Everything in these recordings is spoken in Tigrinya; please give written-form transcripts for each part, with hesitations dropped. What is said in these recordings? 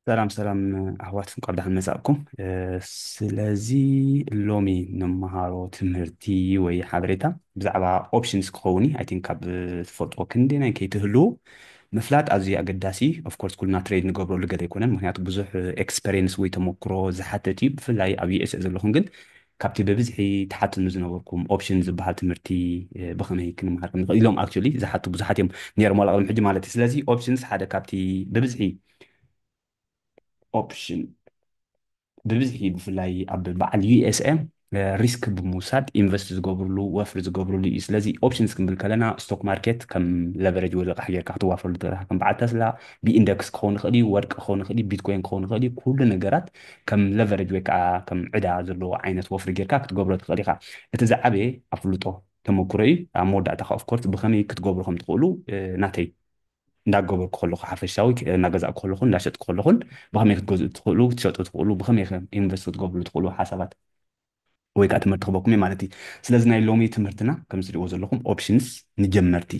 سلام سلام أحوات قبل عن مساءكم سلازي اللومي نمهارو تمرتي وي حابريتا بزعبا اوبشنز كوني I think كاب فوتو كندينا كي تهلو مفلات أزي أقداسي of course كلنا تريد نقبرو لقد يكونن مهنيات بزح experience وي تموكرو زحاتتي بفلاي أبي اس زلخون قد كابتي ببزحي تحت نزنوركم اوبشنز بحال تمرتي بخمي كن مهاركم اليوم actually زحاتو بزحات يوم نير مالا غلم حجي مالتي سلازي اوبشنز حدا كابتي ببزحي اوبشن ببزحي بفلاي أب بعد يو اس ام ريسك بموساد انفست زغبرلو وفر زغبرلو إيه سلازي اوبشنز كم بالكلنا ستوك ماركت كم ليفرج ولا حاجه كحتو وفر كم بعد تسلا بي اندكس كون خدي ورق كون خدي بيتكوين كون خدي كل نجارات كم ليفرج وكا كم عدا زلو عينت وفر جيركا كتغبرو تخدي خا اتزعبي افلطو تمكري مودعتا اوف كورس بخمي كتغبرو تقولوا ناتي እንዳገበርኩ ከለኹ ሓፈሻዊ እናገዛእኩ ከለኹን እንዳሸጥኩ ከለኹን ብኸመይ ክትገዝኡ ትኽእሉ ክትሸጡ ትኽእሉ ብኸመይ ከ ኢንቨስት ክትገብሩ ትኽእሉ ሓሳባት ወይ ከዓ ትምህርቲ ክበኩም እየ ማለት እዩ ስለዚ ናይ ሎሚ ትምህርትና ከም ዝሪእዎ ዘለኹም ኦፕሽንስ ንጀመርቲ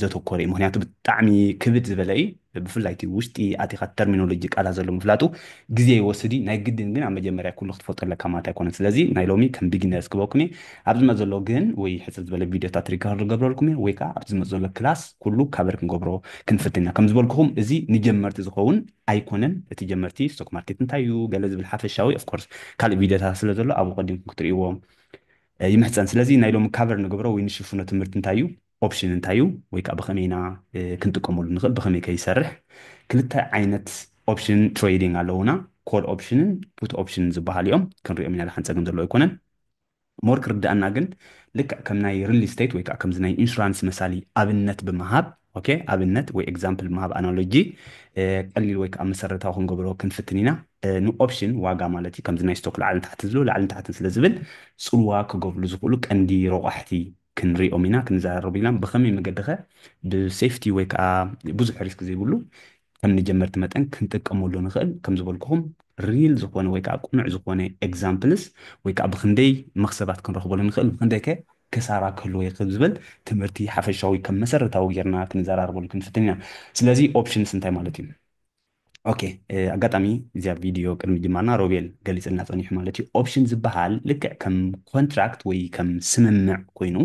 ዘተኮረ እዩ ምክንያቱ ብጣዕሚ ክብድ ዝበለ እዩ ብፍላይ እቲ ውሽጢ ኣቲኻ ተርሚኖሎጂ ቃላት ዘሎ ምፍላጡ ግዜ ይወስድ እዩ ናይ ግድን ግን ኣብ መጀመርያ ኩሉ ክትፈልጦ ኣለካ ማለት ኣይኮነን ስለዚ ናይ ሎሚ ከም ቢግነርስ ክበኩም እየ ኣብ ዝመፅ ዘሎ ግን ወይ ሕፅር ዝበለ ቪድዮታት ሪከርድ ክገብረልኩም እየ ወይ ከዓ ኣብ ዝመፅ ዘሎ ክላስ ኩሉ ካበር ክንገብሮ ክንፍትና ከም ዝበልኩኹም እዚ ንጀመርቲ ዝኸውን ኣይኮነን እቲ ጀመርቲ ስቶክ ማርኬት እንታይ እዩ ገለ ዝብል ሓፈሻዊ ኦፍኮርስ ካልእ ቪድዮታት ስለ ዘሎ ኣብኡ ቀዲምኩም ክትሪእዎም يمحسن سلازي نايلوم كافر نقبره وينشوفونه تمرت نتايو اوبشن نتايو ويكا بخمينا كنت كمول نخل بخمي كيسرح كلتا عينت اوبشن تريدينغ علونا كول اوبشن بوت اوبشن زبها اليوم كان رؤيا من على حنسا قندر لو يكونن مور كردأنا ግን ልክ ከም ናይ ሪል ስቴት ወይ ከዓ ከምዚ ናይ ኢንሹራንስ መሳሊ ኣብነት ብምሃብ ኦኬ ኣብነት ወይ ኤግዛምፕል ብምሃብ ኣናሎጂ ቀሊል ወይ ከዓ መሰረታዊ ክንገብሮ ክንፍትን ኢና ንኦፕሽን ዋጋ ማለት እዩ ከምዚ ናይ ስቶክ ላዕልን ታሕቲ ዝብሉ ላዕልን ታሕትን ስለ ዝብል ፅልዋ ክገብሩ ዝኽእሉ ቀንዲ ረቋሕቲ ክንሪኦም ኢና ክንዘራረቡ ኢና ብከመይ መገዲ ኸ ብሴፍቲ ወይ ከዓ ብዙሕ ሪስክ ዘይብሉ ከም ንጀመርቲ መጠን ክንጥቀመሉ ንኽእል ከም ዝበልኩኹም ሪል ዝኾነ ወይ ከዓ ቁኑዕ ዝኾነ ኤግዛምፕልስ ወይ ከዓ ብክንደይ መክሰባት ክንረኽበሉ ንኽእል ብክንደይ ከ ክሳራ ክህልዎ ይኽእል ዝብል ትምህርቲ ሓፈሻዊ ከም መሰረታዊ ጌርና ክንዘራርበሉ ክንፍትን ኢና ስለዚ ኦፕሽንስ እንታይ ማለት እዩ ኦኬ ኣጋጣሚ እዚኣ ቪድዮ ቅድሚ ጅማርና ሮቤል ገሊፅልና ፀኒሑ ማለት እዩ ኦፕሽን ዝበሃል ልክዕ ከም ኮንትራክት ወይ ከም ስምምዕ ኮይኑ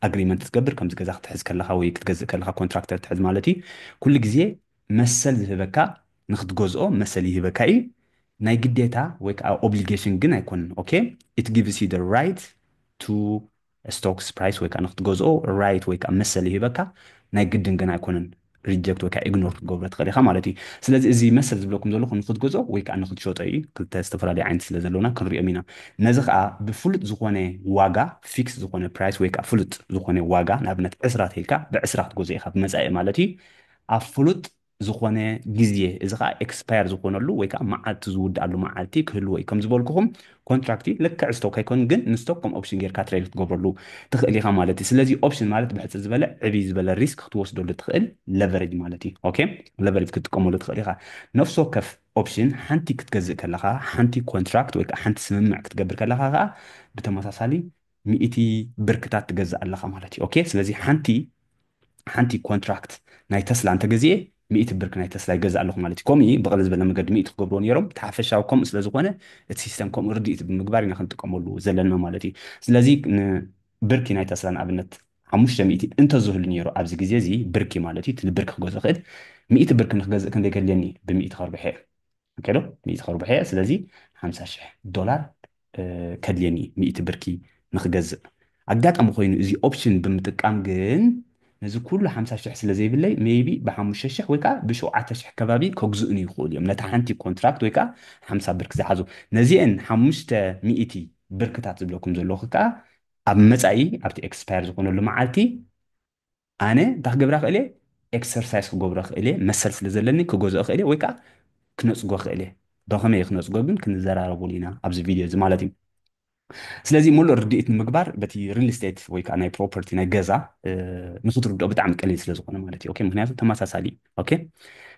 ኣግሪመንት ትገብር ከምዚ ገዛ ክትሕዝ ከለካ ወይ ክትገዝእ ከለካ ኮንትራክተር ትሕዝ ማለት እዩ ኩሉ ግዜ መሰል ዝህበካ ንክትገዝኦ መሰል ይህበካ እዩ ናይ ግዴታ ወይ ከዓ ኦብሊጌሽን ግን ኣይኮነን ኦኬ ኢት ጊቭስ ዩ ራይት ቱ ስቶክስ ፕራይስ ወይ ከዓ ንክትገዝኦ ራይት ወይ ከዓ መሰል ይህበካ ናይ ግድን ግን ኣይኮነን ሪጀክት ወይ ከዓ ኢግኖር ክትገብሮ ትኽእል ኢኻ ማለት እዩ ስለዚ እዚ መሰል ዝብለኩም ዘለኹ ንክትገዝኦ ወይ ከዓ ንክትሸጦ እዩ ክልተ ዝተፈላለዩ ዓይነት ስለ ዘለውና ክንሪኦም ኢና ነዚ ከዓ ብፍሉጥ ዝኾነ ዋጋ ፊክስ ዝኾነ ፕራይስ ወይ ከዓ ፍሉጥ ዝኾነ ዋጋ ንኣብነት ዕስራ ተይልካ ብዕስራ ክትገዝኦ ኢኻ ብመፃኢ ማለት እዩ ኣብ ፍሉጥ ዝኾነ ግዜ እዚ ከዓ ኤክስፓየር ዝኾነሉ ወይ ከዓ መዓልቲ ዝውድኣሉ መዓልቲ ክህልዎ እዩ ከም ዝበልኩኹም ኮንትራክቲ ልክዕ ስቶክ ኣይኮን ግን ንስቶክ ከም ኦፕሽን ጌርካ ትሬድ ክትገብረሉ ትኽእል ኢኻ ማለት እዩ ስለዚ ኦፕሽን ማለት ብሕፅር ዝበለ ዕብይ ዝበለ ሪስክ ክትወስደሉ ትኽእል ለቨሬጅ ማለት እዩ ኦኬ ለቨሬጅ ክትጥቀመሉ ትኽእል ኢኻ ነፍሲ ወከፍ ኦፕሽን ሓንቲ ክትገዝእ ከለካ ሓንቲ ኮንትራክት ወይ ከዓ ሓንቲ ስምምዕ ክትገብር ከለካ ከዓ ብተመሳሳሊ ሚእቲ ብርክታት ትገዝእ ኣለካ ማለት እዩ ኦኬ ስለዚ ሓንቲ ኮንትራክት ናይ ተስላ እንተገዚአ ሚእቲ ብርክ ናይ ተስላ ይገዝእ ኣለኹ ማለት እዩ ከምኡ ብቕሊ ዝበለ መገዲ ሚእቲ ክገብርዎ ነይሮም እቲ ሓፈሻዊ ከምኡ ስለ ዝኾነ እቲ ሲስተም ከምኡ ርድኢት ብምግባር ኢና ክንጥቀመሉ ዘለና ማለት እዩ ስለዚ ብርኪ ናይ ተስላ ንኣብነት 500 እንተዝህሉ ነይሩ ኣብዚ ግዜ እዚ ብርኪ ማለት እዩ እቲ ብርኪ ክገዝእ ክእል ሚእቲ ብርኪ ንክገዝእ ክንደይ ገድልየኒ ብሚእቲ ከርብሐ ኦኬ ዶ ሚእቲ ከርብሐ ስለዚ 50,000 ዶላር ከድልየኒ ሚእቲ ብርኪ ንክገዝእ ኣጋጣሚ ኮይኑ እዚ ኦፕሽን ብምጥቃም ግን ነዚ ኩሉ 50,000 ስለ ዘይብለይ ሜይቢ ብ5,000 ወይ ከዓ ብ7,000 ከባቢ ከግዝኡን ይኽእሉ እዮም ነታ ሓንቲ ኮንትራክት ወይ ከዓ 50 ብርክ ዝሓዙ ነዚአን 500 ብርክታት ዝብለኩም ዘለኹ ከዓ ኣብ መፃኢ ኣብቲ ኤክስፓየር ዝኾነሉ መዓልቲ ኣነ እንታይ ክገብራ ክእል እየ ኤክሰርሳይዝ ክገብሮ ክእል እየ መሰል ስለ ዘለኒ ክገዝኦ ክእል እየ ወይ ከዓ ክነፅጎ ክእል እየ ብኸመይ ክነፅጎ ግን ክንዘራረበሉ ኢና ኣብዚ ቪድዮ እዚ ማለት እዩ ስለዚ ሙሉእ ርድኢት ንምግባር በቲ ሪል ስቴት ወይ ከዓ ናይ ፕሮፐርቲ ናይ ገዛ ንክትርድኦ ብጣዕሚ ቀሊል ስለ ዝኾነ ማለት እዩ ኦኬ ምክንያቱ ተመሳሳሊ ኦኬ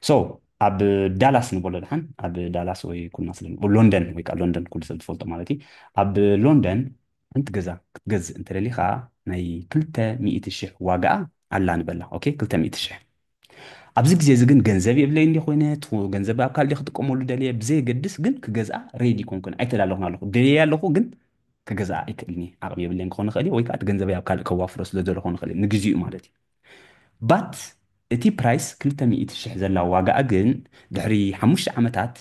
ሶ ኣብ ዳላስ ንበሎ ድሓን ኣብ ዳላስ ወይ ኩልና ስለ ሎንደን ወይ ከዓ ሎንደን ኩሉ ሰብ ዝፈልጦ ማለት እዩ ኣብ ሎንደን ሓንቲ ገዛ ክትገዝእ እንተደሊኻ ናይ 200,000 ዋጋኣ ኣላ ንበላ ኦኬ 200,000 ኣብዚ ግዜ እዚ ግን ገንዘብ የብለይ እንዲ ኮይነት ገንዘብ ኣብ ካልእ ክጥቀመሉ ደልየ ብዘየገድስ ግን ክገዝኣ ሬዲ ኮንኩን ኣይተላለኹን ኣለኹ ደልየ ኣለኹ ግን ክገዝኣ ኣይክእልኒ ዓቕሚ የብለይን ክኾን ይኽእል እዩ ወይ ከዓ እቲ ገንዘበይ ኣብ ካልእ ከዋፍሮ ስለ ዘሎ ክኾን ይኽእል እዩ ንግዚኡ ማለት እዩ ባት እቲ ፕራይስ 200,000 ዘላ ዋጋኣ ግን ድሕሪ 5 ዓመታት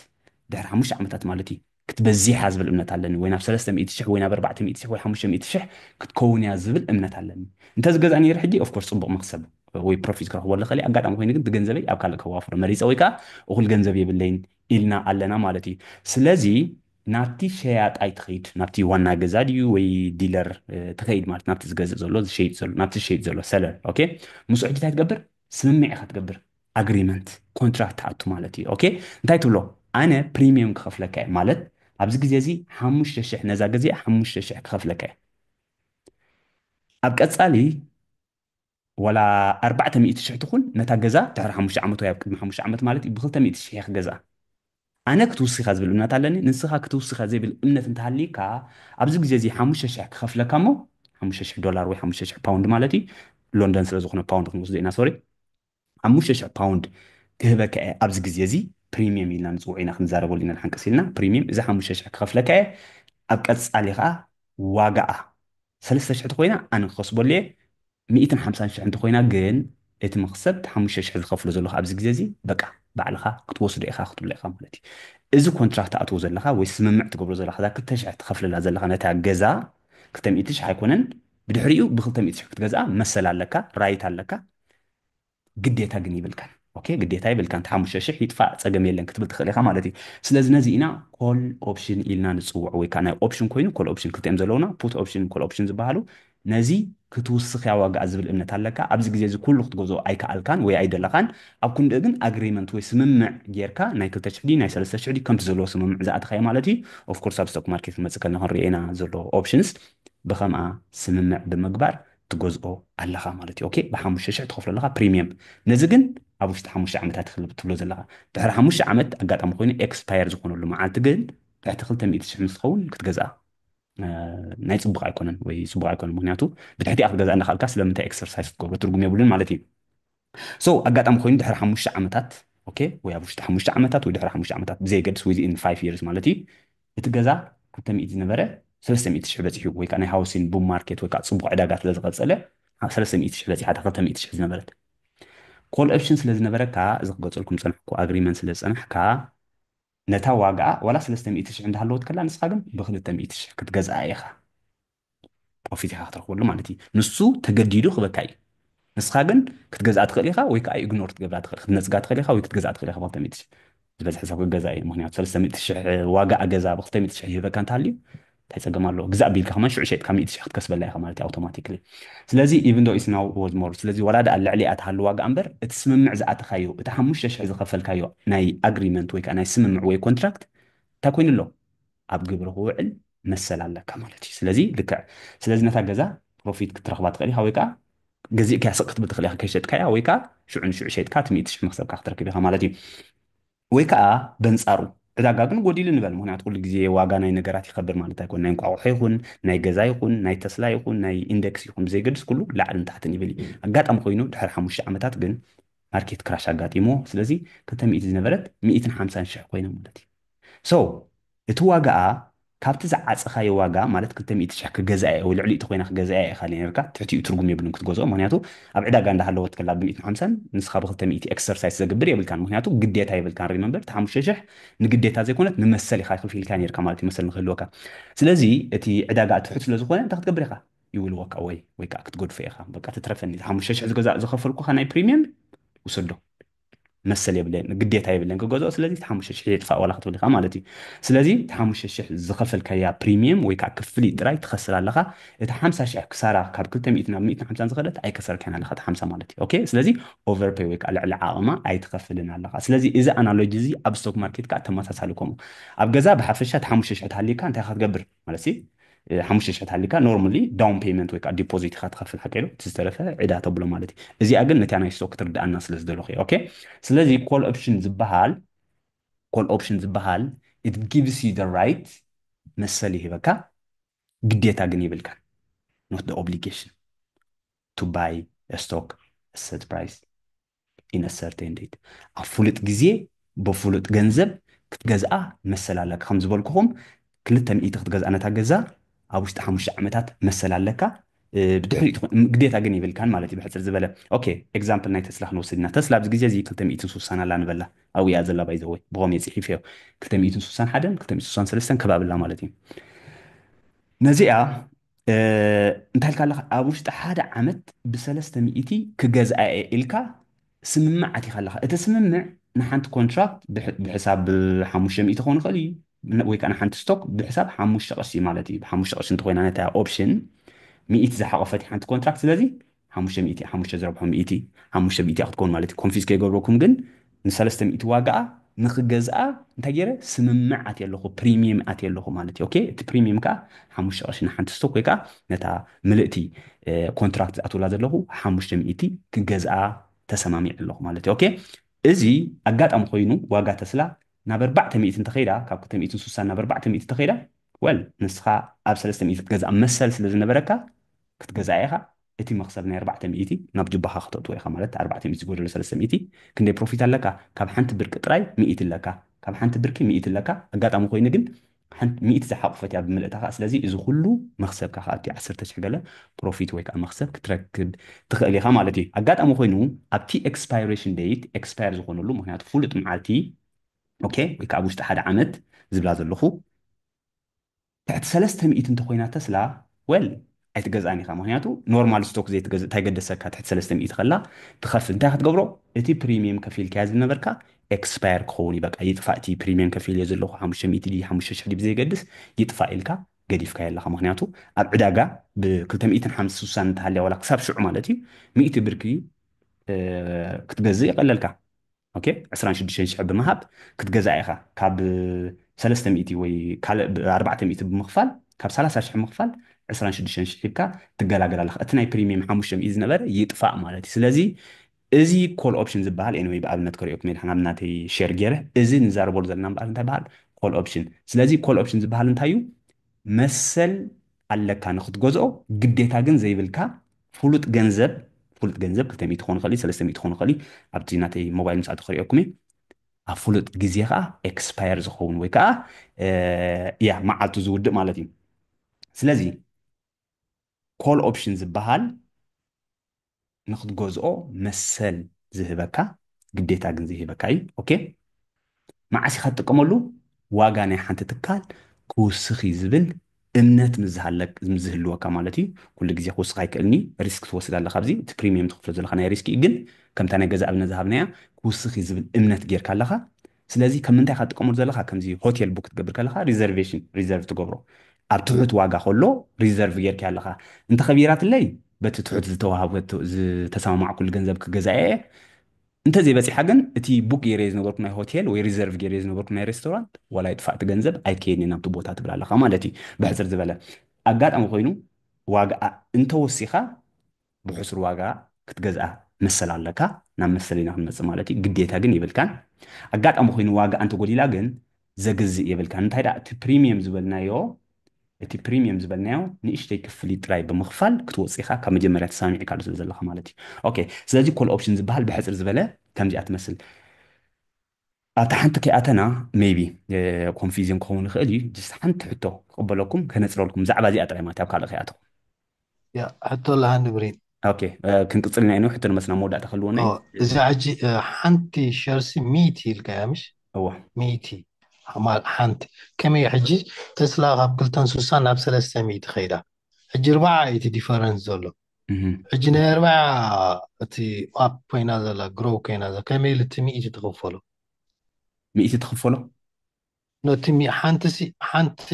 ድሕሪ 5 ዓመታት ማለት እዩ ክትበዚሓ ዝብል እምነት ኣለኒ ወይ ናብ 300,000 ወይ ናብ 400,000 ወይ 500,000 ክትከውን እያ ዝብል እምነት ኣለኒ እንተዝገዛ ነይረ ሕጂ ኦፍኮርስ ፅቡቕ መክሰብ ወይ ፕሮፊት ክረክቦ ዝኽእል ኣጋጣሚ ኮይኑ ግን ብገንዘበይ ኣብ ካልእ ከዋፍሮ መሪፀ ወይ ከዓ እኹል ገንዘብ የብለይን ኢልና ኣለና ማለት እዩ ስለዚ ናብቲ ሸያጣይ ትኸይድ ናብቲ ዋና ገዛ ድዩ ወይ ዲለር ትኸይድ ማለት ናብቲ ዝገዝእ ዘሎ ዝሸይጥ ዘሎ ናብቲ ዝሸይጥ ዘሎ ሰለር ኦኬ ምስ ዕድታ ትገብር ስምምዕ ኢኻ ትገብር ኣግሪመንት ኮንትራክት ትኣቱ ማለት እዩ ኦኬ እንታይ ትብሎ ኣነ ፕሪሚየም ክኸፍለካ እየ ማለት ኣብዚ ግዜ እዚ 5,000 ነዛ ገዚኣ 5,000 ክኸፍለካ እየ ኣብ ቀፃሊ ወላ 400,000 ትኹን ነታ ገዛ ድሕሪ 5 ዓመት ወይ ኣብ ቅድሚ 5 ዓመት ማለት እዩ ብ200,000 ክገዝኣ ኣነ ክትውስኻ ዝብል እምነት ኣለኒ ንስኻ ክትውስኻ ዘይብል እምነት እንተሃሊካ ኣብዚ ግዜ እዚ 5,000 ክኸፍለካ እሞ $5,000 ወይ 5,000 ፓውንድ ማለት እዩ ሎንደን ስለ ዝኾነ ፓውንድ ክንወስዶ ኢና ሶሪ 5,000 ፓውንድ ክህበካ እየ ኣብዚ ግዜ እዚ ፕሪሚየም ኢልና ንፅውዖ ኢና ክንዛረበሉ ኢና ንሓንቅስ ኢልና ፕሪሚየም እዚ 5,000 ክኸፍለካ እየ ኣብ ቀፃሊ ከዓ ዋጋኣ 3,000 ኮይና ኣነ ክኸስበሉ እየ 150,000 እንተኮይና ግን እቲ መክሰብ 5,000 ዝኸፍሎ ዘለኹ ኣብዚ ግዜ እዚ በቃ ባዕልኻ ክትወስዶ ኢኻ ክትብሎ ኢኻ ማለት እዩ እዚ ኮንትራክት ኣእትዎ ዘለካ ወይ ስምምዕ ትገብሮ ዘለካ እዛ 2,000 ትኸፍልላ ዘለካ ነታ ገዛ 200,000 ኣይኮነን ብድሕሪኡ ብ200,000 ክትገዝኣ መሰል ኣለካ ራይት ኣለካ ግዴታ ግን ይብልካን ኦኬ ግዴታ ይብልካን 5,000 ይጥፋእ ፀገም የለን ክትብል ትኽእል ኢኻ ማለት እዩ ስለዚ ነዚ ኢና ኮል ኦፕሽን ኢልና ንፅውዖ ወይ ከዓ ናይ ኦፕሽን ኮይኑ ኮል ኦፕሽን ክልቲኦም ዘለውና ፑት ኦፕሽን ኮል ኦፕሽን ዝበሃሉ ነዚ ክትውስኽ ያ ዋጋኣ ዝብል እምነት ኣለካ ኣብዚ ግዜ እዚ ኩሉ ክትገዝኦ ኣይከኣልካን ወይ ኣይደለኻን ኣብ ክንዲኡ ግን ኣግሪመንት ወይ ስምምዕ ጌርካ ናይ 2,000 ናይ 3,000 ከምቲ ዘለዎ ስምምዕ ዝኣትኻዮ ማለት እዩ ኦፍኮርስ ኣብ ስቶክ ማርኬት ክመፅእ ከለና ክንሪኦ ኢና ዘሎ ኦፕሽንስ ብከምኣ ስምምዕ ብምግባር ትገዝኦ ኣለኻ ማለት እዩ ኦኬ ብ5,000 ትኸፍሎ ኣለኻ ፕሪሚየም ነዚ ግን ኣብ ውሽጢ 5 ዓመታት ትብሎ ዘለካ ድሕሪ 5 ዓመት ኣጋጣሚ ኮይኑ ኤክስፓየር ዝኾነሉ መዓልቲ ግን ትሕቲ 200,000 ምስ ትኸውን ክትገዝኣ ናይ ፅቡቅ ኣይኮነን ወይ ፅቡቅ ኣይኮነን ምክንያቱ ብትሕቲኣ ክትገዝኣ እንዳካልካ ስለምንታይ ኤክሰርሳይዝ ክትገብሮ ትርጉም የብሉን ማለት እዩ ሶ ኣጋጣሚ ኮይኑ ድሕሪ 5 ዓመታት ኦኬ ወይ ኣብ ውሽጢ 5 ዓመታት ወይ ድሕሪ 5 ዓመታት ብዘይገድስ ዊዝኢን 5 years ማለት እዩ እቲ ገዛ 200 ዝነበረ 300,000 በፂሑ ወይ ከዓ ናይ ሃውሲን ቡም ማርኬት ወይ ከዓ ፅቡቅ ዕዳጋ ስለ ዝቐፀለ 300,000 በፂሓ 200,000 ዝነበረት ኮል ኦፕሽን ስለ ዝነበረካ እዚ ክገፀልኩም ፀናሕኩ ኣግሪመንት ስለ ዝፀናሕካ ነታ ዋጋኣ ዋላ 300,000 እንዳሃለወት ከላ ንስኻ ግን ብ200,000 ክትገዝኣ ኢኻ ፕሮፊት ኢኻ ክትረክበሉ ማለት እዩ ንሱ ተገዲዱ ክበካ እዩ ንስኻ ግን ክትገዝኣ ትኽእል ኢኻ ወይ ከዓ ኢግኖር ትገብራ ትኽእል ክትነፅጋ ትኽእል ኢኻ ወይ ክትገዝኣ ትኽእል ኢኻ ብ200,000 ዝበዝሕ ሰብ ክገዛ እዩ ምክንያቱ 300,000 ዋጋኣ ገዛ ብ200,000 ይህበካ እንተሃልዩ እንታይ ፀገም ኣለዎ ግዛእ ኣቢልካ ከማ ሽዑ ሸይጥካ 100,000 ክትከስበላ ኢኻ ማለት እዩ ኣውቶማቲክሊ ስለዚ ኢቨን ዶ ኢስ ናው ወዝ ሞር ስለዚ ወላ ደኣ ልዕሊ እያ ትሃሉ ዋጋ እምበር እቲ ስምምዕ ዝኣተኻዮ እቲ 5,000 ዝኸፈልካዮ ናይ ኣግሪመንት ወይ ከዓ ናይ ስምምዕ ወይ ኮንትራክት እንታይ ኮይኑ ኣሎ ኣብ ግብሪ ክውዕል መሰል ኣለካ ማለት እዩ ስለዚ ልክዕ ስለዚ ነታ ገዛ ፕሮፊት ክትረክባ ትኽእል ኢኻ ወይ ከዓ ገዚእካ ስቕ ክትብል ትኽእል ኢኻ ከይሸጥካያ ወይ ከዓ ሽዑ ንሽዑ ሸይጥካ እቲ 100,000 መክሰብካ ክትረክብ ኢኻ ማለት እዩ ወይ ከዓ በንፃሩ ዕዳጋ ግን ጎዲሉ ንበል ምክንያቱ ኩሉ ግዜ ዋጋ ናይ ነገራት ይከብር ማለት ኣይኮን ናይ እንቋቑሖ ይኹን ናይ ገዛ ይኹን ናይ ተስላ ይኹን ናይ ኢንደክስ ይኹን ብዘይገድስ ኩሉ ላዕልን ታሕትን ይብል እዩ ኣጋጣሚ ኮይኑ ድሕሪ 5 ዓመታት ግን ማርኬት ክራሽ ኣጋጢሞ ስለዚ 200 ዝነበረት 150,000 ኮይና ማለት እዩ ሶ እቲ ዋጋኣ ካብቲ ዝዓፀኻዮ ዋጋ ማለት 200,000 ክገዝአ ወይ ልዕሊ እቲ ኮይና ክገዝአ ኢኻ ነርካ ትሕቲኡ ትርጉም የብሉን ክትገዝኦ ምክንያቱ ኣብ ዕዳጋ እንዳሃለወት ከላ ብ150 ንስኻ ብ200 ኤክሰርሳይዝ ዘግብር የብልካን ምክንያቱ ግዴታ የብልካን ሪመምበር እቲ 5,000 ንግዴታ ዘይኮነት ንመሰል ኢኻ ክፍልካ ነርካ ማለት እዩ መሰል ንክህልወካ ስለዚ እቲ ዕዳጋ ትሑት ስለዝኾነ እንታይ ክትገብር ኢኻ ይውልወካ ወይ ከዓ ክትጎድፎ ኢኻ በቃ ትትረፈኒ 5,000 ዝገዛእ ዝኸፈልኩካ ናይ ፕሪሚየም ውሰዶ መሰል የብለን ግዴታ የብለን ክገዝኦ ስለዚ እቲ 5,000 የጥፋእ ዋላ ክትብል ኢኻ ማለት እዩ ስለዚ እቲ 5,000 ዝኸፈልካያ ፕሪሚየም ወይ ከዓ ክፍሊት ጥራይ ትኸስር ኣለኻ እቲ 50,000 ክሳራ ካብ 200 ናብ 150 ዝኸደት ኣይከሰርካን ኣለኻ እቲ 50 ማለት እዩ ኦኬ ስለዚ ኦቨርፔይ ወይ ከዓ ልዕሊ ዓቕማ ኣይትኸፍልን ኣለኻ ስለዚ እዚ ኣናሎጂ እዚ ኣብ ስቶክ ማርኬት ከዓ ተመሳሳሊ ከምኡ ኣብ ገዛ ብሓፈሻ እቲ 5,000 ተሃሊካ እንታይ ኢኻ ትገብር ማለት 5,000 ተሃሊካ ኖርማሊ ዳውን ፔመንት ወይ ከዓ ዲፖዚት ኢኻ ትኸፍል ሓቂሉ እቲ ዝተረፈ ዕዳ ተብሎ ማለት እዩ እዚኣ ግን ነቲያ ናይ ስቶክ ትርዳእና ስለ ዝደለኹ እየ ኦኬ ስለዚ ኮል ኦፕሽን ዝበሃል it gives you the right መሰል ይህበካ ግዴታ ግን ይብልካ not the obligation to buy a stock at set price in a certain date ኣብ ፍሉጥ ግዜ ብፍሉጥ ገንዘብ ክትገዝኣ መሰል ኣለካ ከም ዝበልኩኹም 200 ክትገዝኣ ነታ ገዛ ኣብ ውሽጢ 5 ዓመታት መሰል ኣለካ ብድሕሪኡ ግዴታ ግን ይብልካን ማለት እዩ ብሕፅር ዝበለ ኦኬ ኤግዛምፕል ናይ ተስላ ክንወስድ ኢና ተስላ ኣብዚ ግዜ እዚ 260 ኣላ ንበላ ኣብኡ እያ ዘላ ባይዘወይ ብኸመይ ፅሒፍዮ 261 263 ከባብላ ማለት እዩ ነዚኣ እንታይ ኢልካ ኣለካ ኣብ ውሽጢ ሓደ ዓመት ብ300 ክገዝኣ እየ ኢልካ ስምምዕ ኣቲኻ ኣለካ እቲ ስምምዕ ንሓንቲ ኮንትራክት ብሕሳብ 500 ክኸውን ይኽእል እዩ ወይ ከዓ ንሓንቲ ስቶክ ብሕሳብ 5 ቅርሺ ማለት እዩ ብ5 ቅርሺ እንተኮይና ነታ ኦፕሽን 100 ዝሓቆፈት ሓንቲ ኮንትራክት ስለዚ 500 5 ዘርብሖ 100 500 ክትከውን ማለት እዩ ኮንፊዝ ከይገብረኩም ግን ን300 ዋጋኣ ንክገዝኣ እንታይ ገይረ ስምምዕ ኣትየ ኣለኹ ፕሪሚየም ኣትየ ኣለኹ ማለት እዩ ኦኬ እቲ ፕሪሚየም ከዓ 5 ቅርሺ ንሓንቲ ስቶክ ወይ ከዓ ነታ ምልእቲ ኮንትራክት ዝኣትውላ ዘለኹ 500 ክገዝኣ ተሰማሚዕ ኣለኹ ማለት እዩ ኦኬ እዚ ኣጋጣሚ ኮይኑ ዋጋ ተስላ ናብ 400 እንተኸይዳ ካብ 260 ናብ 400 እንተኸይዳ ወል ንስኻ ኣብ 300 ክትገዝኣ መሰል ስለ ዝነበረካ ክትገዝኣ ኢኻ እቲ መክሰብ ናይ 400 ናብ ጅባኻ ክተእትዎ ኢኻ ማለት 400 ዝጎደሎ 300 ክንደይ ፕሮፊት ኣለካ ካብ ሓንቲ ብርቂ ጥራይ 100 ኣለካ ካብ ሓንቲ ብርቂ 100 ኣለካ ኣጋጣሚ ኮይኑ ግን 100 ዝሓቆፈት እያ ብምልእታ ከዓ ስለዚ እዚ ኩሉ መክሰብካ ከዓ እቲ 10,000 ገለ ፕሮፊት ወይ ከዓ መክሰብ ክትረክብ ትኽእል ኢኻ ማለት እዩ ኣጋጣሚ ኮይኑ ኣብቲ ኤክስፓይሬሽን ዴት ኤክስፓየር ዝኾነሉ ምክንያቱ ፍሉጥ መዓልቲ ኦኬ ወይ ከዓ ኣብ ውሽጢ ሓደ ዓመት ዝብላ ዘለኹ ትሕቲ 300 እንተኮይና ተስላ ወል ኣይትገዝኣን ኢኻ ምክንያቱ ኖርማል ስቶክ ዘይትገዝእ እንታይ ገደሰካ ትሕቲ 300 ከላ ትኸፍል እንታይ ክትገብሮ እቲ ፕሪሚየም ከፊልካ ዝነበርካ ኤክስፓየር ክኸውን ይበቃ ይጥፋእ እቲ ፕሪሚየም ከፊል እየ ዘለኹ 500 ዲ 5,000 ብዘይገድስ ይጥፋእ ኢልካ ገዲፍካ ኣለካ ምክንያቱ ኣብ ዕዳጋ ብ256 እንተሃልያ ዋላ ክሳብ ሽዑ ማለት እዩ 100 ብርኪ ክትገዝእ ይቀለልካ ኦኬ 26,000 ብምሃብ ክትገዝኣ ኢኻ ካብ 300 ወይ ካልእ 400 ብምኽፋል ካብ 30,000 ምኽፋል 26,000 ሒብካ ትገላገል ኣለካ እቲ ናይ ፕሪሚየም 500 ዝነበረ ይጥፋእ ማለት እዩ ስለዚ እዚ ኮል ኦፕሽን ዝበሃል ኤኒዌይ ብኣብነት ከሪኦኩም ኢልካ ናብ ናተይ ሼር ገይረ እዚ ንዛረበሉ ዘለና እምበኣር እንታይ በሃል ኮል ኦፕሽን ስለዚ ኮል ኦፕሽን ዝበሃል እንታይ እዩ መሰል ኣለካ ንክትገዝኦ ግዴታ ግን ዘይብልካ ፍሉጥ ገንዘብ ፍሉጥ ገንዘብ 200 ክኸውን ይኽእል እዩ 300 ክኸውን ይኽእል እዩ ኣብቲ ናተይ ሞባይል ምስኣቱ ከሪኦኩም እየ ኣብ ፍሉጥ ግዜ ከዓ ኤክስፓየር ዝኸውን ወይ ከዓ ያ መዓልቱ ዝውድእ ማለት እዩ ስለዚ ኮል ኦፕሽን ዝበሃል ንክትገዝኦ መሰል ዝህበካ ግዴታ ግን ዘይህበካ እዩ ኦኬ መዓስ ኢኻ ትጥቀመሉ ዋጋ ናይ ሓንቲ ትካል ክውስኽ እዩ ዝብል እምነት ምዝህልወካ ማለት እዩ ኩሉ ግዜ ክውስኽ ኣይክእልኒ ሪስክ ትወስድ ኣለካ ኣብዚ እቲ ፕሪሚየም ትኽፍሎ ዘለካ ናይ ሪስኪ ግን ከምታ ናይ ገዛ ኣብነት ዝሃብናያ ክውስኽ እዩ ዝብል እምነት ጌርካ ኣለካ ስለዚ ከም ምንታይ ኢኻ ትጥቀመሉ ዘለካ ከምዚ ሆቴል ቡክ ትገብር ከለካ ሪዘርቬሽን ሪዘርቭ ትገብሮ ኣብ ትሑት ዋጋ ከሎ ሪዘርቭ ጌርካ ኣለካ እንተኸቢራትለይ በቲ ትሑት ዝተሰማማዕ ኩሉ ገንዘብ ክገዛእ እየ እንተዘይበፂሓ ግን እቲ ቡክ ገይረ ዝነበርኩ ናይ ሆቴል ወይ ሪዘርቭ ገይረ ዝነበርኩ ናይ ሬስቶራንት ዋላ ይጥፋእቲ ገንዘብ ኣይከየድኒ ናብቲ ቦታ ትብል ኣለካ ማለት እዩ ብሕፅር ዝበለ ኣጋጣሚ ኮይኑ ዋጋ እንተወሲኻ ብሕሱር ዋጋ ክትገዝኣ መሰል ኣለካ ናብ መሰል ኢና ክንመፅእ ማለት እዩ ግዴታ ግን ይብልካን ኣጋጣሚ ኮይኑ ዋጋ እንተጎዲላ ግን ዘግዝእ የብልካን እንታይ ዳ እቲ ፕሪሚየም ዝበልናዮ ንእሽተይ ክፍሊ ጥራይ ብምኽፋል ክትወፅኢኻ ካብ መጀመርያ ተሰሚዕካ ስለ ዘለካ ማለት እዩ ኦኬ ስለዚ ኮል ኦፕሽን ዝበሃል ብሕፅር ዝበለ ከምዚኣ ትመስል ኣብቲ ሓንቲ ከይኣተና ሜይቢ ኮንፊዝን ክኸውን ይኽእል እዩ ጅስት ሓንቲ ሕቶ ክቕበለኩም ከነፅረልኩም ብዛዕባ እዚኣ ጥራይ ማለት ኣብ ካልእ ከይኣተኹም ሕቶ ኣለሃኒ ብሬን ኦኬ ክንቅፅል ኢና ኢኖ ሕቶ ንመስና መወዳእታ ክህልወና እዚ ሕጂ ሓንቲ ሸርሲ 100 ኢልካ እያ ምሽ እዋ 100 ሓንቲ ከመይ ሕጂ ተስላ ካብ 260 ናብ 300 ከይዳ ሕጂ 4 እቲ ዲፈረንስ ዘሎ ሕጂ ናይ 4 እቲ ኣፕ ኮይና ዘላ ግሮው ኮይና ዘላ ከመይ ኢሉ እቲ 100 ትኽፈሎ 100 ትኽፈሎ ነቲ ሓንቲ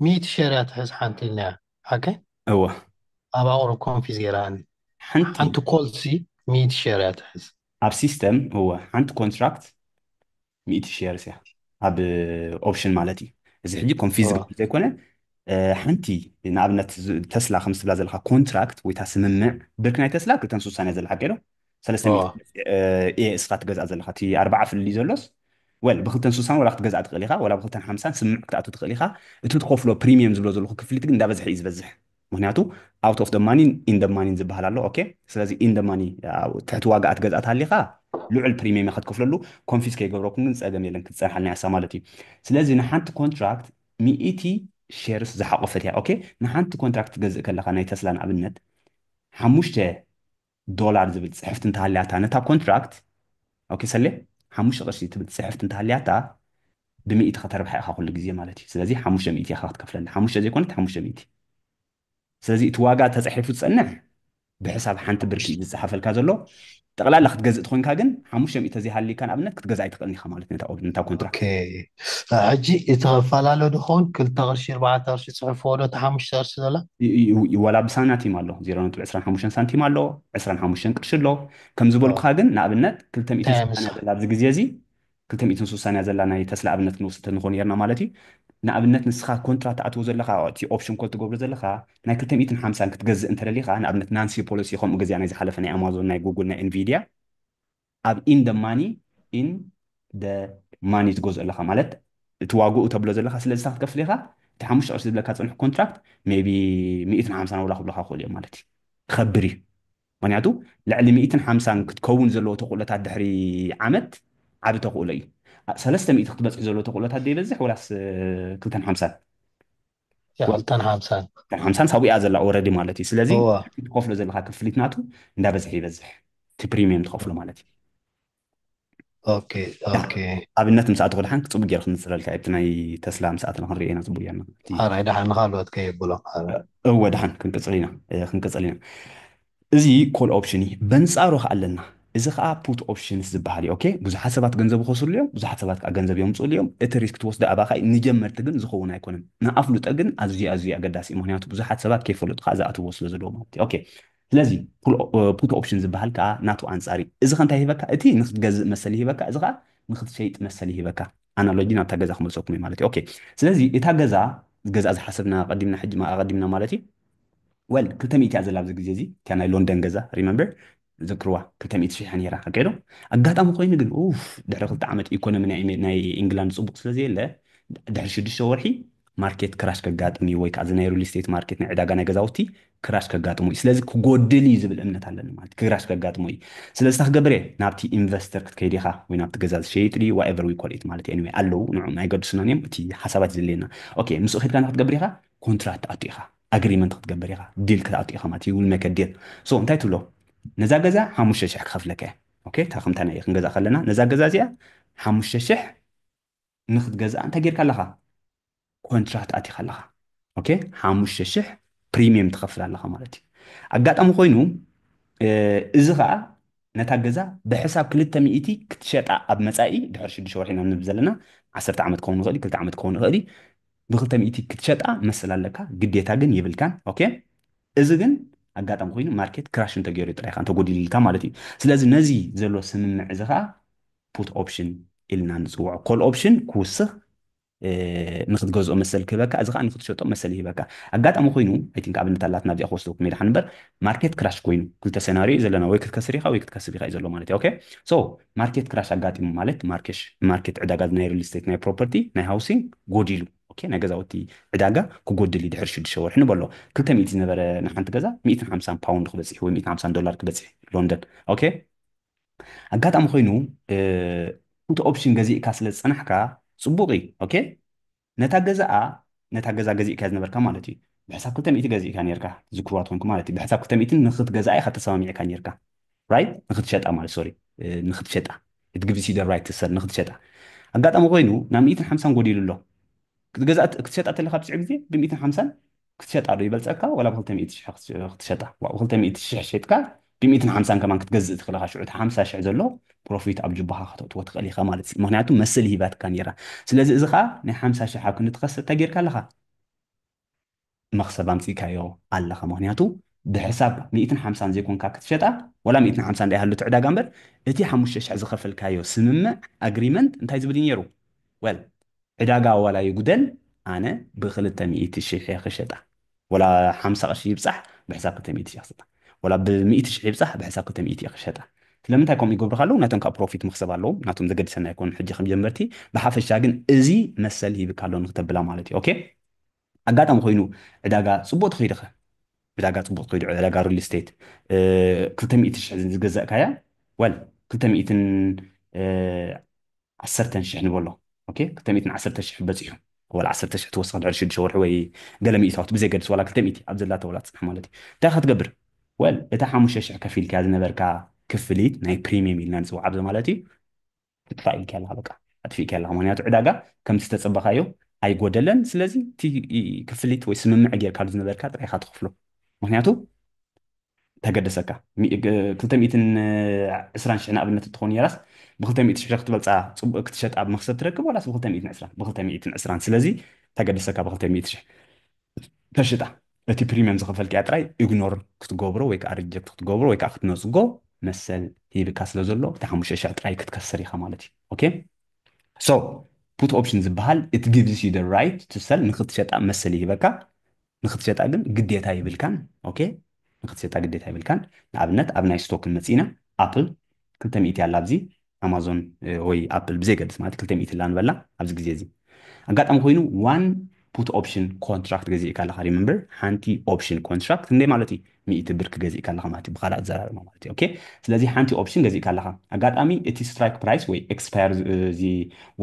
100 ሸር እያ ትሕዝ ሓንቲ ኢልና ሓከ እዋ ኣብ ኣቕሮ ኮንፊዝ ገይራኒ ሓንቲ ኮልሲ 100 ሸር እያ ትሕዝ ኣብ ሲስተም እዋ ሓንቲ ኮንትራክት 100 ሸር እያ ኣብ ኦፕሽን ማለት እዩ እዚ ሕጂ ኮንፊዝ ዘይኮነ ሓንቲ ንኣብነት ተስላ ከም ዝብላ ዘለካ ኮንትራክት ወይ ታ ስምምዕ ብርኪ ናይ ተስላ 260 እያ ዘለካ ገይሮ 300 እስኻ ትገዝኣ ዘለካ እቲ 4 ፍልይ ዘሎስ ወል ብ260 ወላ ክትገዝኣ ትኽእል ኢኻ ወላ ብ250 ስምምዕ ክትኣቱ ትኽእል ኢኻ እቲ ትኸፍሎ ፕሪሚየም ዝብሎ ዘለኹ ክፍሊት ግን እንዳበዝሐ እዩ ዝበዝሕ ምክንያቱ ኣውት ኦፍ ደ ማኒ ኢን ደ ማኒ ዝበሃል ኣሎ ኦኬ ስለዚ ኢን ደ ማኒ ትሕቲ ዋጋ እትገዛእት ሃሊኻ ልዑል ፕሪሚየም ኢኻ ትከፍለሉ ኮንፊስ ከይገብረኩም ግን ፀገም የለን ክትፀንሐልና ያሳ ማለት እዩ ስለዚ ንሓንቲ ኮንትራክት ሚእቲ ሼርስ ዝሓቆፈት እያ ኦኬ ንሓንቲ ኮንትራክት ትገዝእ ከለካ ናይ ተስላ ንኣብነት ሓሙሽተ ዶላር ዝብል ፅሕፍቲ እንተሃልያታ ነታ ኮንትራክት ኦኬ ሰለ ሓሙሽተ ቅርሺ ትብል ፅሕፍቲ እንተሃልያታ ብሚእቲ ከተርብሓ ኢኻ ኩሉ ግዜ ማለት እዩ ስለዚ ሓሙሽተ ሚእቲ ኢኻ ክትከፍለላ ሓሙሽተ ዘይኮነት ሓሙሽተ ሚእቲ ስለዚ እቲ ዋጋ ተፃሒፉ ዝፀንሕ ብሕሳብ ሓንቲ ብርኪ እዩ ዝፀሓፈልካ ዘሎ ጠቕላላ ክትገዝእ ትኮንካ ግን 500 ዘይሃሊካ ንኣብነት ክትገዛ ኣይትኽእልኒ ኢኻ ማለት ነታ ኮንትራክት اوكي حجي يتغفل دخون كل تغرشي 14 صحف ولا تحمش تغرشي لا ወላ ብሳንቲም ኣሎ 0.25 ሳንቲም ኣሎ 25 ቅርሺ ኣሎ ከም ዝበልኩ ግን ንኣብነት 260 تامس ዘላ ኣብዚ ግዜ እዚ 260 ዘላ ናይ ተስላ ኣብነት ክንወስድ ንኾን ጌርና ማለት እዩ ንኣብነት ንስኻ ኮንትራት ኣትዎ ዘለካ እቲ ኦፕሽን ኮል ትገብሮ ዘለካ ናይ 250 ክትገዝእ እንተደሊኻ ንኣብነት ናንሲ ፖሊሲ ከምኡ ገዚኣ ናይ ዝሓለፈ ናይ ኣማዞን ናይ ጉግል ናይ ኤንቪድያ ኣብ ኢን ደ ማኒ ኢን ደ ማኒ ትገዝኦ ኣለካ ማለት እቲ ዋግኡ ተብሎ ዘለካ ስለዚ ክትከፍል ኢኻ እቲ 5 ቅርሺ ዝብለካ ፅንሑ ኮንትራክት ሜቢ 150 ውላ ክብለካ ክእሉ እዮም ማለት እዩ ክኸብር እዩ ምክንያቱ ልዕሊ 150 ክትከውን ዘለዎ ተኽእሎታት ድሕሪ ዓመት ዓብ ተኽእሎ እዩ 300 ክትበፅሕ ዘሎ ተኽእሎታት ዘይበዝሕ ወላስ 250 يا غلطان حمسان 50 ሳዊኣ ዘላ ኦልሬዲ ማለት እዩ ስለዚ هو ትከፍሎ ዘለካ ክፍሊት ናቱ እንዳበዝሐ ይበዝሕ እቲ ፕሪሚየም ትከፍሎ ማለት እዩ اوكي اوكي ኣብነት ምስኣት ኩልሓን ክፅቡቅ ጌር ክንፅለልካ እቲ ናይ ተስላ ምስኣትና ክንሪኦ ኢና ፅቡቅ ጌርና هاي ده حن خالوت كي بلو እወ ድሓን ክንቅፅል ኢና እዚ ኮል ኦፕሽን እዩ በንፃሩ ከዓ ኣለና እዚ ከዓ ፑት ኦፕሽንስ ዝበሃል እዩ ኦኬ ብዙሓት ሰባት ገንዘብ ይኸስሉ እዮም ብዙሓት ሰባት ከዓ ገንዘብ የምፅሉ እዮም እቲ ሪስክ ትወስዶ ኣባኻ ንጀመርቲ ግን ዝኸውን ኣይኮነን ንኣፍሉጠ ግን ኣዝዩ ኣዝዩ ኣገዳሲ እዩ ምክንያቱ ብዙሓት ሰባት ከይፈለጡ ከዓ ዝኣትዎ ስለ ዘለዎ ማለት እዩ ኦኬ ስለዚ ፑት ኦፕሽን ዝበሃል ከዓ ናቱ ኣንፃር እዩ እዚ ከ እንታይ ሂበካ እቲ ንክትገዝእ መሰሊ ሂበካ እዚ ከዓ ንክትሸይጥ መሰሊ ሂበካ ኣናሎጂ ናብታ ገዛ ክመልሰኩም እዩ ማለት እዩ ኦኬ ስለዚ እታ ገዛ ገዛ ዝሓሰብና ቀዲምና ሕጂ ቀዲምና ማለት እዩ ወል 200 እያ ዘላ ኣብዚ ግዜ እዚ እታ ናይ ሎንደን ገዛ ሪመምበር ذكروا 200 شيء نيرا كيدو اغاطام خوين ግን اوف دحر خلت عمت ايكونومي ናይ انجلاند صبوق ስለዚ የለ دحر 6 ወርሒ ማርኬት ክራሽ ከጋጥሚ ወይ ከዓ ናይ ሪል ስቴት ማርኬት ናይ ዕዳጋ ናይ ገዛውቲ ክራሽ ከጋጥሙ ስለዚ ክጎድል እዩ ዝብል እምነት ኣለኒ ማለት ክራሽ ከጋጥሙ እዩ ስለዚ ታክገብረ ናብቲ ኢንቨስተር ክትከይድ ኢኻ ወይ ናብቲ ገዛ ዝሸይጥ ድዩ ዋኤቨር ዊ ኮል ኢት ማለት ኤኒዌይ ኣለው ንዑ ናይ ገድስናን እዮም እቲ ሓሳባት ዝለየና ኦኬ ምስ ኺድካ ክትገብር ኢኻ ኮንትራክት ኣቱ ኢኻ ኣግሪመንት ክትገብር ኢኻ ዲል ክትኣቱ ኢኻ ማለት እዩ ልመከ ዲል ሶ እንታይ ትብሎ ነዛ ገዛ 5,000 ክኸፍለከ ኦኬ ታ ከምታና ክንገዛ ከለና ነዛ ገዛ እዚኣ 5,000 ንክትገዛ እንታይ ጌርካ ኣለኻ ኮንትራክት ኣቲኻ ኣለኻ ኦኬ 5,000 ፕሪሚየም ትኸፍል ኣለኻ ማለት እዩ ኣጋጣሚ ኮይኑ እዚ ከዓ ነታ ገዛ ብሕሳብ 200 ክትሸጣ ኣብ መፃኢ ድሕሪ 6 ወርሒ ኢና ንብል ዘለና 10 ዓመት ክኸውን ይኽእል 2 ዓመት ክኸውን ይኽእል ብ200 ክትሸጣ መስል ኣለካ ግዴታ ግን ይብልካን ኦኬ እዚ ግን ኣጋጣሚ ኮይኑ ማርኬት ክራሽ እንተገይሩ ጥራይካ እንተጎዲልልካ ማለት እዩ ስለዚ ነዚ ዘሎ ስምምዕ እዚ ከዓ ፑት ኦፕሽን ኢልና ንፅውዖ ኮል ኦፕሽን ክውስኽ ንክትገዝኦ መሰል ክህበካ እዚ ከዓ ንክትሸጦ መሰል ይህበካ ኣጋጣሚ ኮይኑ ኣይ ቲንክ ኣብነት ኣላትና እዚኣ ክወስደኩም ሜዳ ንበር ማርኬት ክራሽ ኮይኑ ክልተ ሴናሪዮ ዘለና ወይ ክትከስር ኢኻ ወይ ክትከስብ ኢኻ እዩ ዘሎ ማለት እዩ ኦኬ ሶ ማርኬት ክራሽ ኣጋጢሙ ማለት ማርኬት ዕዳጋ ናይ ሪል ስቴት ናይ ፕሮፐርቲ ናይ ሃውሲንግ ጎዲሉ ኦኬ ናይ ገዛውቲ ዕዳጋ ክጎድል እዩ ድሕሪ 6 ወርሒ ንበሎ 200 ዝነበረ ንሓንቲ ገዛ 150 ፓውንድ ክበፅሕ ወይ 150 ዶላር ክበፅሕ ሎንደን ኦኬ ኣጋጣሚ ኮይኑ ፑት ኦፕሽን ገዚእካ ስለ ዝፀናሕካ ፅቡቅ እዩ ኦኬ ነታ ገዛ ገዚእካ ዝነበርካ ማለት እዩ ብሕሳብ 200 ገዚእካ ነርካ ዝክርዋት ኮንኩ ማለት እዩ ብሕሳብ 200 ንክትገዛ ኢኻ ተሰማሚዕካ ነርካ ራይት ንክትሸጣ ማለት ሶሪ ንክትሸጣ it gives you the right to sell ንክትሸጣ ኣጋጣሚ ኮይኑ ናብ 150 ጎዲሉ ኣሎ ክትሸጣ ተለካ ብስዕ ግዜ ብ150 ክትሸጣ ዶ ይበልፀካ ወላ ብ200 ክትሸጣ ብ200 ሸጥካ ብ150 ከማን ክትገዝእ ትኽእልካ ሽዑ 50,000 ዘሎ ፕሮፊት ኣብ ጅባኻ ከተእትዎ ትኽእል ኢኻ ማለት እዩ ምክንያቱ መሰል ሂባትካ ነራ ስለዚ እዚ ከዓ ናይ 50,000 ኣብ ክንትኸስር እንታይ ጌርካ ኣለኻ መክሰብ ኣምፂካዮ ኣለኻ ምክንያቱ ብሕሳብ 150 ዘይኮንካ ክትሸጣ ወላ 150 እንዳይሃሉ ትዕዳጋ እምበር እቲ 5,000 ዝኸፈልካዮ ስምምዕ ኣግሪመንት እንታይ ዝብል ነይሩ ወል ዕዳጋ ዋላ ይጉደል ኣነ ብ200,000 ክሸጣ ወላ 50 ቅርሺ ይብፃሕ ብሕሳብ 200,000 ክሸጣ ወላ ብ100,000 ይብፃሕ ብሕሳብ 200,000 ክሸጣ ስለምንታይ ከምኡ ይገብሩ ካለው ናቶም ካብ ፕሮፊት ምክሰብ ኣለዎ ናቶም ዘገድሰና ይኮኑ ሕጂ ከም ጀመርቲ ብሓፈሻ ግን እዚ መሰል ሂብካ ኣሎ ንክተብላ ማለት እዩ ኦኬ ኣጋጣሚ ኮይኑ ዕዳጋ ፅቡቅ ትኸይድኸ ብዳጋ ፅቡቅ ከይዱ ዕዳጋ ሪል ስቴት 200,000 ዝገዛእካያ ወል 210,000 ንበሎ ኦኬ 210,000 በፂሑ ወላ 10,000 ትወስኽ ድሕሪ 6 ወርሒ ወይ ገለ ሚእታዊት ብዘይገድስ ዋላ 200 ኣብ ዘላ ተወላ ፅንሕ ማለት እዩ እንታይ ካ ትገብር ወል እታ 5,000 ከፊልካ ዝነበርካ ክፍሊት ናይ ፕሪሚየም ኢልና ንፅውዓ ብዚ ማለት እዩ ትጥፋእ ኢልካ ኣለካ በቃ ኣጥፊእካ ኣለካ ምክንያቱ ዕዳጋ ከምቲ ዝተፀበኻዮ ኣይጎደለን ስለዚ እቲ ክፍሊት ወይ ስምምዕ ጌርካ ዝነበርካ ጥራይካ ትኸፍሎ ምክንያቱ ተገደሰካ 220,000 ንኣብነት እትኾን ነራስ ብ200,000 ክትበልፃ ፅቡቅ ክትሸጣ ብመክሰብ ትረክብ ወላስ ብ220 ብ220 ስለዚ ተገደሰካ ብ200,000 ተሽጣ እቲ ፕሪሚየም ዝኸፈልክያ ጥራይ ኢግኖር ክትገብሮ ወይ ከዓ ሪጀክት ክትገብሮ ወይ ከዓ ክትነፅጎ መሰል ሂብካ ስለ ዘሎ እቲ 5,000 ጥራይ ክትከስር ኢኻ ማለት እዩ ኦኬ ሶ ፑት ኦፕሽን ዝበሃል it gives you the right to sell ንክትሸጣ መሰል ይሂበካ ንክትሸጣ ግን ግዴታ ይብልካን ኦኬ ንክትሸጣ ግዴታ ይብልካን ንኣብነት ኣብ ናይ ስቶክ መፂና ኣፕል 200 ኣላ ኣብዚ ኣማዞን ወይ ኣፕል ብዘይገድስ ማለት 200 ኣላ ንበላ ኣብዚ ግዜ እዚ ኣጋጣሚ ኮይኑ ዋን ፑት ኦፕሽን ኮንትራክት ገዚእካ ኣለካ ሪመምበር ሓንቲ ኦፕሽን ኮንትራክት እንደ ማለት እዩ 100 ብር ክገዚእካ ኣለካ ማለት እዩ ብካልእ ኣዘራርባ ማለት እዩ ኦኬ ስለዚ ሓንቲ ኦፕሽን ገዚእካ ኣለካ ኣጋጣሚ እቲ ስትራይክ ፕራይስ ወይ ኤክስፓየር እዚ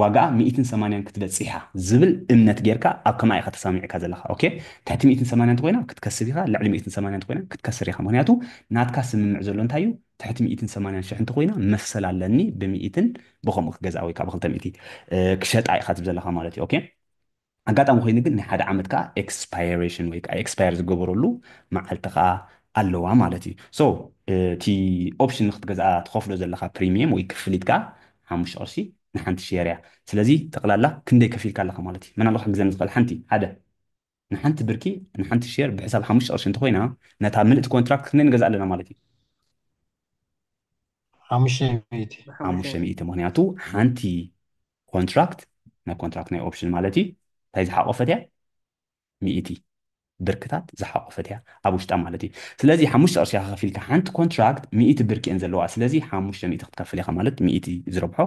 ዋጋኣ 180 ክትበፂሓ ዝብል እምነት ጌርካ ኣብ ከማ ኢኻ ተሰሚዕካ ዘለካ ኦኬ ትሕቲ 180 እንተኮይና ክትከስር ኢኻ ልዕሊ 180 እንተኮይና ክትከስር ኢኻ ምክንያቱ ናትካ ስምምዕ ዘሎ እንታይ እዩ ትሕቲ 180 ሽሕ እንተኮይና መሰል ኣለኒ ብ100 ብከምኡ ክገዝኣ ወይ ከዓ ብ200 ክሸጣ ኢኻ ትብል ዘለካ ማለት እዩ ኦኬ ኣጋጣሚ ኮይኑ ግን ናይ ሓደ ዓመት ከዓ ኤክስፓይሬሽን ወይ ከዓ ኤክስፓየር ዝገበረሉ መዓልቲ ከዓ ኣለዋ ማለት እዩ ሶ እቲ ኦፕሽን ንክትገዝኣ ትኸፍሎ ዘለካ ፕሪሚየም ወይ ክፍሊት ከዓ 5 ቅርሺ ንሓንቲ ሼር እያ ስለዚ ጠቕላላ ክንደይ ከፊልካ ኣለካ ማለት እዩ መናልካ ግዘን ዝኽእል ሓንቲ ሓደ ንሓንቲ ብርኪ ንሓንቲ ሼር ብሕሳብ 5 ቅርሺ እንተኮይና ነታ ምልእቲ ኮንትራክት ክንደይ ንገዝእ ኣለና ማለት እዩ 500 500 ምክንያቱ ሓንቲ ኮንትራክት ናይ ኮንትራክት ናይ ኦፕሽን ማለት እዩ እንታይ ዝሓቆፈት እያ 100 ብርክታት ዝሓቆፈት እያ ኣብ ውሽጣ ማለት እዩ ስለዚ 5 ቅርሺ ከፊልካ ሓንቲ ኮንትራክት 100 ብርኪ እየን ዘለዋ ስለዚ 500 ክትከፍል ኢኻ ማለት 100 ዝረብሖ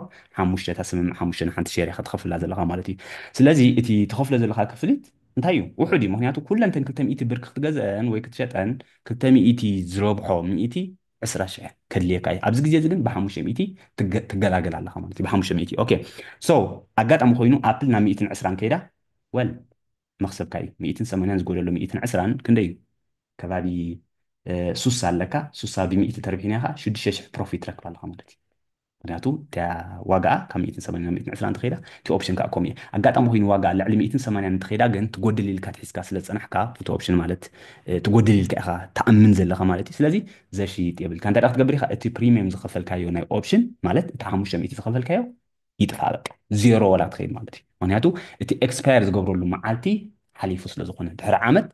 5 ተስምም 5 ንሓንቲ ሼር ኢኻ ትኸፍላ ዘለካ ማለት እዩ ስለዚ እቲ ትኸፍሎ ዘለካ ክፍሊት እንታይ እዩ ውሑድ እዩ ምክንያቱ ኩለንተን 200 ብርኪ ክትገዝአን ወይ ክትሸጠን 200 ዝረብሖ 100 20,000 ከድልየካ እዩ ኣብዚ ግዜ እዚ ግን ብ500 ትገላገል ኣለካ ማለት እዩ ብ500 ኦኬ ሶ ኣጋጣሚ ኮይኑ ኣፕል ናብ 120 ከይዳ ወል መክሰብካ እዩ 180 ዝጎደሎ 120 ክንደይ እዩ ከባቢ ሱሳ ኣለካ ሱሳ ብ100 ተርቢሕና ኢኻ 6,000 ፕሮፊት ትረክብ ኣለካ ማለት እዩ ምክንያቱ ዋጋኣ ካብ 180 ናብ 120 እንተኸይዳ እቲ ኦፕሽን ከዓ ከምኡ እየ ኣጋጣሚ ኮይኑ ዋጋ ልዕሊ 180 እንተኸይዳ ግን ትጎድል ኢልካ ትሒዝካ ስለ ዝፀናሕካ እቲ ኦፕሽን ማለት ትጎድል ኢልካ ኢኻ ተኣምን ዘለካ ማለት እዩ ስለዚ ዘሽይጥ የብልካ እንታይ ዳ ክትገብር ኢኻ እቲ ፕሪሚየም ዝኸፈልካዮ ናይ ኦፕሽን ማለት እቲ 500 ዝኸፈልካዮ ይጥፋእ በቃ ዜሮ ወላ ትኸይድ ማለት እዩ ምክንያቱ እቲ ኤክስፓየር ዝገብረሉ መዓልቲ ሓሊፉ ስለ ዝኾነ ድሕሪ ዓመት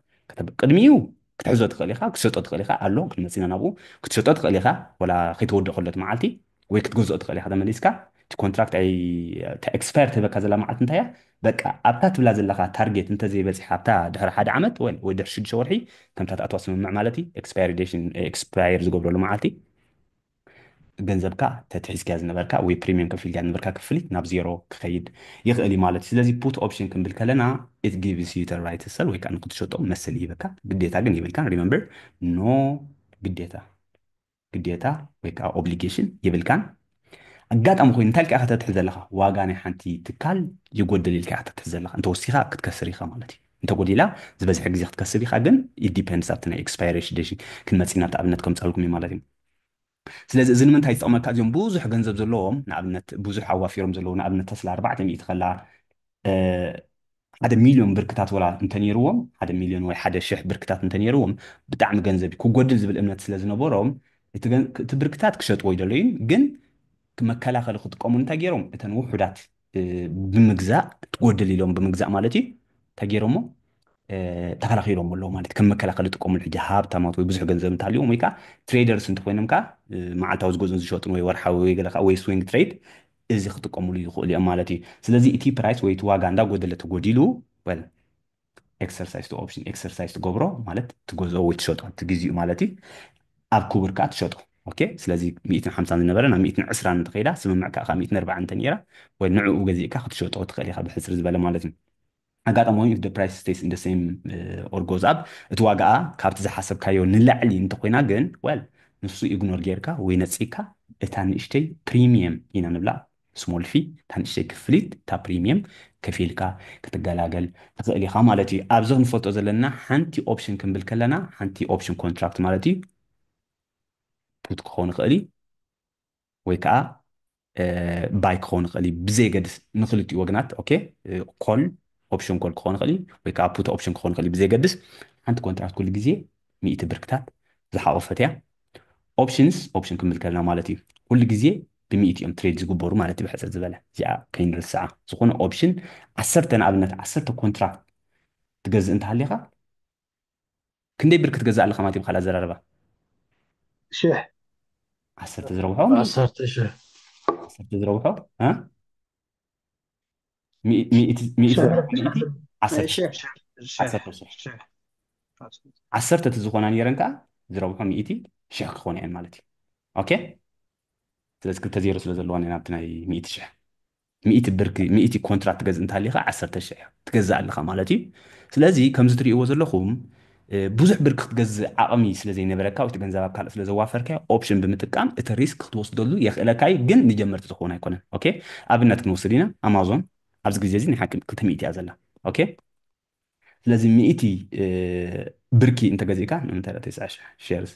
ቅድሚኡ ክትሕዞ ትኽእል ኢኻ ክሰጦ ትኽእል ኢኻ ኣሎ ክንመፂና ናብኡ ክትሰጦ ትኽእል ኢኻ ወላ ከይተወድእ ከሎ እቲ መዓልቲ ወይ ክትገዝኦ ትኽእል ኢኻ ተመሊስካ እቲ ኮንትራክት ኤክስፓየር ትህበካ ዘላ መዓልቲ እንታይ እያ በቃ ኣብታ ትብላ ዘለካ ታርጌት እንተዘይበፂሓ ኣብታ ድሕሪ ሓደ ዓመት ወይ ድሕሪ 6 ወርሒ ከምታ ተኣትዋ ስምምዕ ማለት እዩ ኤክስፓየር ዝገብረሉ መዓልቲ ገንዘብካ ተትሒዝካ ዝነበርካ ወይ ፕሪሚየም ከፊልካ ዝነበርካ ክፍሊት ናብ ዜሮ ክኸይድ ይኽእል እዩ ማለት እዩ ስለዚ ፑት ኦፕሽን ክንብል ከለና it gives you the right to sell ወይ ከዓ ንክትሸጦ መሰል ይህበካ ግዴታ ግን ይብልካ ሪመምበር ኖ ግዴታ ወይ ከዓ ኦብሊጌሽን ይብልካን ኣጋጣሚ ኮይኑ እንታይ ልካ ኢኻ ተትሕዝ ዘለካ ዋጋ ናይ ሓንቲ ትካል ይጎድል ኢልካ ኢኻ ተትሕዝ ዘለካ እንተወሲኻ ክትከስር ኢኻ ማለት እዩ እንተጎዲላ ዝበዝሐ ግዜ ክትከስብ ኢኻ ግን ዲፔንድስ ኣብቲ ናይ ኤክስፓይሬሽን ዴሽን ክንመፂና ኣብቲ ኣብነት ከም ፀልኩም እዩ ማለት እዩ ስለዚ እዚ ንምንታይ ዝጠቕመካ እዚኦም ብዙሕ ገንዘብ ዘለዎም ንኣብነት ብዙሕ ኣዋፊሮም ዘለዉ ንኣብነት ተስላ 400 ከላ 1,000,000 ብርክታት ወላ እንተነይርዎም 1,000,000 ወይ 1,000 ብርክታት እንተነይርዎም ብጣዕሚ ገንዘብ ክጎድል ዝብል እምነት ስለ ዝነበሮም እቲ ብርክታት ክሸጥዎ ይደለዩ ግን መከላኸሊ ክጥቀሙ እንታይ ገይሮም እተን ውሑዳት ብምግዛእ ትጎድል ኢሎም ብምግዛእ ማለት እዩ እንታይ ገይሮሞ ተከላኺሎም ኣለዎ ማለት ከም መከላኸሊ ጥቀሙሉ ሕጂ ሃብታማት ወይ ብዙሕ ገንዘብ እንተሃልዮም ወይ ከዓ ትሬደርስ እንተኮይኖም ከዓ መዓልታዊ ዝገዝኡን ዝሸጡን ወይ ወርሓዊ ወይ ገለ ወይ ስዊንግ ትሬድ እዚ ክጥቀሙሉ ይኽእሉ እዮም ማለት እዩ ስለዚ እቲ ፕራይስ ወይ እቲ ዋጋ እንዳጎደለ ተጎዲሉ ወል ኤክሰርሳይዝ ቱ ኦፕሽን ኤክሰርሳይዝ ትገብሮ ማለት ትገዝኦ ወይ ትሸጦ እቲ ግዜኡ ማለት እዩ ኣብ ክቡር ከዓ ትሸጦ ኦኬ ስለዚ 150 ዝነበረ ናብ 120 እንተኸይዳ ስምምዕ ከዓ 140 እንተነይራ ወይ ንዕኡ ገዚእካ ክትሸጦ ትኽእል ኢኻ ብሕፅር ዝበለ ማለት እዩ ኣጋጣሚ ኮይኑ if the price stays in the same or goes up እቲ ዋጋኣ ካብቲ ዝሓሰብካዮ ንላዕሊ እንተኮይና ግን well ንሱ ኢግኖር ጌርካ ወይ ነፂካ እታ ንእሽተይ ፕሪሚየም ኢና ንብላ ስሞል ፊ እታ ንእሽተይ ክፍሊት እታ ፕሪሚየም ከፊልካ ክትገላገል ትኽእል ኢኻ ማለት እዩ ኣብዚ ክንፈልጦ ዘለና ሓንቲ ኦፕሽን ክንብል ከለና ሓንቲ ኦፕሽን ኮንትራክት ማለት እዩ ፑት ክኸውን ይኽእል እዩ ወይ ከዓ ባይ ክኸውን ይኽእል እዩ ብዘይገድስ ንክልቲኡ ወግናት ኦኬ ኮል ኦፕሽን ኮል ክኸውን ይኽእል እዩ ወይ ከዓ ፑት ኦፕሽን ክኸውን ይኽእል እዩ ብዘይገድስ ሓንቲ ኮንትራክት ኩሉ ግዜ 100 ብርክታት ዝሓቆፈት እያ ኦፕሽንስ ኦፕሽን ክንብል ከለና ማለት እዩ ኩሉ ግዜ ብ100 እዮም ትሬድ ዝግበሩ ማለት እዩ ብሕፅር ዝበለ እዚኣ ከይንርስዓ ዝኾነ ኦፕሽን 10 ንኣብነት 10 ኮንትራክት ትገዝእ እንተሃሊኻ ክንደይ ብር ክትገዝእ ኣለኻ ማለት እዩ ብካልእ ኣዘራርባ شح 10 ዝረብሖ عصرت شح 10 ዝረብሖ مئة شح عشرة شح شح عشرة شح شح عشرة تزخونا نيرن كا زربحو مئتي شح كخون يعني مالتي اوكي ስለዚ ክልተ ዜሮ ስለ ዘለዋ ናብቲ ናይ 100 ሽሕ 100 ብርኪ 100 ኮንትራክት ትገዝእ እንተሃሊኻ 10 ሽሕ ትገዝእ ኣለኻ ማለት እዩ ስለዚ ከምዚ ትሪእዎ ዘለኹም ብዙሕ ብርኪ ክትገዝእ ዓቕሚ ስለ ዘይነበረካ ወይ ገንዘብ ኣብ ካልእ ስለ ዘዋፈርካዮ ኦፕሽን ብምጥቃም እቲ ሪስክ ክትወስደሉ የኽእለካ እዩ ግን ንጀመርቲ ዝኸውን ኣይኮነን ኦኬ ኣብነት ክንወስድ ኢና ኣማዞን ኣብዚ ግዜ እዚ ናይ ሓቂ 200 እያ ዘላ ኦኬ ስለዚ 100 ብርኪ እንተገዚእካ ንምንታይ 90 ሼርስ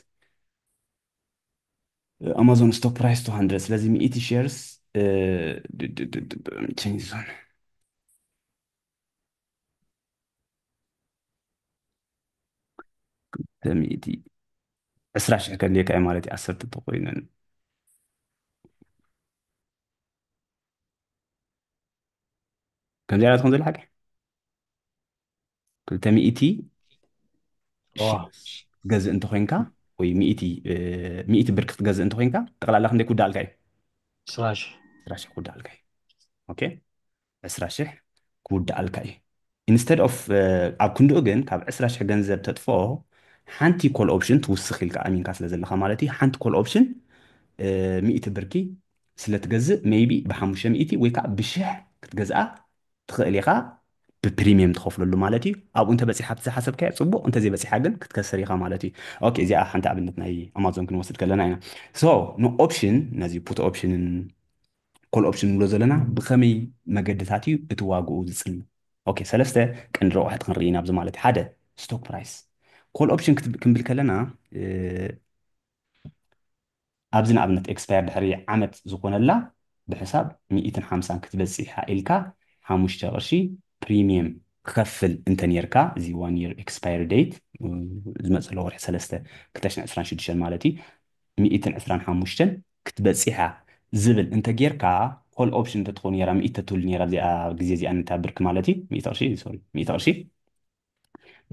امازون ستوك برايس 200 ስለዚ 100 شيرز change zone 100 10 شح كليك اي مالتي 10 تقوين كم زيادة تكون زي الحاجة قلت 100 واه شيرز جزء انت خوينكا وي 100 100 بركة جزء انت خوينكا تقلع لك عندك ودال كاي سراش 10 شح ودال كاي اوكي 10 شح كودال كاي instead of ኣብ ክንድኡ ግን ካብ 20 ሽሕ ገንዘብ ተጥፎ ሓንቲ ኮል ኦፕሽን ትውስኽ ኢልካ ኣሚንካ ስለ ዘለካ ማለት እዩ ሓንቲ ኮል ኦፕሽን 100 ብርኪ ስለ ትገዝእ ሜይቢ ብ500 ወይ ከዓ ብሽሕ ክትገዝኣ ትኽእል ኢኻ ብፕሪሚየም ትኸፍለሉ ማለት እዩ ኣብኡ እንተበፂሓ ብዝሓሰብካዮ ፅቡቅ እንተዘይበፂሓ ግን ክትከስር ኢኻ ማለት እዩ ኦኬ እዚኣ ሓንቲ ኣብነት ናይ ኣማዞን ክንወስድ ከለና ኢና ሶ ንኦፕሽን ነዚ ፑት ኦፕሽንን ኮል ኦፕሽን ንብሎ ዘለና ብከመይ መገድታት እዩ እቲ ዋግኡ ዝፅልም ኦኬ ሰለስተ ቀንዲ ረቑሕቲ ክንርኢ ኢና ኣብዚ ማለት እዩ ሓደ ስቶክ ፕራይስ ኮል ኦፕሽን ክንብል ከለና ኣብዚ ንኣብነት ኤክስፓየር ድሕሪ ዓመት ዝኾነላ ብሕሳብ 150 ክትበፂሓ ኢልካ 5 ቅርሺ ፕሪሚየም ክከፍል እንተ ነርካ እዚ 1 year ኤክስፓየር ዴት ዝመፀሎ ወርሒ 3 226 ማለት እዩ 125 ክትበፂሓ ዝብል እንተ ጌርካ ኮል ኦፕሽን እንተትኾን ነራ 100 ተትብል ነራ እዚኣ ግዜ እዚኣ እንታ ብርክ ማለት እዩ 100 ቅርሺ ሶሪ 100 ቅርሺ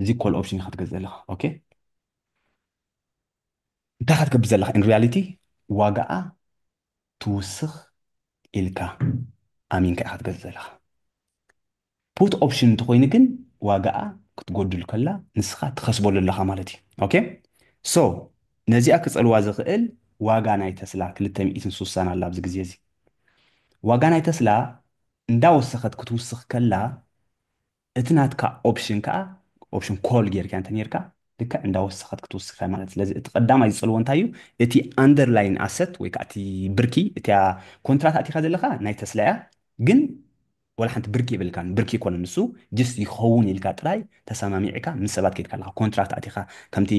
እዚ ኮል ኦፕሽን ኢኻ ትገዝእ ኣለኻ ኦኬ እንታይ ኢኻ ትገብር ዘለኻ ኢን ሪያሊቲ ዋጋኣ ትውስኽ ኢልካ ኣሚንካ ኢኻ ትገዝእ ዘለኻ ፑት ኦፕሽን እንተኮይኑ ግን ዋጋኣ ክትጎድል ከላ ንስኻ ትኸስበሉ ኣለኻ ማለት እዩ ኦኬ ሶ ነዚኣ ክፀልዋ ዝኽእል ዋጋ ናይ ተስላ 260 ኣላ ኣብዚ ግዜ እዚ ዋጋ ናይ ተስላ እንዳወሰኸት ክትውስኽ ከላ እቲ ናትካ ኦፕሽን ከዓ ኦፕሽን ኮል ጌርካ እንተ ነርካ ልክዕ እንዳወሰኸት ክትውስኻ ማለት ስለዚ እቲ ቀዳማይ ዝፅልዎ እንታይ እዩ እቲ ኣንደርላይን ኣሰት ወይ ከዓ እቲ ብርኪ እታ ኮንትራት ኣቲኻ ዘለካ ናይ ተስላ እያ ግን ወላ ሓንቲ ብርኪ ይብልካን ብርኪ ይኮነ ንሱ ጅስት ይኸውን ኢልካ ጥራይ ተሰማሚዕካ ምስ ሰባት ከይድካ ኣለካ ኮንትራክት ኣቲኻ ከምቲ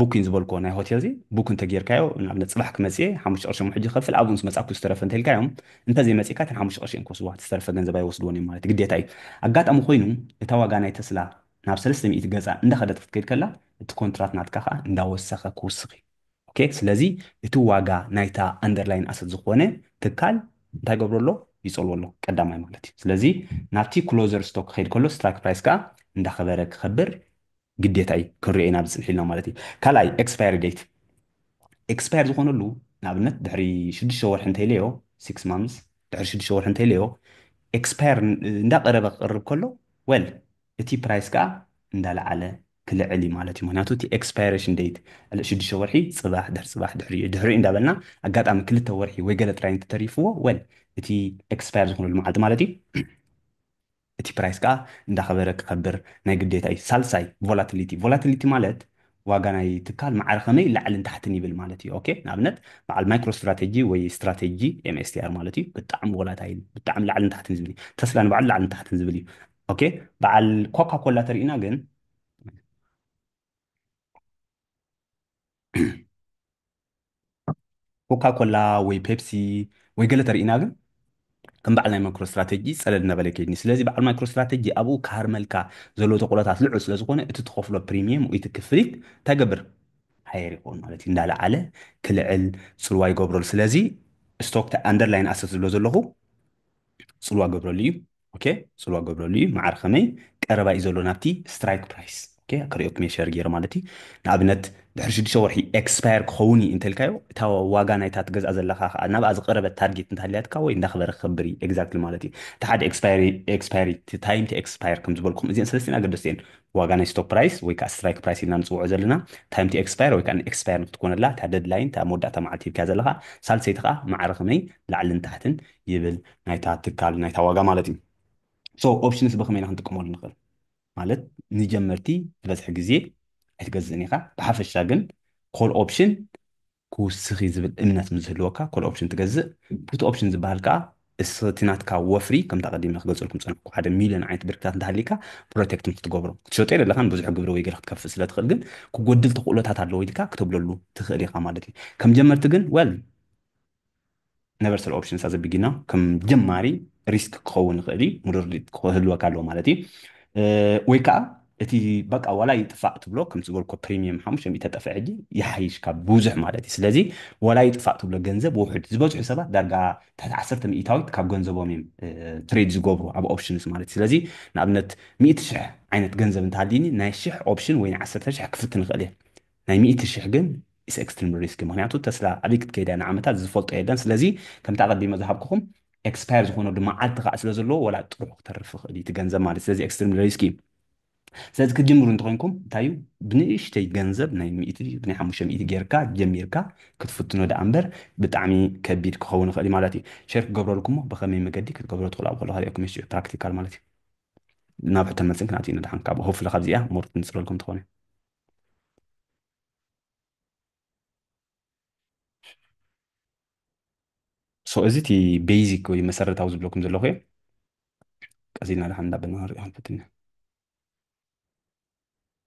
ቡኪን ዝበልኮ ናይ ሆቴል እዚ ቡክ እንተጌርካዮ ንኣብነት ፅባሕ ክመፅየ 5 ቅርሺ ሕጂ ክፍል ኣብኡ ምስ መፃኩ ዝተረፈ እንተኢልካዮም እንተዘይመፂካ እተን 5 ቅርሺ እንክወስድዋ ዝተረፈ ገንዘብ ኣይወስድዎን እዮም ማለት ግዴታ እዩ ኣጋጣሚ ኮይኑ እታ ዋጋ ናይ ተስላ ናብ 300 ገዛ እንዳኸደት ክትከይድ ከላ እቲ ኮንትራት ናትካ ከዓ እንዳወሰኸ ክውስኽ እዩ ኦኬ ስለዚ እቲ ዋጋ ናይታ ኣንደርላይን ኣሰት ዝኾነ ትካል እንታይ ገብሮ ኣሎ ይፀልዎ ኣሎ ቀዳማይ ማለት እዩ ስለዚ ናብቲ ክሎዘር ስቶክ ክኸይድ ከሎ ስትራይክ ፕራይስ ከዓ እንዳኸበረ ክኸብር ግዴታ እዩ ክንሪኦ ኢና ብፅንሒ ኢልና ማለት እዩ ካልኣይ ኤክስፓየሪ ዴት ኤክስፓየር ዝኾነሉ ንኣብነት ድሕሪ 6 ወርሒ እንተይለዮ 6 ማንስ ድሕሪ 6 ወርሒ እንተይለዮ ኤክስፓየር እንዳቀረበ ክቅርብ ከሎ ወል እቲ ፕራይስ ከዓ እንዳለዓለ ክልዕል እዩ ማለት እዩ ምክንያቱ እቲ ኤክስፓይሬሽን ዴት 6 ወርሒ ፅባሕ ድሕሪ እንዳበልና ኣጋጣሚ 2 ወርሒ ወይ ገለ ጥራይ እንተተሪፍዎ ወል እቲ ኤክስፓየር ዝኾነሉ መዓልቲ ማለት እዩ እቲ ፕራይስ ከዓ እንዳኸበረ ክኸብር ናይ ግዴታ እዩ ሳልሳይ ቮላቲሊቲ ማለት ዋጋ ናይ ትካል ማዕረ ከመይ ላዕልን ታሕትን ይብል ማለት እዩ ኦኬ ንኣብነት በዓል ማይክሮ ስትራቴጂ ወይ ስትራቴጂ ኤምኤስቲአር ማለት እዩ ብጣዕሚ ቮላታይል ብጣዕሚ ላዕልን ታሕትን ዝብል እዩ ተስላ ንባዕሉ ላዕልን ታሕትን ዝብል እዩ ኦኬ በዓል ኮካ ኮላ ተሪእና ግን ኮካ ኮላ ወይ ፔፕሲ ወይ ገለ ተሪእና ግን ከም በዓል ናይ ማይክሮ ስትራቴጂ ፀለል እናበለ ከይድኒ ስለዚ በዓል ማይክሮ ስትራቴጂ ኣብኡ ካርመልካ ዘለዎ ተቑሎታት ልዑል ስለ ዝኾነ እቲ ትኸፍሎ ፕሪሚየም ወይ እቲ ክፍሊት ተገብር ሃየር ይኸውን ማለት እዩ እንዳለዓለ ክልዕል ፅልዋ ይገብረሉ ስለዚ ስቶክ ኣንደርላይን ኣሰት ዝብሎ ዘለኹ ፅልዋ ገብረሉ እዩ ኦኬ ፅልዋ ገብረሉ እዩ ማዕረ ከመይ ቀረባ እዩ ዘሎ ናብቲ ስትራይክ ፕራይስ ኦኬ ክሪኦክ ሜሸር ገይረ ማለት እዩ ንኣብነት ድሕሪ 6 ወርሒ ኤክስፓየር ክኸውን እዩ እንተልካዮ እታ ዋጋ ናይታ ትገዝኣ ዘለካ ከዓ ናብኣ ዝቐረበት ታርጌት እንተሃልያትካ ወይ እንዳኽበረ ክኸብር እዩ ኤግዛክትሊ ማለት እዩ እቲ ሓደ ኤክስፓየሪ ታይም ኤክስፓየር ከም ዝበልኩም እዚአን ሰለስቲን ኣገደስቲ እየን ዋጋ ናይ ስቶክ ፕራይስ ወይ ከዓ ስትራይክ ፕራይስ ኢልና ንፅውዖ ዘለና ታይም ኤክስፓየር ወይ ከዓ ኤክስፓየር ንክትኮነላ እታ ደድላይን እታ መወዳእታ መዓልቲ ሂብካ ዘለካ ሳልሰይቲ ከዓ ማዕረ ከመይ ላዕልን ታሕትን ይብል ናይታ ትካል ናይታ ዋጋ ማለት እዩ ሶ ኦፕሽንስ ብከመይ ኢና ክንጥቀመሉ ንኽእል ማለት ንጀመርቲ ዝበዝሐ ግዜ ኣይትገዝእን ኢኻ ብሓፈሻ ግን ኮል ኦፕሽን ክውስኽ እዩ ዝብል እምነት ምዝህልወካ ኮል ኦፕሽን ትገዝእ ፑት ኦፕሽን ዝበሃል ከዓ እስቲ ናትካ ወፍሪ ከም ተቐዲመ ክገልፀልኩም ፀንሕኩ 1,000,000 ዓይነት ብርክታት እንተሃሊካ ፕሮቴክት ክትገብሮ ክትሸጦ የለለካን ብዙሕ ግብሪ ወይ ገለ ክትከፍል ስለትኽእል ግን ክጎድል ተኽእሎታት ኣለዎ ኢልካ ክተብለሉ ትኽእል ኢኻ ማለት እዩ ከም ጀመርቲ ግን ወል ነቨር ሰል ኦፕሽንስ ኣዘ ቢጊና ከም ጀማሪ ሪስክ ክኸውን ይኽእል እዩ ሙሉር ክህልወካ ኣለዎ ማለት እዩ ወይ ከዓ እቲ በቃ ዋላ ይጥፋእ ትብሎ ከም ዝበልኮ ፕሪሚየም 500 ጠፍዕ ሕጂ ይሓይሽካ ብዙሕ ማለት እዩ ስለዚ ዋላ ይጥፋእ ትብሎ ገንዘብ ውሕድ ዝበዝሑ ሰባት ዳርጋ ትሕቲ 10 ሚእታዊት ካብ ገንዘቦም እዮም ትሬድ ዝገብሩ ኣብ ኦፕሽንስ ማለት እዩ ስለዚ ንኣብነት 100,000 ዓይነት ገንዘብ እንተሃልዩኒ ናይ 1,000 ኦፕሽን ወይ 10,000 ክፍትን ንኽእል እየ ናይ 100,000 ግን ኢስ ኤክስትሪም ሪስክ ምክንያቱ ተስላ ዓብይ ክትከይዳ ንዓመታት ዝፈልጦ የለን ስለዚ ከምቲ ቀዲመ ዝሃብኩኹም ኤክስፓየር ዝኾነሉ መዓልቲ ከዓ ስለ ዘለዎ ወላ ጥሩሕ ክተርፍ ይኽእል እዩ እቲ ገንዘብ ማለት ስለዚ ኤክስትሪም ሪስክ እዩ ስለዚ ክትጅምሩ እንተኮይንኩም እንታይ እዩ ብንእሽተይ ገንዘብ ናይ 100 ብናይ 500 ጌርካ ጀሚርካ ክትፍትኖ ዳኣ እምበር ብጣዕሚ ከቢድ ክኸውን ይኽእል እዩ ማለት እዩ ሸር ክገብረልኩሞ ብኸመይ መገዲ ክትገብሮ ትኽእሉ ኣብ ከለካ ሪኦኩም ፕራክቲካል ማለት እዩ ናብ ሕቶን መልስን ክነኣትዩ ንድሓን ካብ ሆፍሊ ካብዚኣ ሞር ንፅረልኩም ትኾነ እዚ እቲ ቤዚክ ወይ መሰረታዊ ዝብለኩም ዘለኹ እየ ቀሲልና ድሓን እንዳበልና ንሪኦ ክንፍትን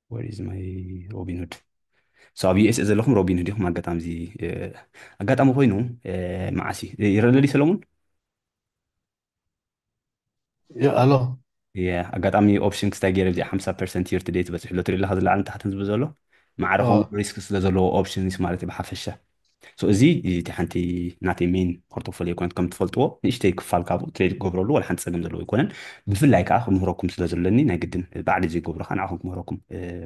where is my ሮቢንሁድ ኣብ ዩኤስኤ ዘለኹም ሮቢንሁድ ኢኹም ኣጋጣሚ እዚ ኣጋጣሚ ኮይኑ መዓሲ ይረአለሊ ሰለሙን ኣሎ ኣጋጣሚ ኦፕሽን ክስታይ ገይረ እዚ 50% የር ቱ ዴት በፂሑ ሎ ትሪኢ ኣለካ ዝለዓልን ታሕትን ዝብል ዘሎ ማዕረኹም ሪስክ ስለ ዘለዎ ኦፕሽንስ ማለት እዩ ብሓፈሻ እዚ እቲ ሓንቲ ናተይ ሜን ፖርቶፎሊዮ ኮነት ከም ትፈልጥዎ ንእሽተይ ክፋል ካብኡ ትሬድ ክገብረሉ ወላ ሓንቲ ፀገም ዘለዎ ኣይኮነን ብፍላይ ከዓ ክምህረኩም ስለ ዘለኒ ናይ ግድን ባዕሊ ዘይገብሮ ከዓ ንዓኹም ክምህረኩም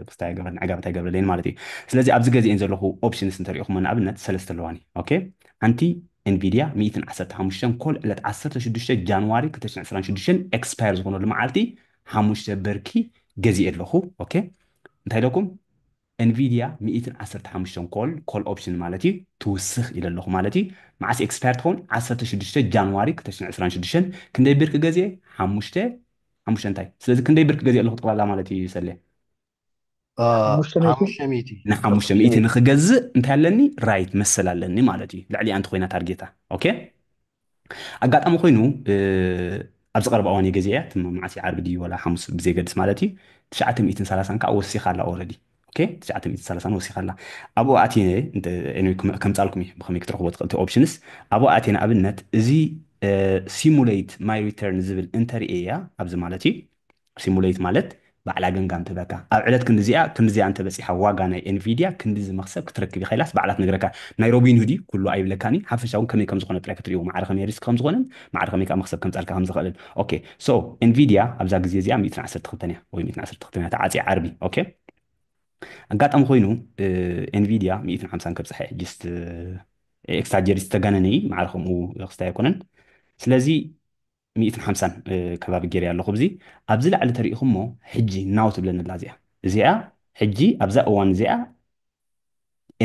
ክስታይ ገበር ንዕጋበት ኣይገብረለይን ማለት እዩ ስለዚ ኣብዚ ገዚአን ዘለኹ ኦፕሽንስ እንተሪኢኹም ንኣብነት ሰለስተ ኣለዋኒ ኦኬ ሓንቲ ኤንቪድያ 115 ኮል ዕለት 16 ጃንዋሪ 2026 ኤክስፓየር ዝኾነሉ መዓልቲ 5 በርኪ ገዚአ ኣለኹ ኦኬ እንታይ ደኩም ኤንቪድያ 115 ኮል ኦፕሽን ማለት እዩ ትውስኽ ኢለ ኣለኹ ማለት እዩ መዓስ ኤክስፓየር ትኸውን 16 ጃንዋሪ 2026 ክንደይ ብርኪ ገዚአ 5 እንታይ ስለዚ ክንደይ ብርኪ ገዚአ ኣለኹ ጠቕላላ ማለት እዩ ሰለ ን500 ንክገዝእ እንታይ ኣለኒ ራይት መሰል ኣለኒ ማለት እዩ ልዕሊኣ እንተ ኮይና ታርጌታ ኦኬ ኣጋጣሚ ኮይኑ ኣብዚ ቀረባ እዋን እየ ገዚአ መዓሲ ዓርቢ ድዩ ወላ ሓሙስ ብዘይገድስ ማለት እዩ 930 ከዓ ወሲኻ ኣላ ኦረዲ ኦኬ 930 ወሲኻ ኣላ ኣብኡ ኣትየ ከምፃልኩም እየ ብከመይ ክትረኽቦ ትኽእል እቲ ኦፕሽንስ ኣብኡ ኣትየ ንኣብነት እዚ ሲሙሌት ማይ ሪተርን ዝብል እንተሪእየ እያ ኣብዚ ማለት እዩ ሲሙሌት ማለት ባዕላ ገንጋም ትበካ ኣብ ዕለት ክንዲዚኣ እንተበፂሓ ዋጋ ናይ ኤንቪድያ ክንዲ ዝመክሰብ ክትረክብ ይኸይላስ ባዕላት ነገረካ ናይ ሮቢን ሁዲ ኩሉ ኣይብለካኒ ሓፈሻ እውን ከመይ ከም ዝኾነ ጥራይ ክትሪእዎ ማዕረ ከመይ ሪስክ ከም ዝኾነን ማዕረ ከመይ ከዓ መክሰብ ከምፃልካ ከም ዝኽእልን ኦኬ ሶ ኤንቪድያ ኣብዛ ግዜ እዚኣ 112 እያ ወይ 112 እያ ተዓፅያ ዓርቢ ኦኬ ኣጋጣሚ ኮይኑ ኤንቪድያ 150 ከብፅሐ ጅስት ኤክስትራጀሪ ዝተጋነነ እዩ ማዕረ ከምኡ ክስታይ ኣይኮነን ስለዚ 150 ከባቢ ገይረ ኣለኹ ብዚ ኣብዚ ላዕሊ ተሪኢኹም ሞ ሕጂ ናው ትብለኒ ኣላ እዚኣ እዚኣ ሕጂ ኣብዛ እዋን እዚኣ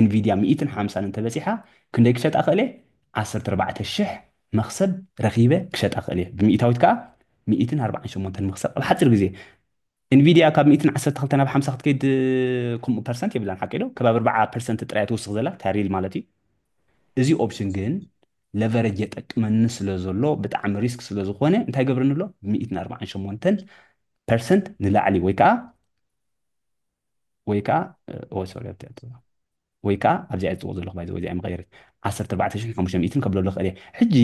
ኤንቪድያ 150 እንተበፂሓ ክንደይ ክሸጣ ክእል እየ 14,000 መክሰብ ረኺበ ክሸጣ ክእል እየ ብምእታዊት ከዓ 148 ምክሳብ ኣብ ሓፂር ግዜ انفيديا ካብ 112 ናብ 50 ክትከይድ ከምኡ ፐርሰንት የብላን ሓቂ ዶ ከባቢ 4% ጥራይ ትውስኽ ዘላ ታሪል ማለት እዩ እዚ ኦፕሽን ግን ለቨረጅ የጠቅመኒ ስለ ዘሎ ብጣዕሚ ሪስክ ስለ ዝኾነ እንታይ ገብርኒ ኣሎ 148% ንላዕሊ ወይ ከዓ ሶሪ ወይ ከዓ ኣብዚ ዕፅዎ ዘለኹ ባይ ወይ ምቀይረት 14500 ከብለሎ ክእል እየ ሕጂ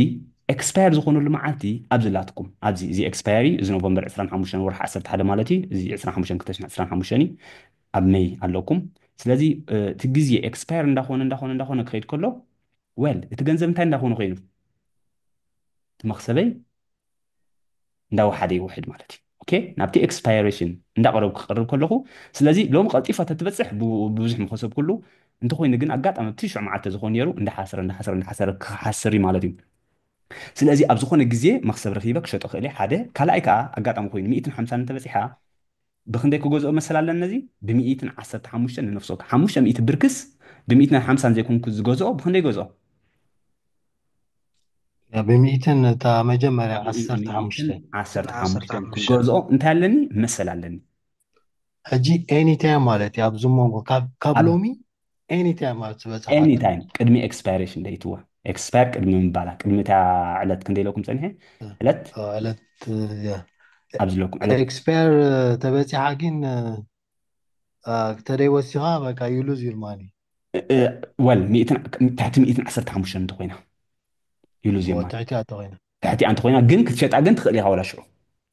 ኤክስፓየር ዝኾነሉ መዓልቲ ኣብዚ ላትኩም ኣብዚ እዚ ኤክስፓየሪ እዚ ኖቨምበር 25 ወርሒ 11 ማለት እዩ እዚ 25 2025 እዩ ኣብ ሜይ ኣለኩም ስለዚ እቲ ግዜ ኤክስፓየር እንዳኾነ ክኸይድ ከሎ ወል እቲ ገንዘብ እንታይ እንዳኾነ ኮይኑ እቲ መክሰበይ እንዳወሓደ ይውሕድ ማለት እዩ ኦኬ ናብቲ ኤክስፓይሬሽን እንዳቀረብ ክቀርብ ከለኹ ስለዚ ሎሚ ቀልጢፋ ተትበፅሕ ብብዙሕ ምከሰብ ኩሉ እንተኮይኑ ግን ኣጋጣሚ እቲ ሽዑ መዓልቲ ዝኾን ነይሩ እንዳሓሰረ ክሓስር እዩ ማለት እዩ ስለዚ ኣብ ዝኾነ ግዜ መክሰብ ረኪበ ክሸጦ ክእል እየ ሓደ ካልኣይ ከዓ ኣጋጣሚ ኮይኑ 150 እንተበፂሓ ብክንደይ ክገዝኦ መሰል ኣለኒ ነዚ ብ115 ንነፍሶ 500 ብርክስ ብ150 ዘይኮንኩ ዝገዝኦ ብክንደይ ገዝኦ ب200 እታ መጀመርያ 15 115 ክገዝኦ እንታይ ኣለኒ መሰል ኣለኒ ሕጂ ኤኒ ታይም ማለት እዩ ኣብዚ ሞንጎ ካብ ሎሚ ኤኒ ታይም ማለት ዝበፅሓ ኤኒ ታይም ቅድሚ ኤክስፓይሬሽን ደይትዎ ኤክስፓየር ቅድሚ ምባላ ቅድሚ እታ ዕለት ክንደይ ኢለኩም ፀኒሐ ዕለት ዕለት ኣብዚ ለኩም ዕለት ኤክስፓየር ተበፂሓ ግን ተደይ ወሲኻ በቃ ዩሉዝ ዩር ማኒ ወል ታሕቲ 115 እንተኮይና ዩሉዝ ዩር ማኒ ትሕቲኣ ተኮይና تحتي أنت خوينا جن كتشات أجن تخليها ولا شو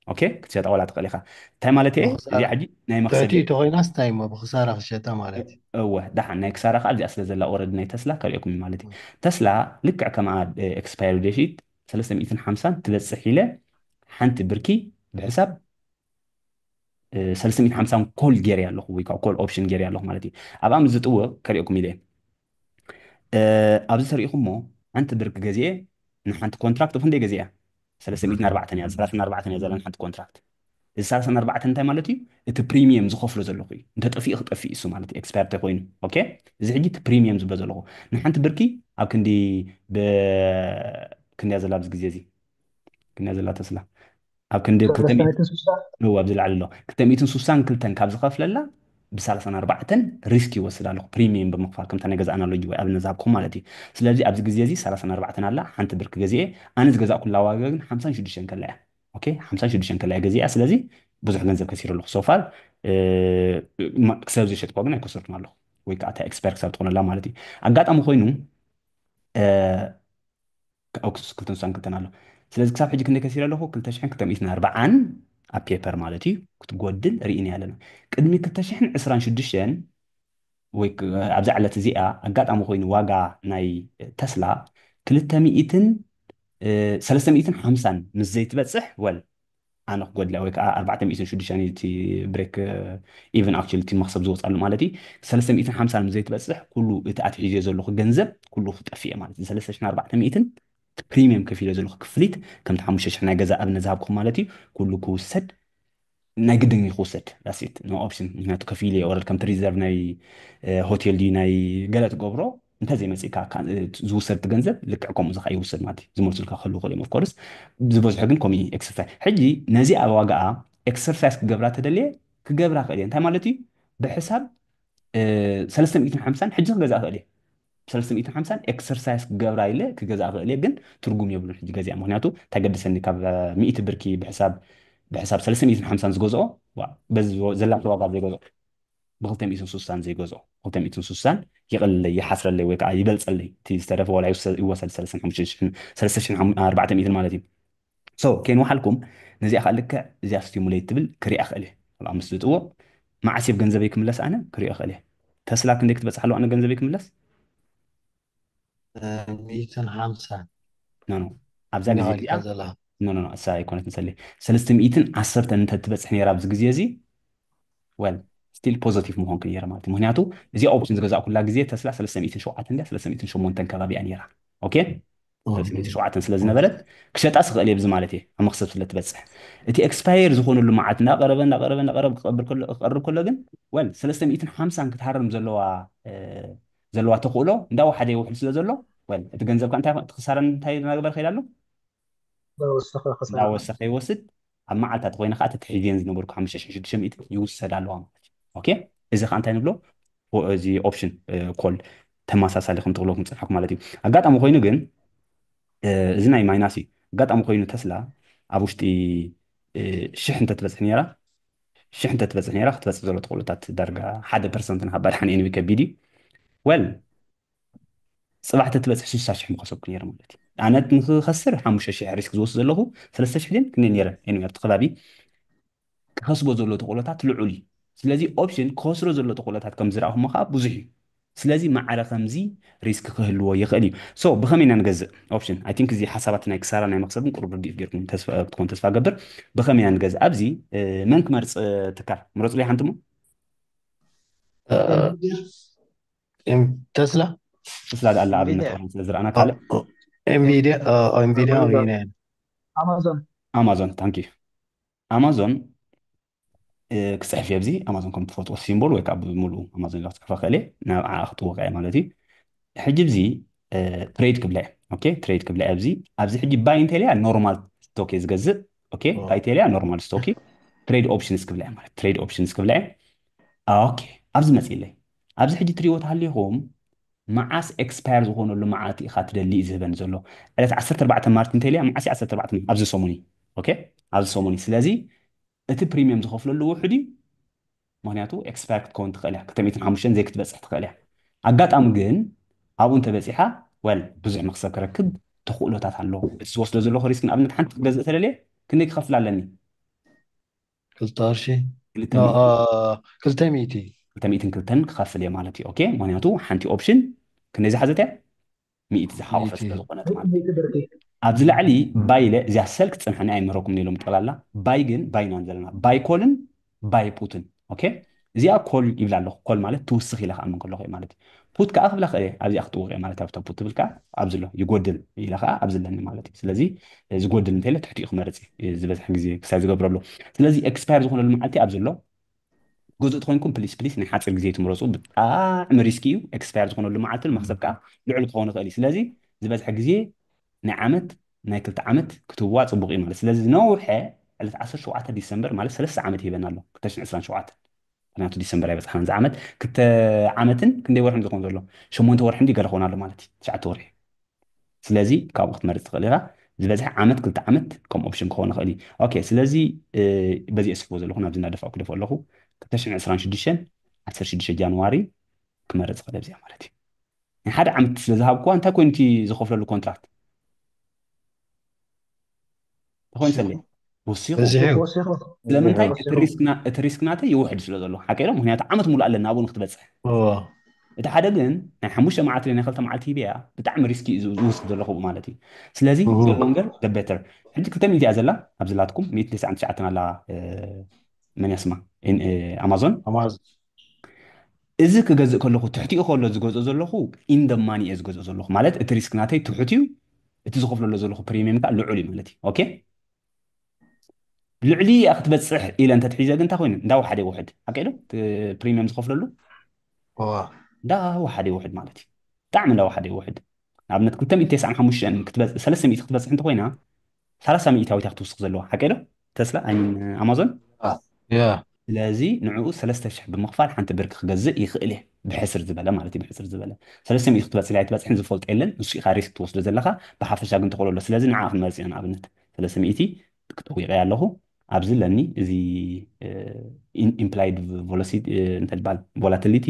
أوكي كتشات ولا تخليها تاي مالتي إيه زي حاجي ناي تحتي مخسبي تخوينا ستايم بخسارة خشيتها مالتي هو ده ناي كسارة قال أصل زلا أورد ناي تسلا كان يكون مالتي تسلا لك كما إكسباير ديشيت 350 تبص حيلة حنت بركي بحساب 350 كل جيري الله هو كل أوبشن جيري الله مالتي أبغى مزت هو كان يكون ميلين أبغى سريعهم مو أنت برك جزية نحن كونتراكت فندي جزية 304 يا 304 يا زلمه حد كونتراكت እዚ 34 እንታይ ማለት እዩ እቲ ፕሪሚየም ዝኸፍሎ ዘለኹ እዩ እንተጠፊኡ ክጠፊእ እሱ ማለት እዩ ኤክስፐርት ኮይኑ ኦኬ እዚ ሕጂ እቲ ፕሪሚየም ዝብሎ ዘለኹ ንሓንቲ ብርኪ ኣብ ክንደያ ዘላ ኣብዚ ግዜ እዚ ክንደያ ዘላ ተስላ ኣብ ክንዲ ኣብዚ ላዕሊ ኣሎ 262 ካብ ዝኸፍለላ ብ34 ሪስክ ይወስድ ኣለኹ ፕሪሚየም ብምኽፋል ከምታ ናይ ገዛእናሎ ወይ ኣብ ነዛብኩም ማለት እዩ ስለዚ ኣብዚ ግዜ እዚ 34 ኣላ ሓንቲ ብርኪ ገዚአ ኣነ ዝገዛእ ኩላ ዋጋ ግን 56 ከላ እያ ኦኬ 56 ከላ ገዚኣ ስለዚ ብዙሕ ገንዘብ ከሲር ኣለኹ ሶፋር ክሰብ ዝሸጥኳ ግን ኣይከሰርኩም ኣለኹ ወይ ከዓ እታ ኤክስፐርት ክሳብ ትኾነላ ማለት እዩ ኣጋጣሚ ኮይኑ ክልተ ንሳን ክልተን ኣሎ ስለዚ ክሳብ ሕጂ ክንደይ ከሲር ኣለኹ 2240 ኣብ ፔፐር ማለት እዩ ክትጎድል ርኢና ኣለና ቅድሚ 226 ወይ ኣብዛ ዕለት እዚኣ ኣጋጣሚ ኮይኑ ዋጋ ናይ ተስላ 350 ምስ ዘይትበፅሕ ወል ኣነ ክጎድላ ወይ ከዓ 406 እቲ ብሬክ ኢቨን ኣክቹዋሊ እቲ መክሰብ ዝወፃሉ ማለት እዩ 350 ምስ ዘይትበፅሕ ኩሉ እቲ ኣትሒዝዮ ዘለኹ ገንዘብ ኩሉ ክጠፍእ ማለት እዩ 3400 ፕሪሚየም ከፍ ኢለ ዘለኹ ክፍሊት ከምቲ 5000 ናይ ገዛ ኣብ ነዝሃብኩም ማለት እዩ ኩሉ ክውሰድ ናይ ግድን ይክወሰድ ዳሲት ኖ ኦፕሽን ምክንያቱ ከፍ ኢለ ወረድ ከምቲ ሪዘርቭ ናይ ሆቴል ድዩ ናይ ገለ ትገብሮ እንተዘይመፅእካ ዝውሰድ ገንዘብ ልክዕ ከምኡ ዝካ ይውሰድ ማለት እዩ ዝመልሱልካ ክህሉ ክእል እዮም ኦፍኮርስ ዝበዝሑ ግን ከምኡ ኤክሰርሳይዝ ሕጂ ነዚ ኣብ ዋጋኣ ኤክሰርሳይዝ ክገብራ ተደልየ ክገብራ ክእል እየ እንታይ ማለት እዩ ብሕሳብ 350 ሕጂ ክገዛእ ክእል እየ 350 ኤክሰርሳይዝ ክገብራ ኢለ ክገዛእ ክእል እየ ግን ትርጉም የብሉን ሕጂ ገዚኣ ምክንያቱ ተገድሰኒ ካብ 100 ብርኪ ብሕሳብ 350 ዝገዝኦ በዚ ዘላቶ ዋጋ ዘይገዝኦ ب260 ዘይገዝኦ 260 يقلل يحسر ወይ ከዓ ይበልፀለይ እቲ ዝተረፈ ወላ ይወሰድ 3400 ማለት እዩ ሶ ከይኑ ሓልኩም ነዚኣ ከዓ ልክዕ እዚኣ ስቲሙሌት ትብል ክሪኣ ክእል እየ ኣብ ምስ ዝጥዎ ማዓሲብ ገንዘበይ ክምለስ ኣነ ክሪኦ ክእል እየ ተስላ ክንደይ ክትበፅሕ ኣለዎ ኣነ ገንዘበይ ክምለስ 150 ኖ ኖ ኣብዛ ግዜ እዚኣ ኖ ኖ ኖ እሳ ኣይኮነት ንሰሊ 310 እንተትበፅሕ ነይራ ኣብዚ ግዜ እዚ ወል ستيل بوزيتيف مهون كنيرة مالتي مهنياتو زي اوبشن زغزا كلها جزيه تسلا 300 كبابي انيرا اوكي 300 سلازي نبلت كشات اسغ لي بز مالتي مقصد سلا تبصح تي اكسباير زخونو لمعاتنا قرب قرب كله جن وين 350 كتحرم زلوا تقولو ندا واحد يوحل سلا زلو وين تجنزب كان خساره انت نغبر خيلالو وسخ لا وسخ يوسد ኣብ መዓልታት ኮይና ከዓ ተትሒዝን ዝነበርኩ 5600 ይውሰድ ኣለዋ ማለት እዩ ኦኬ እዚ ከዓ እንታይ ንብሎ እዚ ኦፕሽን ኮል ተመሳሳሊ ከም ትብለኩም ፅንሐኩም ማለት እዩ ኣጋጣሚ ኮይኑ ግን እዚ ናይ ማይናስ እዩ ኣጋጣሚ ኮይኑ ተስላ ኣብ ውሽጢ ሽሕ እንተትበፅሕ ነራ ሽሕ እንተትበፅሕ ነራ ክትበፅሕ ዘሎ ተኽእሎታት ዳርጋ 1% ናብ ባድሓን ኤንቢ ከቢድ እዩ ወል ፅባሕ ተትበፅሕ 60,000 ምኸሰብኩ ነይረ ማለት እዩ ኣነ ንክኸስር 5,000 ሪስክ ዝወስድ ዘለኹ 3,000 ግን ክነ ነይረ ኤንቢ ኣብቲ ከባቢ ክኸስቦ ዘሎ ተኽእሎታት ልዑል እዩ ስለዚ ኦፕሽን ክኸስሮ ዘሎ ተኽእሎታት ከም ዝረኣኹሞ ከዓ ብዙሕ እዩ ስለዚ ማዕረ ከምዚ ሪስክ ክህልዎ ይኽእል እዩ ሶ ብኸመይ ኢና ንገዝእ ኦፕሽን ኣይ ቲንክ እዚ ሓሳባት ናይ ክሳራ ናይ መክሰብን ቁርብ ርዲእ ጌርኩም ክትኮን ተስፋ ገብር ብኸመይ ኢና ንገዝእ ኣብዚ መን ክመርፅ ትካል ምረፅሉ ሓንቲ ሞ تسلا ተስላ ኣላ ኣብነት انفيديا ስለ ዝረኣና ካልእ انفيديا انفيديا امازون وهنا امازون ኣማዞን ታንኪ ኣማዞን ክፅሕፍ እየ ኣብዚ ኣማዞን ከም ትፈልጥዎ ሲምቦል ወይ ከዓ ብምሉእ ኣማዞን ኢላ ክፅሕፋ ክእል እየ ናብ ዓኣ ክትወቅዐ ማለት እዩ ሕጂ እዚ ትሬድ ክብላ እየ ኦኬ ትሬድ ክብላ እየ ኣብዚ ሕጂ ባይ እንተልያ ኖርማል ስቶክ እየ ዝገዝእ ኦኬ ባይ እንተልያ ኖርማል ስቶክ እዩ ትሬድ ኦፕሽንስ ክብላ እየ ማለት ትሬድ ኦፕሽንስ ክብላ እየ ኦኬ ኣብዚ መፂለይ ኣብዚ ሕጂ ትሪእዎ ተሃሊኹም መዓስ ኤክስፓየር ዝኾነሉ መዓልቲ ኢኻ ትደሊ እዩ ዝህበኒ ዘሎ ዕለት 14 ማርት እንተልያ መዓስ 14 ኣብዚ ሰሙን እዩ ኦኬ ኣብዚ ሰሙን እዩ ስለዚ እቲ ፕሪምየም ዝኸፍለሉ ውሕድ እዩ ምክንያቱ ኤክስፓየር ክትከውን ትኽእል እያ 205 ዘይ ክትበፅሕ ትኽእል እያ ኣጋጣሚ ግን ኣብኡ እንተበፂሓ ወል ብዙሕ መክሰብ ክረክብ ተኽእሎታት ኣለዎ እቲ ዝወስዶ ዘለኹ ሪስክ ንኣብነት ሓንቲ ክትገዝእ ተደልየ ክንደይ ክኸፍል ኣለኒ 13 200 202 ክኸፍል እየ ማለት እዩ ኦኬ ምክንያቱ ሓንቲ ኦፕሽን ክንደይ ዝሓዘት እያ 100 ዝሓቆፈ ስለ ዝኾነት ማለት እዩ ኣብዚ ላዕሊ ባይ ኢለ እዚኣ ሰል ክትፅንሐኒ ኣይመረኩም ነኢሎም ጠቕላላ ባይ ግን ባይናን ዘለና ባይ ኮልን ባይ ፑትን ኦኬ እዚኣ ኮል ይብላ ኣለኹ ኮል ማለት ትውስኽ ኢለ ክኣምን ከለኹ እየ ማለት እዩ ፑት ከዓ ክብላ ክእል እየ ኣብዚኣ ክትውቕ እየ ማለት ኣብታ ፑት ትብል ከዓ ኣብዚ ኣሎ ይጎድል ኢለ ከዓ ኣብዚ ኣለኒ ማለት እዩ ስለዚ ዝጎድል እንተኢለ ትሕቲኡ ክመርፅ እዩ ዝበዝሕ ግዜ ክሳብ ዝገብረሉ ስለዚ ኤክስፓየር ዝኾነሉ መዓልቲ ኣብዚ ኣሎ ገዝእት ኮይንኩም ፕሊስ ፕሊስ ናይ ሓፂር ግዜ ትምረፁ ብጣዕሚ ሪስኪ እዩ ኤክስፓየር ዝኾነሉ መዓልትን መክሰብ ከዓ ልዑል ክኸውን ይኽእል እዩ ስለዚ ዝበዝሐ ግዜ ናይ ዓመት ናይ ክልተ ዓመት ክትዋ ፅቡቅ እዩ ማለት ስለዚ ዝነውሐ ዕለት 17 ዲሰምበር ማለት 3 ዓመት ይህበና ኣሎ 2027 ምክንያቱ ዲሰምበር ኣይበፅሓን ዚ ዓመት ክልተ ዓመትን ክንደይ ወርሒ ዝኸውን ዘሎ 8 ወርሒ እንዲ ገለ ክኸውን ኣሎ ማለት እዩ 9 ወርሒ ስለዚ ካብኡ ክትመርፅ ትኽእል ኢኻ ዝበዝሐ ዓመት ክልተ ዓመት ከም ኦፕሽን ክኸውን ይኽእል እዩ ኦኬ ስለዚ በዚኦ ስሕቦ ዘለኹ ናብዚ እናደፋኡ ክደፍኦ ኣለኹ 2026 16 ጃንዋሪ ክመርፅ ክእል እዚኣ ማለት እዩ ናይ ሓደ ዓመት ስለ ዝሃብክዋ እንታይ ኮይኑ እቲ ዝኸፍለሉ ኮንትራክት ተኮይኑ ሰለ ወሲኹ بزحيو وثيقه ስለምንታይ وثيقه እቲ ሪስክ ናተይ ይውሕድ ስለ ዘሎ ሓቂዶ ምክንያቱ ዓመት ሙሉእ ኣለና ኣብኡ ንክትበፅሕ اوه እቲ ሓደ ግን ናይ 5 መዓልቲ ናይ 2 መዓልቲ ሂብያ ብጣዕሚ ሪስኪ እዩ ዝውስድ ዘለኹ ማለት እዩ ስለዚ ዘ ሎንገር ደ ቤተር ሕጂ 200 እያ ዘላ ኣብዚ ላትኩም 199 ኣላ መን ያስማ ኣማዞን امازون እዚ ክገዝእ ከለኹ ትሕቲኡ ከሎ ዝገዝኦ ዘለኹ ኢን ደ ማኒ እየ ዝገዝኦ ዘለኹ ማለት እቲ ሪስክ ናተይ ትሑት እዩ እቲ ዝኸፍለሎ ዘለኹ ፕሪሚየም ከዓ ልዑል እዩ ማለት እዩ ኦኬ ልዕሊ ክትበፅሕ ኢለ እንተትሒዘ ግን እንታይ ኮይኑ እንዳወሓደ ይውሕድ ኣቂዶ ፕሪሚየም ዝኸፍለሉ اوه እንዳወሓደ ይውሕድ ማለት እዩ ብጣዕሚ እንዳወሓደ ይውሕድ ንኣብነት 295 ክትበፅሕ 300 ክትበፅሕ እንተኮይና 30 ሚእታዊት እያ ክትውስኽ ዘለዋ ሓቂዶ ተስላ ኣይሚን ኣማዞን يا ስለዚ ንዕኡ 3,000 ብምኽፋል ሓንቲ ብርኪ ክገዝእ ይኽእል እየ ብሕስር ዝበለ ማለት እዩ ብሕስር ዝበለ 300 ክትበፅሕ ላይ ትበፅሕን ዝፈልጦ የለን ንሱ ኢኻ ሪስክ ትወስዶ ዘለካ ብሓፈሻ ግን ተኽእሎ ኣሎ ስለዚ ንዓ ክንመርፅ ኢና ንኣብነት 300 ክጠዊቀ ኣለኹ ኣብዚ ለኒ እዚ ኢምፕላይድ እንታይ ዝበሃል ቮላቲሊቲ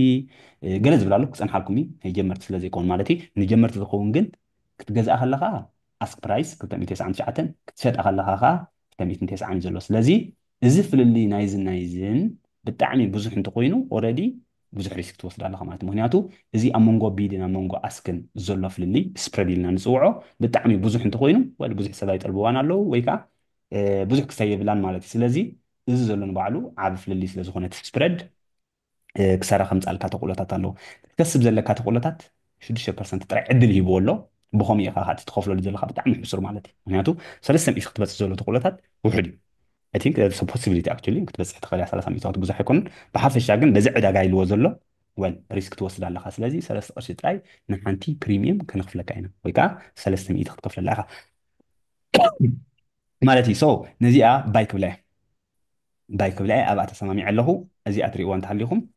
ገለ ዝብል ኣሎ ክፀንሓልኩም እዩ ናይ ጀመርቲ ስለ ዘይኮን ማለት እዩ ንጀመርቲ ዝኸውን ግን ክትገዝኣ ከለካ ኣስክ ፕራይስ 299 ክትሸጣ ከለካ ከዓ 290 እዩ ዘሎ ስለዚ እዚ ፍልሊ ናይዝን ናይዝን ብጣዕሚ ብዙሕ እንተኮይኑ ኦልሬዲ ብዙሕ ሪስክ ትወስድ ኣለካ ማለት እዩ ምክንያቱ እዚ ኣብ መንጎ ቢድን ኣብ መንጎ ኣስክን ዘሎ ፍልሊ ስፕረድ ኢልና ንፅውዖ ብጣዕሚ ብዙሕ እንተኮይኑ ወይ ብዙሕ ሰብ ኣይጠልብዋን ኣለዉ ወይ ከዓ ብዙሕ ክሳብ የብላን ማለት እዩ ስለዚ እዚ ዘሎ ንባዕሉ ዓብ ፍልሊ ስለ ዝኾነ ስፕረድ ክሳራ ከምፃልካ ተኽእሎታት ኣለዉ ክትከስብ ዘለካ ተኽእሎታት 6% ጥራይ ዕድል ሂብዎ ኣሎ ብኸምኡ ኢኻ ካቲ ትኸፍለሉ ዘለካ ብጣዕሚ ሕሱር ማለት እዩ ምክንያቱ 300 ክትበፅሕ ዘሎ ተኽእሎታት ውሕድ እዩ I think there's a possibility actually ክትበፅሕ ትኽእል እያ 30 ሚእታዊት ብዙሕ ኣይኮኑን ብሓፈሻ ግን በዚ ዕዳጋ ኢልዎ ዘሎ ወል ሪስክ ትወስድ ኣለካ ስለዚ 3 ቅርሺ ጥራይ ንሓንቲ ፕሪሚየም ከነኽፍለካ ኢና ወይ ከዓ 300 ክትከፍለላ ኢኻ مالتي نزيئة بايك بلاي أبعت سمامي عليه أزي أتري وان تحليهم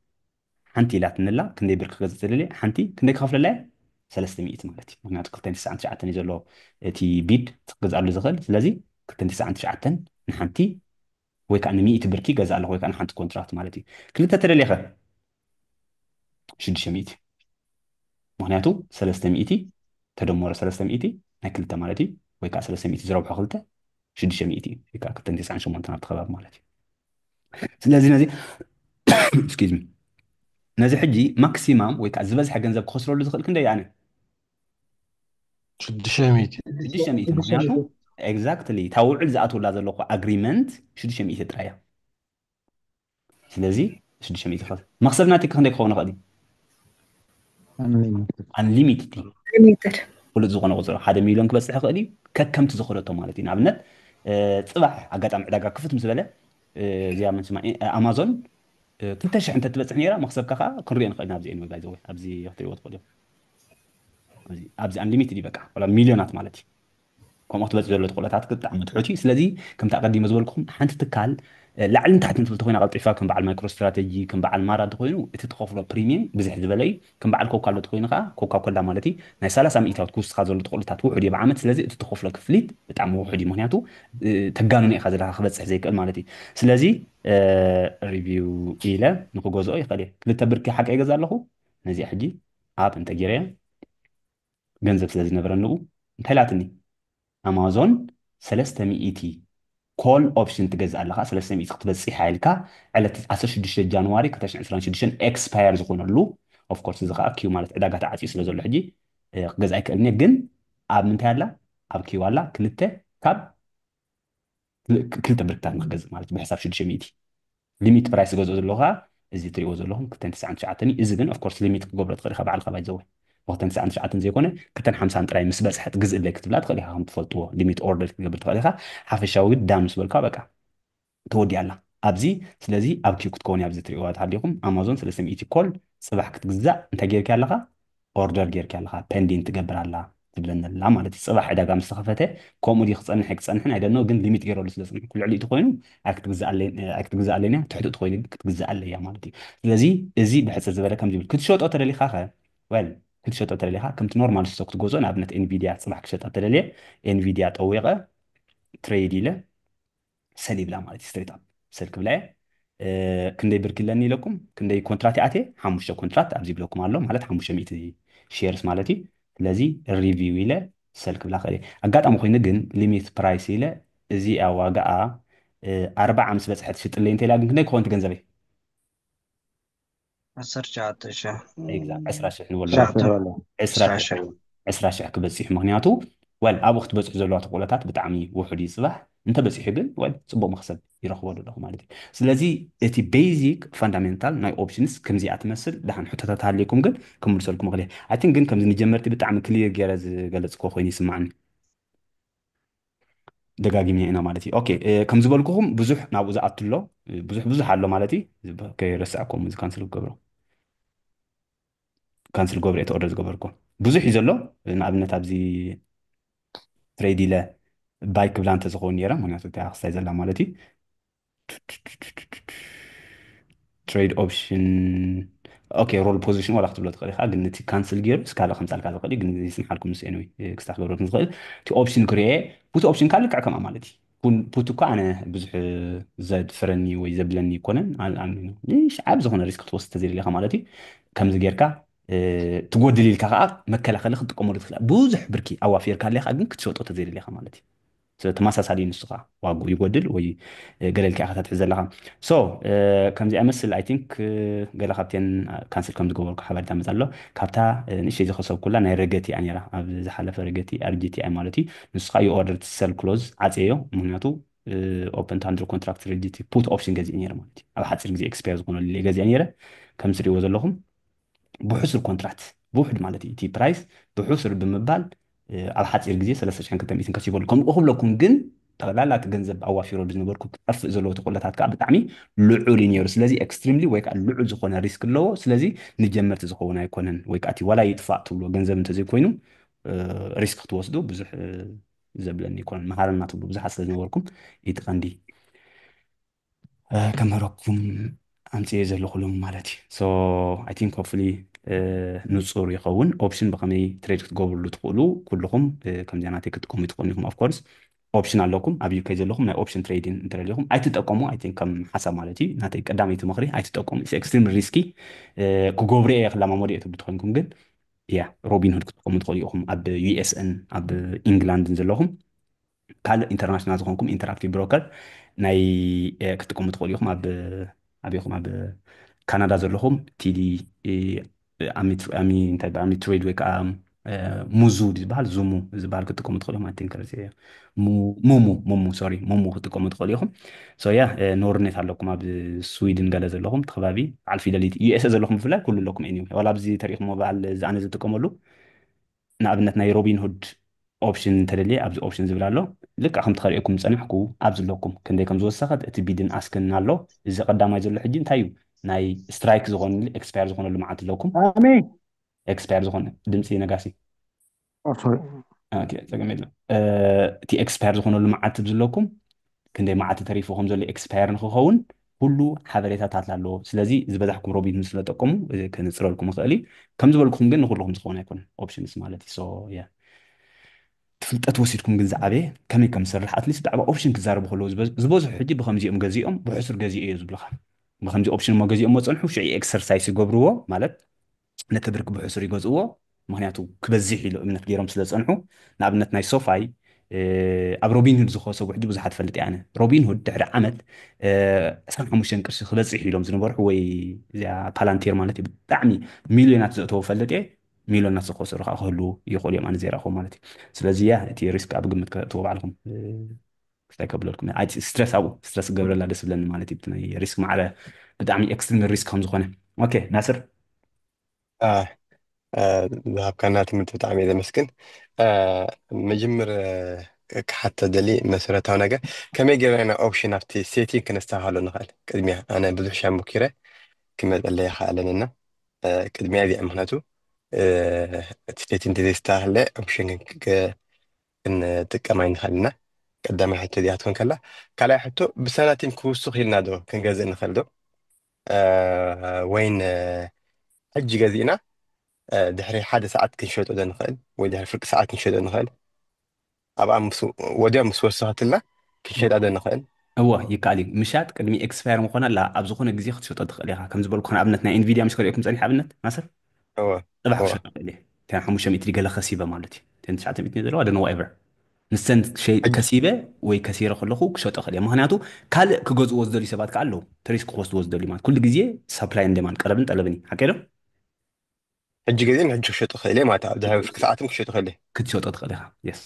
حنتي لا تنلا كندي برك غزت لي حنتي كندي خاف لا 300 مالتي معناته كنت انت ساعه شعتن يزلو تي بيد تغز على زغل سلازي كنت انت ساعه شعتن نحنتي وي كان 100 بركي غز على وي كان حنت كونتراكت مالتي كلتا ترليخه 600 معناته 300 تدمر 300 نكلتا مالتي وي كان 300 زرب خلته 600 وي كان كنت انت ساعه شو مونتنا تخباب مالتي سلازي نزي اكسكيوز مي نزي حجي ماكسيمام وي كان زبز حق ገንዘብ كخسروا له زغل كنده يعني 600 600 ምክንያቱ ኤግዛክትሊ ታውዕል ዝኣትውላ ዘለኹ ኣግሪመንት 600 ጥራያ ስለዚ 600 ይኸ መክሰብ ናቲ ክንደይ ክኸውን ይኽእል እዩ Unlimited. ኣንሊሚትድ እዩ ሊሚትድ ፍሉጥ ዝኾነ ቁፅሪ 1 ሚልዮን ክበፅሕ ይኽእል እዩ ከከምቲ ዝኽእለቶ ማለት እዩ ንኣብነት ፅባሕ ኣጋጣሚ ዕዳጋ ክፍት ምስ በለ እዚኣ መን ስማ ኣማዞን 2000 እንተትበፅሕ ነራ መክሰብካ ከዓ ክንሪኦ ንኽእል ኢና ኣብዚ ኤንወይ ባይዘወይ ኣብዚ ክትሪእዎ ትኽእል እዮም ኣብዚ ኣንሊሚትድ ይበቃ ወላ ሚልዮናት ማለት እዩ ከምኡ ክትበፅሕ ዘሎ ተኽእሎታት ብጣዕሚ ትሑት እዩ ስለዚ ከምቲ ኣቀዲመ ዝበልኩኹም ሓንቲ ትካል ላዕልን ታሕትን ትብል ተኮይና ቀልጢፋ ከም በዓል ማይክሮ ስትራቴጂ ከም በዓል ማራ እንተኮይኑ እቲ ትኸፍሎ ፕሪሚየም ብዙሕ ዝበለ እዩ ከም በዓል ኮካ ኣሎ ተኮይኑ ከዓ ኮካ ኮላ ማለት እዩ ናይ 30 ሚእታዊት ክውስኻ ዘሎ ተኽእሎታት ውሑድ እዩ ብዓመት ስለዚ እቲ ትኸፍሎ ክፍሊት ብጣዕሚ ውሑድ እዩ ምክንያቱ ተጋንኑ ኢኻ ዘለካ ክበፅሕ ዘይክእል ማለት እዩ ስለዚ ሪቪው ኢለ ንክገዝኦ ይኽእል እየ ክልተ ብርኪ ሓቂ ይገዛ ኣለኹ ነዚኣ ሕጂ ኣብ እንተ ጌረ ገንዘብ ስለ ዝነበረንኡ እንታይ ላትኒ ኣማዞን 300 ኮል ኦፕሽን ትገዝእ ኣለካ 300 ክትበፅሕ ሓይልካ ዕለት 16 ጃንዋሪ 2026 ኤክስፓየር ዝኾነሉ ኦፍኮርስ እዚ ከዓ ኪዩ ማለት ዕዳጋ ተዓፅዩ ስለ ዘሎ ሕጂ ክገዝእ ኣይክእልኒ ግን ኣብ ምንታይ ኣላ ኣብ ኪዩ ኣላ ክልተ ብርክታት ንክገዝእ ማለት ብሕሳብ 600 ሊሚት ፕራይስ ገዝኦ ዘለኹ ከዓ እዚ ትሪእዎ ዘለኹም 299 እዩ እዚ ግን ኦፍኮርስ ሊሚት ክገብሮ ትኽእል ኢኻ ባዕልካ ባይዘወይ وقت 99 زيكونه كتن 50 ጥራይ ምስ በፅሐት ግዝእ ለይ ክትብላ ትኽእል ኢኻ ከም ትፈልጥዎ ሊሚት ኦርደር ክትገብር ትኽእል ኢኻ ሓፈሻዊ ዳም ምስ በልካ በቃ ትወዲ ኣላ ኣብዚ ስለዚ ኣብ ኪዩ ክትከውን ኣብዚ ትሪእዋ ተሃሊኹም ኣማዞን 300 ኮል ፅባሕ ክትግዛእ እንታይ ጌርካ ኣለካ ኦርደር ጌርካ ኣለካ ፔንዲንግ ትገብር ኣላ ትብለና ኣላ ማለት እዩ ፅባሕ ዕዳጋ ምስ ተኸፈተ ከምኡ ዲ ክፀንሕ ክፀንሕን ኣይደኖ ግን ሊሚት ገይረሉ ስለ ዝፀንሕ ልዕሊ እቲ ኮይኑ ኣይክትግዛእ ኣለኒ ትሕቲ ኮይኑ ክትግዛእ ኣለያ ማለት እዩ ስለዚ እዚ ብሕፅር ዝበለ ከም ዝብል ክትሸጦ ተደሊኻ ኸ ወል ክትሸጦ ተደሊኻ ከምቲ ኖርማል ስቶክ ትገዝኦ ንኣብነት ኤንቪድያ ፅባሕ ክሸጣ ተደልየ ኤንቪድያ ጠዊቐ ትሬድ ኢለ ሰል ይብላ ማለት እዩ ስትሬት ኣፕ ሰል ክብላ ክንደይ ብርኪ ኣለኒ ኢለኩም ክንደይ ኮንትራት ይኣትየ 5 ኮንትራት ኣብዚ ይብለኩም ኣሎ ማለት 500 ሼርስ ማለት እዩ ስለዚ ሪቪው ኢለ ሰል ክብላ ክእል ኣጋጣሚ ኮይኑ ግን ሊሚት ፕራይስ ኢለ እዚኣ ዋጋኣ 40 ምስ በፅሐት ሽጥለይ እንተኢላ ግን ክንደይ ክኸውን ትገንዘበይ 19,000 20,000 ንበሎ شهر 20,000 ክበፂሕ ምክንያቱ ወል ኣብኡ ክትበፅሑ ዘለዋ ተኽእሎታት ብጣዕሚ ውሑድ እዩ ፅባሕ እንተበፂሑ ግን ወል ፅቡቅ መክሰብ ይረክበሉ ኣለኹ ማለት እዩ ስለዚ እቲ ቤዚክ ፋንዳሜንታል ናይ ኦፕሽንስ ከምዚኣ ትመስል ድሓን ሕቶታት ሃልየኩም ግን ከምልሰልኩም ክእል ኣይ ቲንክ ግን ከምዚ ንጀመርቲ ብጣዕሚ ክሊር ገይረ ዝገለፅኮ ኮይኑ ይስማዓኒ ደጋጊምና ኢና ማለት እዩ ኦኬ ከም ዝበልኩኹም ብዙሕ ናብኡ ዝኣቱ ኣሎ ብዙሕ ኣሎ ማለት እዩ ከይረስዐኩም እዚ ካንስል ገብረ እቲ ኦርደር ዝገበርኩ ብዙሕ እዩ ዘሎ ንኣብነት ኣብዚ ትሬድ ኢለ ባይ ክብላ እንተዝኸውን ነራ ምክንያቱ እታ ክስታይ ዘላ ማለት እዩ ትሬድ ኦፕሽን ኦኬ ሮል ፖዚሽን ዋላ ክትብሎ ትኽእል ኢኻ ግን እቲ ካንስል ገይሩ እስካልእ ከምፃልካ ዝኽእል እዩ ግን ይስምሓልኩም ምስ ኤንወይ ክስታ ክገብረኩም ዝኽእል እቲ ኦፕሽን ክርኤ ፑት ኦፕሽን ካል ልክዕ ከምኣ ማለት እዩ ፑት እኳ ኣነ ብዙሕ ዘድፍረኒ ወይ ዘብለኒ ይኮነን ዓብ ዝኾነ ሪስክ ክትወስድ ተዘይደለ ኢኻ ማለት እዩ ከምዚ ጌርካ ትጎድል ኢልካ ከዓ መከላኸሊ ክትጥቀመሉ ትኽእል ብዙሕ ብርኪ ኣዋፊርካ ኣለካ ግን ክትሸጦ ተዘይደለ ኢኻ ማለት እዩ ተመሳሳሊ ንሱ ከዓ ዋግኡ ይጎድል ወይ ገለልካ ኢኻ ተትሕዝ ዘለካ ሶ ከምዚኣ መስል ኣይ ቲንክ ገለ ካብተን ካንስል ከም ዝገበርኩ ሓበሬታ መፅ ኣሎ ካብታ ንእሽተይ ዝኸሰብ ኩላ ናይ ረገቲ እያ ነራ ኣብ ዝሓለፈ ረገቲ ኣርጂቲኣይ ማለት እዩ ንሱ ከዓ ዩኦርደር ሰል ክሎዝ ዓፅዮ ምክንያቱ ኦፕን ታንድር ኮንትራክት ረጂቲ ፑት ኦፕሽን ገዚእ ነረ ማለት እዩ ኣብ ሓፂር ግዜ ኤክስፓየር ዝኾነሉ ገዚኣ ነረ ከም ትሪእዎ ዘለኹም ብሕሱር ኮንትራት ብውሕድ ማለት እዩ እቲ ፕራይስ ብሕሱር ብምባል ኣብ ሓፂር ግዜ 3200 ከሲበሉ ከምኡ ክብለኩም ግን ጠቕላላ እቲ ገንዘብ ኣዋፊረሉ ዝነበርኩ ክጠፍእ ዘለዎ ተኽእሎታት ከዓ ብጣዕሚ ልዑል እዩ ነይሩ ስለዚ ኤክስትሪምሊ ወይ ከዓ ልዑል ዝኾነ ሪስክ ኣለዎ ስለዚ ንጀመርቲ ዝኸውን ኣይኮነን ወይ ከዓ እቲ ዋላ ይጥፋእ ትብሎ ገንዘብ እንተዘይኮይኑ ሪስክ ክትወስዱ ብዙሕ ዘብለኒ ይኮነን መሃረና ትብሉ ብዙሓት ስለ ዝነበርኩም ይትቐንዲ ከመረኩም ኣምፅየ ዘለኹ ሎም ማለት እዩ ሶ ኣይ ቲንክ ሆፕፉሊ ንፁር ይኸውን ኦፕሽን ብኸመይ ትሬድ ክትገብርሉ ትኽእሉ ኩልኹም ከምዚያናተይ ክትጥቀሙ ትኽእሉ ኢኹም ኣፍኮርስ ኦፕሽን ኣለኩም ኣብ ዩኬ ዘለኹም ናይ ኦፕሽን ትሬድን እንተደሊኹም ኣይትጠቀሙ ኣይ ቲንክ ከም ሓሳብ ማለት እዩ ናተይ ቀዳመይቲ ምኽሪ ኣይትጠቀሙ ኤክስትሪም ሪስኪ ክገብሮ እየ ክላማመዶ እየ ትብሉ ትኮንኩም ግን ያ ሮቢን ሁድ ክትጥቀሙ ትኽእሉ ኢኹም ኣብ ዩኤስን ኣብ ኢንግላንድን ዘለኹም ካልእ ኢንተርናሽናል ዝኾንኩም ኢንተራክቲቭ ብሮከር ናይ ክትጥቀሙ ትኽእሉ ኢኹም ኣብ ኢኹም ኣብ ካናዳ ዘለኹም ቲዲ ኣሚ ትሬድ ወይ ከዓ ሙዙ ዝበሃል ዙሙ ዝበሃል ክጥቀሙ ትኽእሉ ኢኹም ኣቲንክ ሙሙ ሶሪ ሙሙ ክጥቀሙ ትኽእሉ ኢኹም ሶ ያ ንወርነት ኣለኩም ኣብ ስዊድን ገለ ዘለኹም እቲ ከባቢ በዓል ፊደሊቲ ዩኤስ ዘለኹም ብፍላይ ኩሉ ኣለኩም ኤኒዌይ ዋላ ኣብዚ ተሪኢኹሞ በዓል ዝኣነ ዝጥቀመሉ ንኣብነት ናይ ሮቢን ሁድ ኦፕሽን እንተደልየ ኣብዚ ኦፕሽን ዝብል ኣሎ ልክዕ ከምቲ ከሪአኩም ፀኒሕኩ ኣብ ዘለኩም ክንደይ ከም ዝወሰኸት እቲ ቢድን ኣስክን ኣሎ እዚ ቀዳማይ ዘሎ ሕጂ እንታይ እዩ ናይ ስትራይክ ዝኾኑ ኤክስፓየር ዝኾነሉ መዓት ኣለኩም ኣሜ ኤክስፓየር ዝኾነ ድምፂ ነጋሲ ኦፎር ፀገም የለን እቲ ኤክስፓየር ዝኾነሉ መዓት ዘለኩም ክንደይ መዓት ተሪፉ ዘሎ ኤክስፓየር ንክኸውን ኩሉ ሓበሬታታት ኣለዎ ስለዚ ዝበዛሕኩም ሮቢን ምስ ስለጠቀሙ ክንፅረልኩም ይኽእል እዩ ከም ዝበልኩኹም ግን ንኩልኩም ዝኸውን ኣይኮነን ኦፕሽንስ ማለት እዩ ሶ ያ ፍልጠት ወሲድኩም ግን ዝዓበየ ከመይ ከም ዝሰርሕ ኣትሊስት ብዛዕባ ኦፕሽን ክዛረቡ ከለዉ ዝበዝሑ ሕጂ ብከምዚኦም ገዚኦም ብሕሱር ገዚኦ እየ ዝብልካ ብከምዚ ኦፕሽን እሞ ገዚኦም መፀንሑ ሽዑ ኤክሰርሳይስ ይገብርዎ ማለት ነቲ ብርኪ ብሕሱር ይገዝእዎ ምክንያቱ ክበዝሕ ኢሉ እምነት ገይሮም ስለ ፀንሑ ንኣብነት ናይ ሶፋይ ኣብ ሮቢን ሁድ ዝኸሰቡ ሕጂ ብዙሓት ፈልጥ እየ ኣነ ሮቢን ሁድ ድሕሪ ዓመት 25 ቅርሺ ክበፅሕ ኢሎም ዝነበርሑ ወይ እዚኣ ፓላንቴር ማለት እዩ ብጣዕሚ ሚልዮናት ዘእተዎ ፈልጥ እየ ሚልዮናት ዝኸስሩ ከዓ ክህልው ይኽእሉ እዮም ኣነ ዘይረኽቦ ማለት እዩ ስለዚ ያ እቲ ሪስክ ኣብ ግምት ከተእትዎ ባዕልኩም ክስታይ ከብለልኩም ስትረስ ኣብኡ ስትረስ ክገብረላ ደስ ብለኒ ማለት እዩ ናይ ሪስክ ማዕረ ብጣዕሚ ኤክስትሪም ሪስክ ከም ዝኾነ ኦኬ ናስር ዝሃብካና ትምህርቲ ብጣዕሚ እየ ዘመስግን መጀመር ክሓተ ደሊ መሰረታዊ ነገር ከመይ ጌርና ኦፕሽን ኣብቲ ሴቲንግ ክነስተኻህሎ ንኽእል ቅድሚያ ኣነ ብዙሕ ሻ ሞኪረ ክመፀለይ ይኽኣለንና ቅድሚያ እዚኣ ምክንያቱ እቲ ሴቲንግ እንተዘይስተኻህለ ኦፕሽን ክንጥቀማ ይንኽእልና ቀዳማይ ሕቶ እዚኣ ትኮን ከላ ካልኣይ ሕቶ ብሰናቲም ክውስኽ ኢልና ዶ ክንገዝእ ንኽእል ዶ ወይን ሕጂ ገዚእና ድሕሪ ሓደ ሰዓት ክንሸጦ ዶ ንኽእል ወይ ድሕሪ ፍርቂ ሰዓት ክንሸጦ ንኽእል ኣብኣ ወዲያ ምስ ወሰኸትልና ክንሸጣ ዶ ንኽእል እወ ይከኣል እዩ ምሻጥ ቅድሚ ኤክስፓየር ምኾነ ኣላ ኣብ ዝኾነ ግዜ ክትሸጦ ትኽእል ኢኻ ከም ዝበልኩ ንኣብነት ናይ ኢንቪድያ ምስ ከሪአኩም ፀኒሕ ኣብነት ናስር ፅባሕ ክሸጦ ክእል እየ ተን 500 ገለ ከሲበ ማለት እዩ ተን 900 ዘለዋ ደነ ዋኤቨር ንሰን ከሲበ ወይ ከሲረ ከለኹ ክሸጦ ክእል እየ ምክንያቱ ካልእ ክገዝእዎ ዝደልዩ ሰባት ከዓ ኣለዉ ተሪስክ ክወስድዎ ዝደልዩ ማለት ኩሉ ግዜ ሰፕላይ እንደማን ቀረብን ጠለብን እዩ ሓቀ ዶ ሕጂ ግዜ ሕጂ ክሸጦ ክእል እየ ማለት ድሕሪ ፍርቂ ሰዓትም ክሸጦ ክእል እየ ክትሸጦ ትኽእል ኢኻ የስ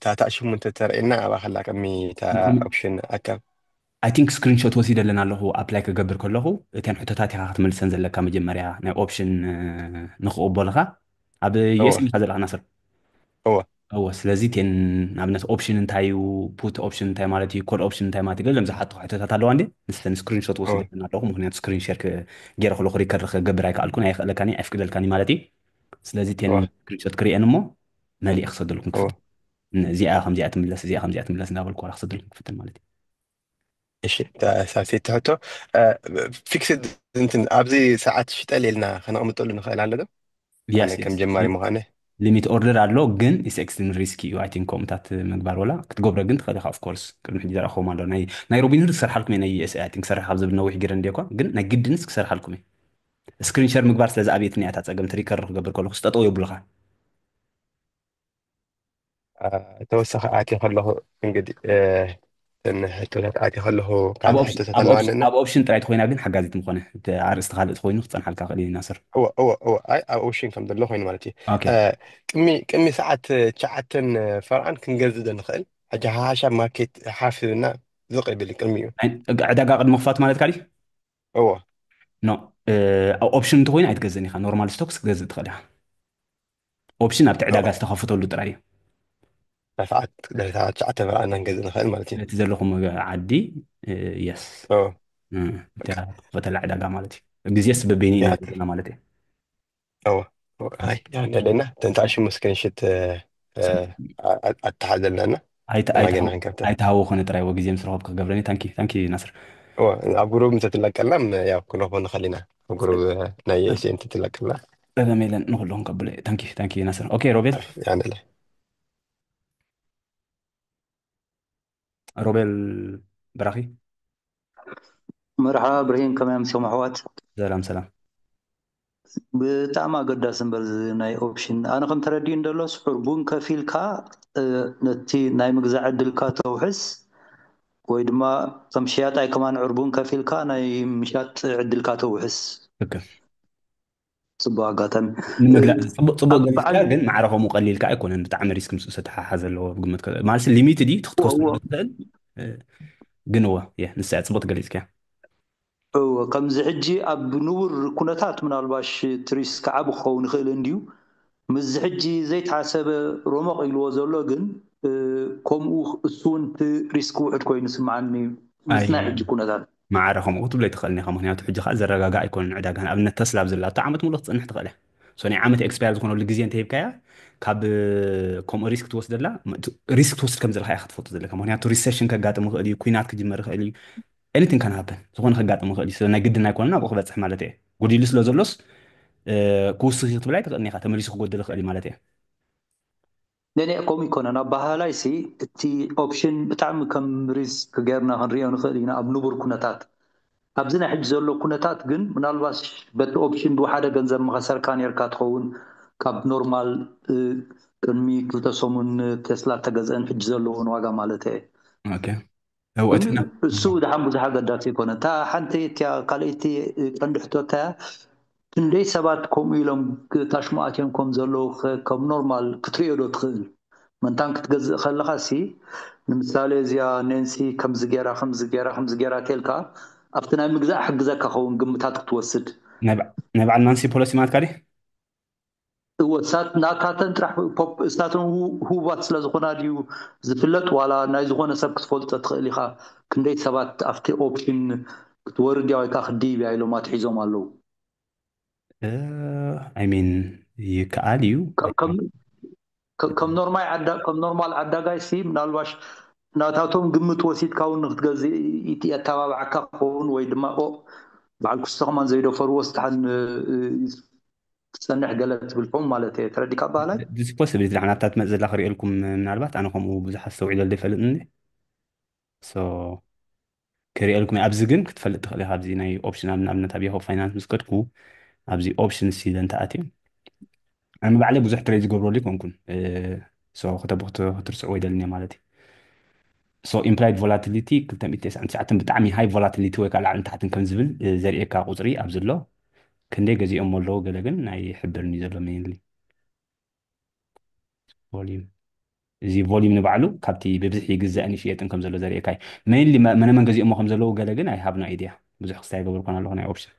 ታታ ሽሙ እንተተርእየና ኣብኣ ከላ ቀሚ ኦፕሽን ኣካብ ኣይ ቲንክ ስክሪንሾት ወሲደ ኣለና ኣለኹ ኣፕላይ ክገብር ከለኹ እተን ሕቶታት ኢኻ ክትመልሰን ዘለካ መጀመርያ ናይ ኦፕሽን ንክቕበልካ ኣብ የስም ኢኻ ዘለካ ናስር እወ እወ ስለዚ ቴን ንኣብነት ኦፕሽን እንታይ እዩ ፑት ኦፕሽን እንታይ ማለት እዩ ኮድ ኦፕሽን እንታይ ማለት እዩ ገለም ዝሓትኩ ሕቶታት ኣለዋ እንዴ ንስተን ስክሪንሾት ወሲደ ኣለና ኣለኹ ምክንያቱ ስክሪን ሼር ገይረ ከለኹ ሪከርድ ክገብር ኣይከኣልኩን ኣይክእለካኒ ኣይፍቅደልካኒ ማለት እዩ ስለዚ ቴን ስክሪንሾት ክሪአን እሞ መሊእ ክሰደልኩም ክፍትን እዚኣ ከምዚኣ ትምለስ እዚኣ ከምዚኣ ትምለስ እንዳበልኩ ክሰደልኩም ክፍትን ማለት እዩ እሺ ሳሴት ትሕቶ ፊክስድ እንትን ኣብዚ ሰዓት ሽጠል ኢልና ከነቕምጠሉ ንኽእል ኣለ ዶ ከም ጀማሪ ምዃነ ሊሚት ኦርደር ኣሎ ግን ኢስ ኤክስትሪም ሪስኪ እዩ ኣይ ቲንክ ከምኡታት ምግባር ወላ ክትገብሮ ግን ትኽእል ኢኻ ኦፍኮርስ ቅድሚ ሕጂ ዘረኸቦም ኣሎ ናይ ሮቢን ሁድ ክሰርሓልኩም እየ ናይ ዩኤስ ኣይ ቲንክ ክሰርሕ ካብ ዝብል ነዊሕ ጊረ እንደ እኳ ግን ናይ ግድንስ ክሰርሓልኩም እየ ስክሪን ሸር ምግባር ስለዚ ኣብየት ኒኣታ ፀገም ትሪከር ክገብር ከለኹ ስጠጠው የብሉኻ ተወሳኺ ኣትዮ ከለኹ እንግዲህ ሕቶታት ኣትዮ ከለኹ ካልእ ሕቶታት ኣለዋንና ኣብ ኦፕሽን ጥራይት ኮይና ግን ሓጋዚት ምኾነ ኣርእስቲ ካልእቲ ኮይኑ ክፀንሓልካ ክእል እዩ ናስር እወ ኣይ ኣብ ኦፕሽን ከም ዘሎ ኮይኑ ማለት እዩ ቅድሚ ሰዓት 9 ፈርዓን ክንገዝእ ዶ ንኽእል ሕጂ ሓሓሻብ ማርኬት ሓፍብና ዝቕ ይብል ቅድሚ እዩ ዕዳጋ ቅድሚ ክፋት ማለት ካሊእ እወ ኖ ኣብ ኦፕሽን እንተኮይኑ ኣይትገዝእን ኢኻ ኖርማል ስቶክስ ክትገዝእ ትኽእል ኢኻ ኦፕሽን ኣብቲ ዕዳጋ ዝተኸፈተሉ ጥራይ እዩ ሰዓት 9 ፈርዓና ክንገዝእ ንኽእል ማለት እዩ ነቲ ዘለኹም ዓዲ የስ ክፈተላ ዕዳጋ ማለት እዩ ግዜስ በበይኒ ኢና ዘለና ማለት እዩ ኣለና ተንታሽሙ ስክሪንሽት أتحدثنا ما ኣይተሃው قلنا كابتن ኣይተሃው ኮነ ጥራይ ወግዜ ምስ ረኸብካ ገብረኒ ታንኪ ናስር هو أقرب أنت تلاقي يا كنا هون خلينا أقرب نايسي أنت تلاقي ተመይለን ንኩሉ ክንቀብሎ ታንኪ ናስር ኦኬ يعني له ሮቤል በራኺ مرحبا ابراهيم كمان مسيو محوات ሰላም ብጣዕሚ ኣገዳሲ እምበር ናይ ኦፕሽን ኣነ ከም ተረዲኡ እንደሎ ስሑርቡን ከፊልካ ነቲ ናይ ምግዛዕ ዕድልካ ተውሕስ ወይ ድማ ከም ሸያጣይ ከማን ዕርቡን ከፊልካ ናይ ምሻጥ ዕድልካ ተውሕስ ትክክል ፅቡቅ ኣጋጣሚ ፅቡቅ ገሊፅካ ግን ማዕረኾም ቀሊልካ ኣይኮነን ብጣዕሚ ሪስክ ምስ ዝተሓሓዘ ኣለዎ ግምት ማለት ሊሚት ዲ ክትወስዶ ትኽእል ግን እወ ንሳ ፅቡቅ ገሊፅካ ከምዚ ሕጂ ኣብ ንቡር ኩነታት ምናልባሽ ትሪስ ከዓብ ክኸውን ይኽእል እንድዩ ምዝ ሕጂ ዘይተሓሰበ ሮሞቕ ኢልዎ ዘሎ ግን ከምኡ እሱ እቲ ሪስክ ውሕድ ኮይኑ ስምዓኒ ምስ ናይ ሕጂ ኩነታት ማዕረኾም ክትብሎ ይትኽእልኒ ኢኻ ምክንያቱ ሕጂ ከዓ ዘረጋጋ ኣይኮነን ዕዳጋ ንኣብነት ተስላ ኣብ ዘላ ዓመት ሙሉእ ክትፅንሕ ትኽእል እያ ናይ ዓመት ኤክስፓየር ዝኾነሉ ግዜ እንተሂብካያ ካብ ከምኡ ሪስክ ትወስድ ዘላ ሪስክ ትወስድ ከም ዘለካ ኢኻ ትፈልጡ ዘለካ ምክንያቱ ሪሴሽን ከጋጥም ይኽእል እዩ ኩናት ክጅመር ይኽእል እዩ anything can happen ዝኾነ ከጋጥም ይኽእል እዩ ናይ ግድን ኣይኮነን ኣብኡ ክበፅሕ ማለት እየ ጎዲሉ ስለ ዘሎስ ክውስኽ ክትብላ ይትኽእልኒ ኢኻ ተመሊሱ ክጎድል ይኽእል እዩ ማለት እየ ነኔ ከምኡ ይኮነን ኣብ ባህላይ ሲ እቲ ኦፕሽን ብጣዕሚ ከም ሪስክ ጌርና ክንሪኦ ንኽእል ኢና ኣብ ንቡር ኩነታት ኣብዚ ናይ ሕጂ ዘሎ ኩነታት ግን ምናልባሽ በቲ ኦፕሽን ብሓደ ገንዘብ መኸሰርካ ነርካ ትኸውን ካብ ኖርማል ቅድሚ 2 ሰሙን ቴስላ ተገዝአን ሕጂ ዘለዎን ዋጋ ማለት እየ እሱ ድሓን ብዙሕ ኣገዳሲ ይኮነ እታ ሓንቲ እትያ ካልእቲ ቀንዲ ሕቶታያ ክንደይ ሰባት ከምኡ ኢሎም ታሽሙኣትዮም ከም ዘለዉ ከም ኖርማል ክትሪኦ ዶ ትኽእል መንታን ክትገዝእ ከለካ ሲ ንምሳሌ እዚኣ ኔንሲ ከምዚ ጌራ ተልካ ኣብቲ ናይ ምግዛእ ሕግዘካ ኸውን ግምታት ክትወስድ ናይ በዓል ናንሲ ፖሊሲ ማለት ካዲ ወሳት ናካተን ጥራሕ እሳትን ሁባት ስለ ዝኾና ድዩ ዝፍለጥ ዋላ ናይ ዝኾነ ሰብ ክትፈልጦ ትኽእል ኢኻ ክንደይ ሰባት ኣብቲ ኦፕሽን ክትወርድ ያ ወይ ከዓ ክድይብ ያ ኢሎም ኣትሒዞም ኣለዉ ሚን ይከኣል እዩ ከም ኖርማል ዓዳጋይ ሲ ምናልባሽ ናታቶም ግምት ወሲድካ እውን ንክትገዝእ የተባብዓካ ክኸውን ወይ ድማ በዓል ክስተኸማን ዘይደፈርዎ ስታሓን ትሰንሕ ገለ ትብልኩም ማለት እየ ተረዲካ ባህላይ ዚስ ፖስብል እዚ ንዓና ኣብታ ትመፅእ ዘላ ክሪአልኩም ምናልባት ኣነ ከምኡ ብዙሓት ዝተውዒሎ ዘይፈልጥኒ ክሪአልኩም ኣብዚ ግን ክትፈልጥ ትኽእል ኢኻ ኣብዚ ናይ ኦፕሽን ኣብነት ኣብ ያሆ ፋይናንስ ምስ ከድኩ ኣብዚ ኦፕሽን ሲዘን ተኣትዮም ኣነ ባዕለይ ብዙሕ ትሬድ ዝገብረሉ ይኮንኩን ክትርስዕዎ ይደልኒ ማለት እዩ ኢምፕላይድ ቮላቲሊቲ 299 ብጣዕሚ ሃይ ቮላቲሊቲ ወይ ከዓ ላዕልን ታሕትን ከም ዝብል ዘርእየካ ቁፅሪ ኣብዚ ኣሎ ክንደይ ገዚኦም ኣለዎ ገለ ግን ናይ ሕብርኒ ዘሎ ሜንሊ ቮሊዩም እዚ ቮሊዩም ንባዕሉ ካብቲ ብብዝሒ ይግዛእን ይሽየጥን ከም ዘሎ ዘርእየካ እዩ ሜንሊ መነመን ገዚኦሞ ከም ዘለዉ ገለ ግን ኣይ ሃብ ኖ አይድያ ብዙሕ ክስታይ ይገብርኮን ኣለኹ ናይ ኦፕሽን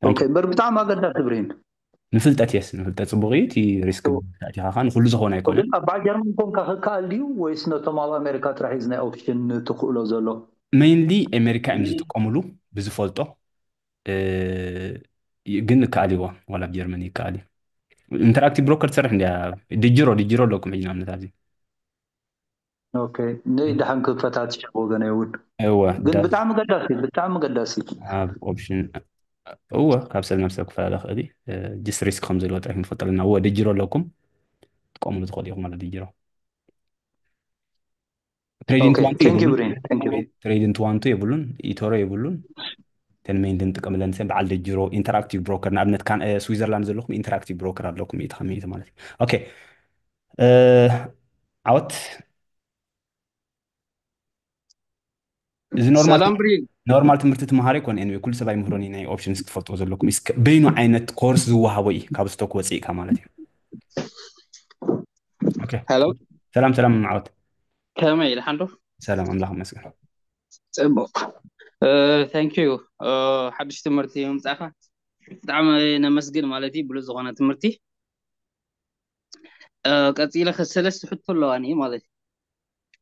ኦኬ በር ብጣዕሚ ኣገዳሲ ብርሂን ንፍልጠት ንፍልጠት ፅቡቅ እዩ እቲ ሪስክ ተኣቲኻ ኸ ንኩሉ ዝኾነ ኣይኮነን ኣብ በዓል ጀርመን ኮንካ ክከኣል ድዩ ወይስ ነቶም ኣብ ኣሜሪካ ጥራሕ ሒዝ ናይ ኦፕሽን ትኽእሎ ዘሎ ሜይንሊ ኣሜሪካ እዮም ዝጥቀምሉ ብዝፈልጦ ግን ይከኣል ይዎ ዋላ ኣብ ጀርመን ይከኣል እዩ ኢንተራክቲቭ ብሮከር ትሰርሕ እንድያ ድጅሮ ኣለኩም ሕጂ ንኣብነት ኣብዚ ንድሓን ክፈታት ወገነ የውን ግን ብጣዕሚ ገዳሲ ኣብ ኦፕሽን ካብ ሰብ ናብ ሰብ ክፈላለ ክእል ጅስ ሪስክ ከም ዘለዎ ጥራሕ ንፈልጥ ኣለና ድጅሮ ኣለኩም ትጥቀምሉ ትኽእል ኢኹም ማለት ድጅሮ ትሬድንት ዋንቱ የብሉን ኢቶሮ የብሉን ተንሜን እንጥቀምለን ሰብ በዓል ድጅሮ ኢንተራክቲቭ ብሮከር ንኣብነት ስዊዘርላንድ ዘለኹም ኢንተራክቲቭ ብሮከር ኣለኩም ሚእቲ ከመይት ማለት እዩ ኦኬ ዓወት እዚ ኖርማል ትምህርቲ ትመሃሮ ይኮነ ኤንዌ ኩሉ ሰብ ኣይምህሮን ናይ ኦፕሽንስ ክትፈልጥዎ ዘለኩም በይኑ ዓይነት ኮርስ ዝወሃቦ እዩ ካብ ስቶክ ወፂእካ ማለት እዩ ሄሎ ሰላም ዓወት ከመይ ኢልካ ዶ ሰላም ኣምላኽ ይመስገን ፅቡቅ ታንክ ዩ ሓድሽ ትምህርቲ ምፃእኻ ብጣዕሚ ነመስግን ማለት እዩ ብሉፅ ዝኾነ ትምህርቲ ቀፂለ ሰለስተ ሕቶ ኣለዋኒ ማለት እዩ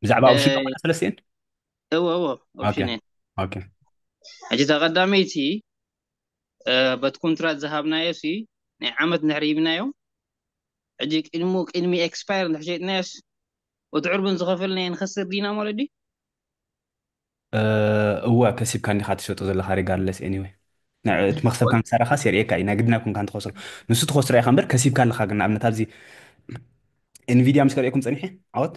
ብዛዕባ ኦፕሽን ሰለስተን ኦፕሽን ሕጂ ተቐዳመይቲ በቲ ኮንትራት ዝሃብናዮ ሲ ናይ ዓመት እንድሕር ሂብናዮ ሕጂ ቅድሚ ኤክስፓየር እንድሕር ሸይጥናዮስ እቲ ዕርቡን ዝኸፈልናዮ ንኸስር ዲና ማለት ድዩ? እዋ ከሲብካ እንዲኻ ትሸጦ ዘለካ ሪጋርለስ ኤኒዌይ እቲ መክሰብካ ምሳራኻስ የርእየካ እዩ ናይ ግድና ኩንካ እንትኸስሮ ንሱ ትኸስሮ ኢኻ እምበር ከሲብካ ኣለካ ግን ንኣብነት ኣብዚ ኤንቪድያ ምስ ከሪአኩም ፀኒሐ ዓወት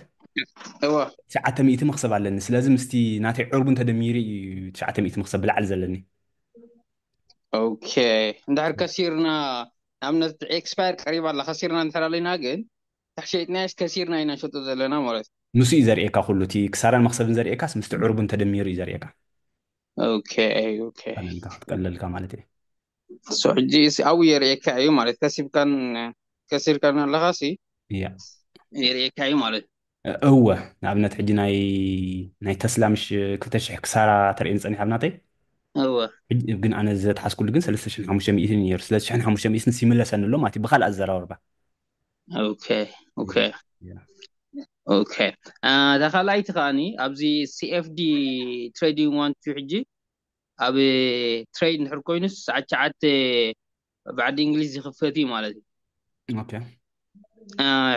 እዋ 900 መክሰብ ኣለኒ ስለዚ ምስቲ ናተይ ዕርቡን ተደሚሩ እዩ 900 መክሰብ ብላዕሊ ዘለኒ ኦኬ እንድሕር ከሲርና ንኣብነት ኤክስፓየር ቀሪባ ኣላ ከሲርና እንድሕር ኣለና ግን እንድሕር ሸይጥናዮስ ከሲርና ኢና ንሸጦ ዘለና ማለት ንሱ እዩ ዘርእየካ ኩሉ እቲ ክሳራን መክሰብን ዘርእየካስ ምስቲ ዕርቡን ተደሚሩ እዩ ዘርእየካ ኦኬ ኦኬ ቀለልካ ክትቀለልካ ማለት እዩ ሶ ሕጂ ኣብኡ የርእየካ እዩ ማለት ከሲርካን ኣለኻሲ እያ የርእየካ እዩ ማለት እወ ንኣብነት ሕጂ ናይ ተስላ ምሽ 2000 ክሳራ ተርእየኒ ፀኒሕ ኣብ ናተይ እወ ግን ኣነ ዘተሓስኩሉ ግን 3500 ነይሩ 3500 ይምለሰኒ ኣሎ ማለት እዩ ብካልእ ኣዘራርባ ኦኬ ኦኬ ኦኬ እታ ካልኣይቲ ከዓኒ ኣብዚ ሲኤፍዲ ትሬዲንግ ዋን ቱ ሕጂ ኣብ ትሬድ እንድሕር ኮይኑስ ሰዓት 9 بعد انجليزي خفتي مالتي اوكي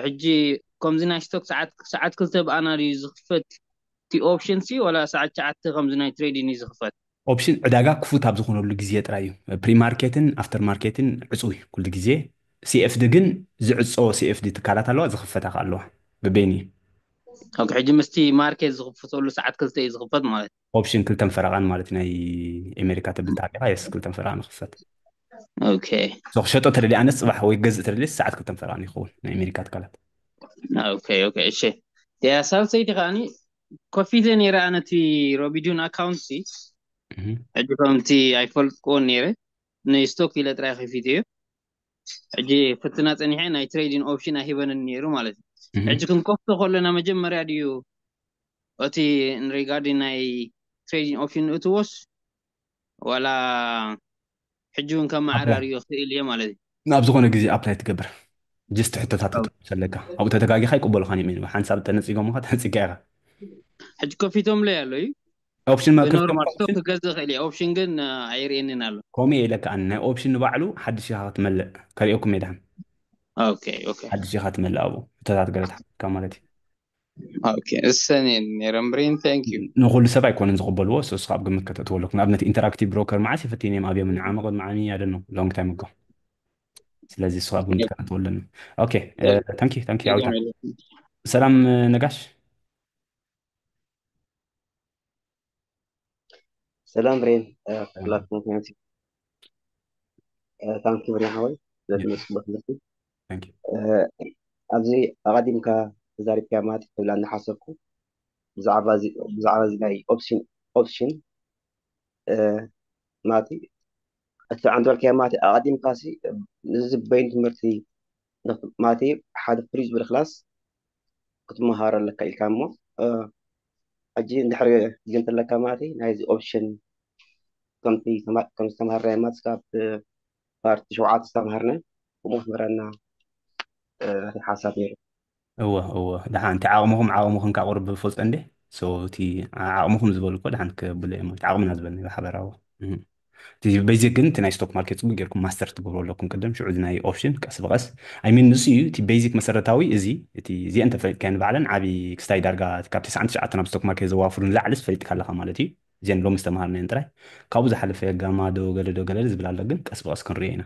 حجي كمزنا ستوك ساعات كلتب انا ري زخفت تي اوبشن سي ولا ساعات شعت كمزنا تريدين يزخفت اوبشن عداغا كفوت اب زخونلو غزيه طرايو بري ماركتن افتر ماركتن عصوي كل غزيه سي اف دي جن زعصو سي اف دي تكالات الله زخفتا خالو ببيني اوكي حجي مستي ماركت زخفتو ساعات كلتا يزخفت مالتي اوبشن كلتن فرغان مالتي ناي امريكا تبلتا يس كلتن فرغان خفت اوكي سو شطو ترلي انا صباح هو يجز ترلي ساعات كلتن فرغان يخول ناي امريكا تكالات اوكي اوكي شي يا سال سيدي غاني كوفيتي نيرا انا تي روبيدون اكاونتسي حجي فهمتي ايفول كون نيرا نيستوك الى تراي خفيتي حجي فتنا صنيحه ناي تريدين اوبشن هيبن نيرو مالتي حجي كنكفتو خلنا مجمريا ديو اوتي ان ريغاردين ناي تريدين اوبشن اتوس ولا حجون كم عراريو خيل يا مالتي نابز غونه غزي ابلاي تقبر جست حتى تاتو سلكا او تتغاغي خاي قبل خاني مين حنساب تنصيغو ما تنصيغا حج كوفيتوم لا يالو اوبشن ما نورمال ستوك غز خيل اوبشن كن عيرين نالو كومي لك ان اوبشن بعلو حد شي هاتمل كريوكم ميدان اوكي اوكي حد شي هاتمل ابو تتات غلط كمالتي اوكي السنين رمبرين ثانك يو نقول سبع يكون نزقبلوا سوس خاب قمت كتتولك نابنت انتراكتيف بروكر معي فتيني ما بيا من عام معاني I don't know long time ago ስለዚህ እሱ አጉን ተከታተልን ኦኬ ታንኪ አውታ ሰላም ነጋሽ ሰላም ብሬን ኩላኩም ኮሚኒቲ ታንኪ ብሬን ሆይ ለተመስበት ልኩ ታንኪ ኣብዚ ኣቀዲምካ ተዛሪብካ ማለት ትብላ እናሓሰብኩ ብዛዕባ እዚ ናይ ኦፕሽን ማለት እቲ ዓንደልካ ማለት ኣቀዲምካ ሲ ንዝበይን ትምህርቲ ማለት ሓደ ፍሪዝ ብልክላስ ክትመሃሮ ኣለካ ኢልካ እሞ ሕጂ እንድሕር ግዜ እንተለካ ማለት ናይዚ ኦፕሽን ከም ዝተምሃርና ማለት ካብ ፓርቲ 7 ዝተምሃርና ከምኡ ትምህረና ሓሳብ ነይሩ እወ ድሓንቲ ዓቕምኹም ካቕርብ ፈልጦ እንዴ እቲ ዓቕምኹም ዝበሉ እኮ ድሓን ክብል እዮም ዓቕምና ዝበልኒ ብሓበራዊ እቲ ቤዚክ ግን እቲ ናይ ስቶክ ማርኬት ፅቡቅ ጌርኩም ማስተር ትገብሩ ኣለኩም ቅድም ሽዑ እዚ ናይ ኦፕሽን ቀስ ብቀስ ኣይሚን ንሱ እዩ እቲ ቤዚክ መሰረታዊ እዚ እቲ እዚአን ተፈሊጥካ ንባዕለን ዓብዪ ክስታይ ዳርጋ ካብ 99 ናብ ስቶክ ማርኬት ዘዋፍሩ ንላዕልስ ፈሊጥካ ኣለካ ማለት እዩ እዚአን ሎሚ ዝተምሃርናየን ጥራይ ካብኡ ዝሓለፈ ጋማዶ ገለዶ ዝብል ኣሎ ግን ቀስ ብቀስ ክንሪኦ ኢና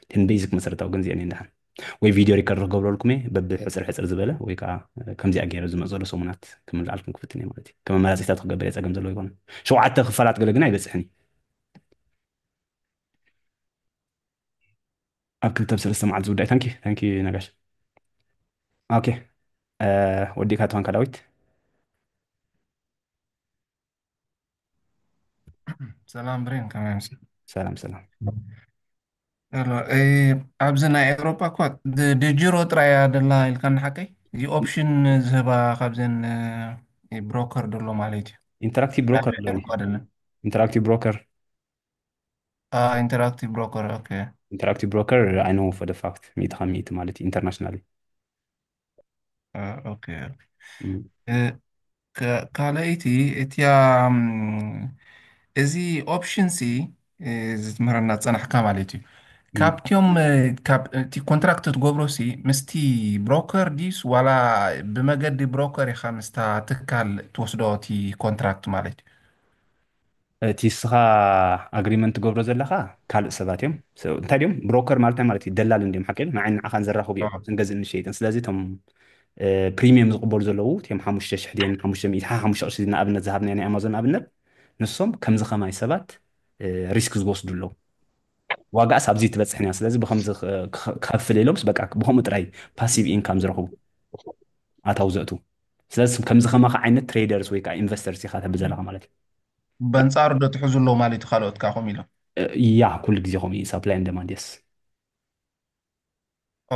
እተን ቤዚክ መሰረታዊ ግን እዚአን እየን ድሓን ወይ ቪድዮ ሪከርድ ክገብረልኩም እየ በብሕፅር ዝበለ ወይ ከዓ ከምዚኣ ገይረ ዝመፅ ዘሎ ሰሙናት ክምልኣልኩም ክፍትን እየ ማለት እዩ ከም መመላፂታት ክገብር እየ ፀገም ዘለዎ ይኮነ 7 ክፋላት ገለ ግን ኣይበፅሕኒ ኣብ 2-3 መዓልቲ ዝውዳእ ታንኪ ነጋሽ ኦኬ ወዲካ ትኾንካ ዳዊት ሰላም ብሬን ከመይ ምስ ሰላም ኣብዚ ናይ ኤውሮፓ እኳ ድጅሮ ጥራይ ደላ ኢልካ ንሓቀይ እዚ ኦፕሽን ዝህባ ካብዘን ብሮከር ደሎ ማለት እዩ ኢንተራክቲቭ ብሮከር ኢንተራክቲቭ ብሮከር ኢንተራክቲቭ ብሮከር ኦኬ ኢንተራክቲቭ ብሮከር አይ ኖ ፎር ደ ፋክት 100 ማለት ኢንተርናሽናሊ ኦኬ ካልአይቲ እትያ እዚ ኦፕሽን ሲ ዝትምህረና ፀናሕካ ማለት እዩ ካብትዮም እቲ ኮንትራክት ትገብሮ ሲ ምስቲ ብሮከር ዲስ ዋላ ብመገዲ ብሮከር ኢኻ ምስታ ትካል ትወስዶ እቲ ኮንትራክት ማለት እዩ እቲ እስኻ ኣግሪመንት ትገብሮ ዘለኻ ካልእ ሰባት እዮም እንታይ ድዮም ብሮከር ማለት እዩ ደላል እንዲዮም ሓቂል ንዓይ ንዓኻን ዘራኽቡ እዮም አዎ። ስንገዝእ ንሸይጥን ስለዚ እቶም ፕሪሚየም ዝቕበሉ ዘለዉ እትዮም 5,000 ድን 500 5 ቅርሺ ንኣብነት ዝሃብና ናይ ኣማዞን ኣብነት ንሶም ከምዚ ኸማይ ሰባት ሪስክ ዝወስዱ ኣለዉ ዋጋእስ ኣብዚ ትበፅሕ እያ ስለዚ ብከምዚ ክኸፍል ኢሎምስ በቃ ብከምኡ ጥራይ ፓሲቭ ኢንካም ዝረኽቡ ኣታው ዘእቱ ስለዚ ከምዚ ከማኸ ዓይነት ትሬደርስ ወይ ከዓ ኢንቨስተርስ ኢኻ ተብቢ ዘለኻ ማለት በንጻሩ ዶ ትሕዙ ኣለዎ ማለት እዩ ካልኦት ካኹም ኢሎም እዩ ያ ኩሉ ግዜ ከምኡ እዩ ሳፕላይ ኤንድ ዲማንድ የስ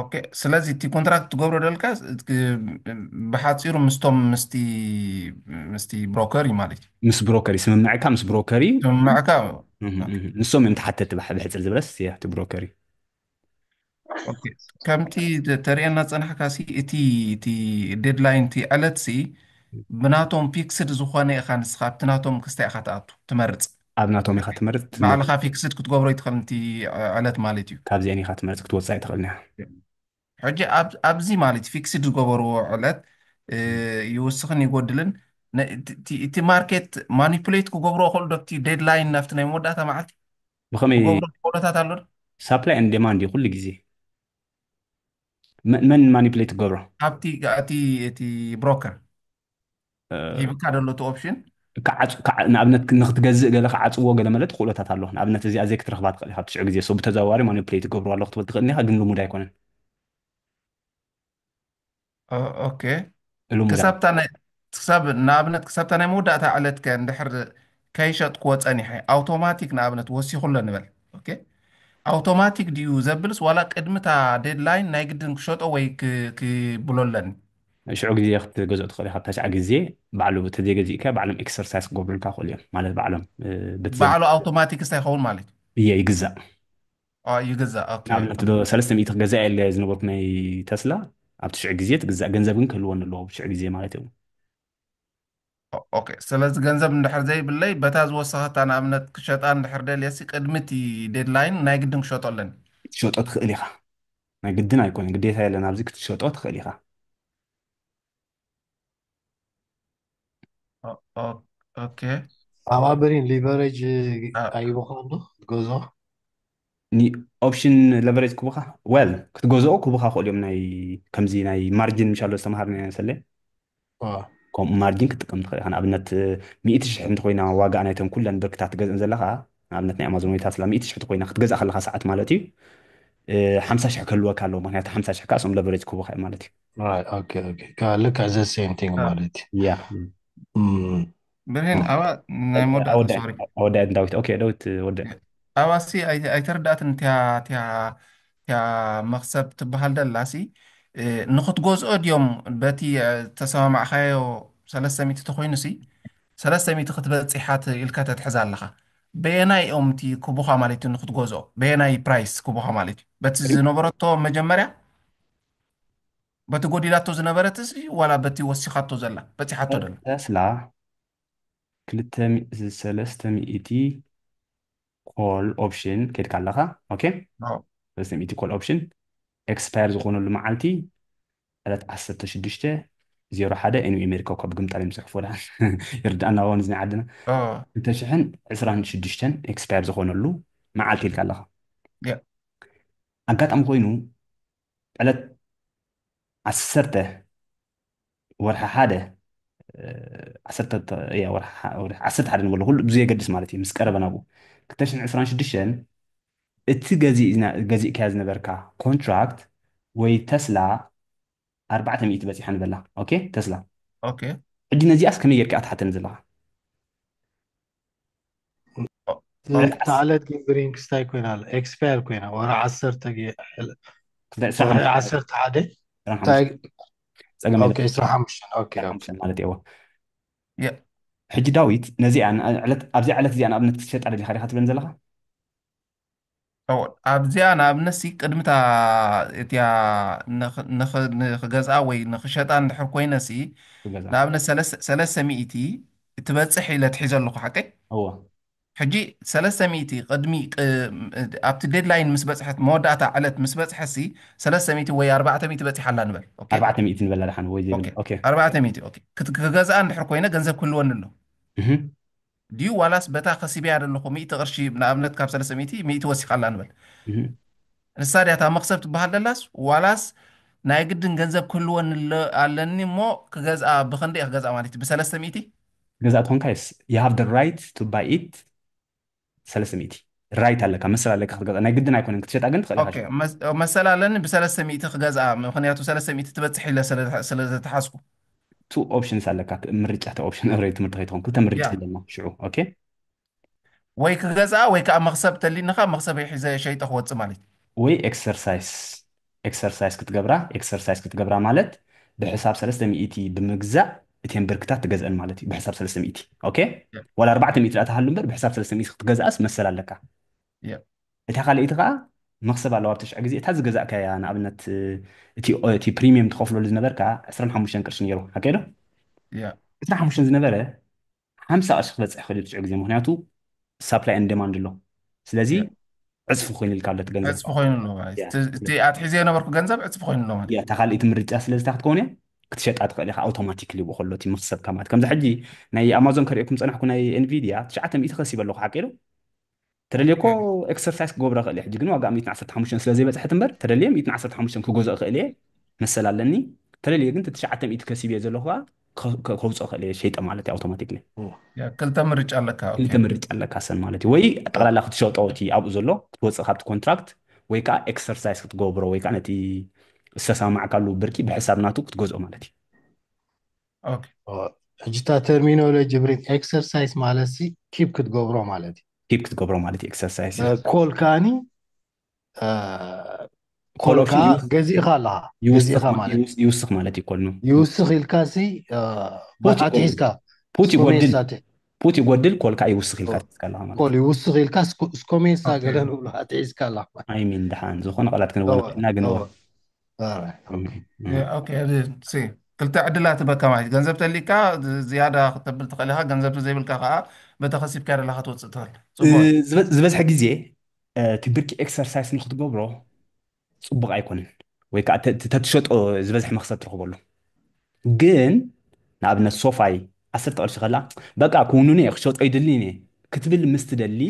ኦኬ ስለዚ እቲ ኮንትራክት ትገብሮ ደልካ ብሓፂሩ ምስቶም ምስቲ ብሮከር እዩ ማለት እዩ ምስ ብሮከሪ ስምምዕካ ምስ ብሮከሪ ስምምዕካ ንሶም እዮም ተሓተቲ ብሕፅር ዝበለስ እቲ ብሮከሪ ኦኬ ከምቲ ተርእየና ፀናሕካ ሲ እቲ ዴድላይን እቲ ዕለት ሲ ብናቶም ፊክስድ ዝኾነ ኢኻ ንስኻ ኣብቲ ናቶም ክስታይ ኢኻ ትኣቱ ትመርፅ ኣብ ናቶም ኢኻ ትመርፅ ባዕልኻ ፊክስድ ክትገብሮ ይትኽእል እቲ ዕለት ማለት እዩ ካብዚአን ኢኻ ትመርፅ ክትወፃእ ይትኽእልኒ ሕጂ ኣብዚ ማለት ፊክስድ ዝገበርዎ ዕለት ይውስኽን ይጎድልን እቲ ማርኬት ማኒፑሌት ክገብሮ ክእሉ ዶ እቲ ዴድላይን ናብቲ ናይ መወዳእታ መዓልቲ ብኸመይ ክገብሮ ክእሎታት ኣሎ ዶ ሳፕላይ ኤንድ ዲማንድ እዩ ኩሉ ግዜ መን ማኒፕሌት ትገብሮ ኣብቲ እቲ ብሮከር ሂብካ ደሎ እቲ ኦፕሽን ንኣብነት ንክትገዝእ ገለ ክዓፅዎ ገለ ማለት ክእሎታት ኣለዎ ንኣብነት እዚኣ ዘይ ክትረኽባ ትኽእል ኢኻ ብትሽዑ ግዜ ሰው ብተዘዋዋሪ ማኒፕሌት ትገብሮ ኣለኹ ትብል ትኽእልኒ ኢኻ ግን ልሙድ ኣይኮነን ኦኬ ልሙድ ክሳብ ንኣብነት ክሳብታ ናይ መወዳእታ ዕለት ከ እንድሕር ከይሸጥክዎ ፀኒሐ ኣውቶማቲክ ንኣብነት ወሲኹሎ ንበል ኦኬ ኣውቶማቲክ ድዩ ዘብልስ ዋላ ቅድሚታ ዴድላይን ናይ ግድን ክሸጦ ወይ ክብሎለኒ ሽዑ ግዜ ክትገዝኦ ትኽእል ኢኻ ብታሽዓ ግዜ ባዕሉ ተዘይገዚእካ ባዕሎም ኤክሰርሳይዝ ክገብሩልካ ክእሉ እዮም ማለት ባዕሎም ባዕሉ ኣውቶማቲክ ስታ ይኸውን ማለት እየ ይግዛእ እዩ ይግዛእ ኦኬ ንኣብነት 300 ክገዛእ የለ ዝነበርኩ ናይ ተስላ ኣብ ትሽዑ ግዜ ትግዛእ ገንዘብ ግን ክህልወኒ ኣለዎ ብትሽዑ ግዜ ማለት እዩ ኦኬ ስለዚ ገንዘብ እንድሕር ዘይብለይ በታ ዝወሰኸታ ንኣብነት ክሸጣ እንድሕር ደልየሲ ቅድሚ እቲ ዴድላይን ናይ ግድን ክሸጦ ኣለኒ ክትሸጦ ትኽእል ኢኻ ናይ ግድን ኣይኮነን ግዴታ የለን ኣብዚ ክትሸጦ ትኽእል ኢኻ ኦኬ ኣባበሪን ሊቨሬጅ ኣይብኻሉ ትገዝኦ ኦፕሽን ለቨሬጅ ክቡኻ ወል ክትገዝኦ ክቡኻ ክእሉ እዮም ናይ ከምዚ ናይ ማርጅን ምሻሎ ዝተምሃርና ሰለ ከምኡ ማርጅን ክትጥቀም ትኽእል ኢኻ ንኣብነት 100,000 እንተኮይና ዋጋ ናይቶም ኩለን ብርክታት ትገዝእን ዘለኻ ንኣብነት ናይ ኣማዞን ወይ ታስላ 100,000 እንተኮይና ክትገዛእ ከለካ ሰዓት ማለት እዩ 50,000 ክህልወካ ኣለዎ ምክንያቱ 50,000 ካ እሶም ለቨሬጅ ክቡኻ እዮም ማለት እዩ ልክዕ ዘ ሴም ቲንግ ማለት ያ ብርሄን ኣባ ናይ መወዳእታ ሶሪ ኣወዳእት ዳዊት ኦኬ ዳዊት ወዳእ ኣባሲ ኣይተረዳእትን እትያ መክሰብ ትበሃል ደላሲ ንክትገዝኦ ድዮም በቲ ተሰማማዕካዮ 300 ተኮይኑ ሲ 300 ክትበፂሓት ኢልካ ተትሕዛ ኣለካ በየናይ ኦም እቲ ክቡኻ ማለት እዩ ንክትገዝኦ በየናይ ፕራይስ ክቡኻ ማለት እዩ በቲ ዝነበረቶ መጀመርያ በቲ ጎዲላቶ ዝነበረት ዋላ በቲ ወሲኻቶ ዘላ በፂሓቶ ደላ ተስላ 300 ኮል ኦፕሽን ከድካ ኣለኻ ኦኬ 300 ኮል ኦፕሽን ኤክስፓየር ዝኾነሉ መዓልቲ ዕለት 16 01 ኤንዩ ኣሜሪካ እኳ ብግምጣል እዮም ፅሕፎላ ይርዳእና ዋን ዝናይ ዓድና 2026 ኤክስፓየር ዝኾነሉ መዓልቲ ኢልካ ኣለኻ ኣጋጣሚ ኮይኑ ዕለት 10 ወርሒ ሓደ 11 ንበሎ ኩሉ ብዙ የገድስ ማለት እዩ ምስ ቀረበ ናብኡ 226 እቲ ገዚእካያ ዝነበርካ ኮንትራክት ወይ ተስላ 400 በፂሓ ንበላ ኦኬ ተስላ ሕጂ ነዚኣስ ከመይ ጌርካ ኣትሓተን ዘለካ تعالت جيمبرين كستاي كوينا اكسبير كوينا ورا عصرت ورا عصرت عادي اوكي صراحة مش اوكي ማለት እዎ ሕጂ ዳዊት ነዚኣ ኣብዚ ዕለት እዚኣ ንኣብነት ክትሸጥ ኣደሊ ካዲካ ትብለን ዘለካ ኣብዚኣ ንኣብነት ሲ ቅድሚታ እትያ ንክገዝኣ ወይ ንክሸጣ እንድሕር ኮይነ ሲ ንኣብነት 300 ትበፅሕ ኢለ ትሒዘ ኣለኹ ሓቀይ حجي 300 قدمي ابت ديدلاين مس بصحت موداتا علت مس بصحسي 300 وي 400 بصح حلا نبل اوكي 400 نبل لحن وي زي اوكي اوكي 400 اوكي كغزا اندحر كوينه ገንዘብ كل ونلو ديو والاس بتا خسيبي አይደለኹ 100 ቅርሺ ንኣብነት ካብ 300 100 ወሲኽ ኣላ ንበል ንሳድያታ መክሰብ ትበሃል ደላስ ዋላስ ናይ ግድን ገንዘብ ክህልወን ኣለኒ እሞ ክገዝኣ ብክንደይ ክገዝኣ ማለት እዩ ብ300 ገዛእት ኮንካይስ you have the right to buy it 300 ራይት ኣለካ መሰል ኣለካ ክትገዝኣ ናይ ግድን ኣይኮነን ክትሸጣ ግን ትኽእል ኢኻ ኦኬ መሰል ኣለኒ ብ300 ክገዝኣ ምክንያቱ 300 ትበፅሕ ኢለ ስለዝተሓስኩ two options ኣለካ ምርጫታ ኦፕሽን እብረይ ትምህርቲ ከይትኾን ክልተ ምርጫ ኣለና ሽዑ ኦኬ ወይ ክገዝኣ ወይ ከዓ መክሰብ ተሊንኻ መክሰብ ሒዘ ሸይጠ ክወፅእ ማለት እዩ ወይ ኤክሰርሳይዝ ክትገብራ ማለት ብሕሳብ 300 ብምግዛእ እተን ብርክታት ትገዝአን ማለት እዩ ብሕሳብ 300 ኦኬ ወላ 400 እታሃሉ እምበር ብሕሳብ 300 ክትገዝኣስ መሰል ኣለካ እታ ካልአይቲ ከዓ መክሰብ ኣለዋ ኣብ ትሽዐ ግዜ እታ ዝገዛእካያ ንኣብነት እቲ ፕሪሚየም ትኸፍለሉ ዝነበርካ 25 ቅርሺ ነይሩ ኣከይዶ 25 ዝነበረ 50 ቅርሺ ክበፅሕ ክእል እዩ ትሽዐ ግዜ ምክንያቱ ሳፕላይ ኤንድ ዲማንድ ኣሎ ስለዚ ዕፅፊ ኮይኑ ኢልካ ኣሎ ትገንዘብ ዕፅፊ ኮይኑ ኣሎ ማለት እቲ ኣትሒዘ የነበርኩ ገንዘብ ዕፅፊ ኮይኑ ኣሎ ማለት እታ ካልአይቲ ምርጫ ስለዝታ ክትከውን እያ ክትሸጣ ትኽእል ኢኻ ኣውቶማቲክሊ ይብኡ ከሎ እቲ መክሰብካ ማለት ከምዚ ሕጂ ናይ ኣማዞን ከሪአኩም ፀናሕኩ ናይ ኤንቪድያ 900 ከሲብ ኣለኹ ሓቂሩ ተደልየኮ ኤክሰርሳይዝ ክገብሮ ክእል እየ ሕጂ ግን ዋጋ 115 ስለዘይበፅሐት እምበር ተደልየ 115 ክገዝኦ ክእል እየ መሰል ኣለኒ ተደልየ ግን 900 ከሲብ እየ ዘለኹ ከውፅኦ ክእል እየ ሸይጠ ማለት እዩ ኣውቶማቲክሊ ክልተ ምርጫ ኣለካ ክልተ ምርጫ ኣለካ ሰን ማለት እዩ ወይ ጠቕላላ ክትሸጦ እቲ ኣብኡ ዘሎ ክትወፅእ ካብቲ ኮንትራክት ወይ ከዓ ኤክሰርሳይዝ ክትገብሮ ወይ ከዓ ነቲ ዝተሰማዕካሉ ብርቂ ብሕሳብ ናቱ ክትገዝኦ ማለት እዩ ኦኬ ሕጂታ ተርሚኖሎጂ ብሪት ኤክሰርሳይዝ ማለት ሲ ኪፕ ክትገብሮ ማለት እዩ ኪፕ ክትገብሮ ማለት እዩ ኤክሰርሳይዝ ኮል ካኒ ኮልካ ገዚእኻ ኣለኻ ገዚእኻ ማለት ይውስኽ ማለት እዩ ኮልኑ ይውስኽ ኢልካ ሲ ኣትሒዝካ ፑት ይጎድል ኮልካ ይውስኽ ኢልካ ትሕዝካ ኣለኻ ማለት ኮል ይውስኽ ኢልካ ስኮሜንሳ ገለ ንብሎ ኣትሒዝካ ኣለኻ ኣይሚን ድሓን ዝኾነ ቃላት ክንወን እና ግን ኦኬ ክልተ ዕድላት በካ ማለት ገንዘብ ተሊካ ዝያዳ ክትብል ትኽእል ኢኻ ገንዘብ ዘይብልካ ከዓ በተኸሲብካ ደለካ ትወፅእ ትኽእል ዝበዝሐ ግዜ እቲ ብርቂ ኤክሰርሳይዝ ንክትገብሮ ፅቡቅ ኣይኮነን ወይ ከዓ ተትሸጦ ዝበዝሐ መክሰብ ትረክበሉ ግን ንኣብነት ሶፋይ 10 ቅርሺ ከላ በቃ ክውኑኒ ክሸጦ ይድልኒ ክትብል ምስ ትደሊ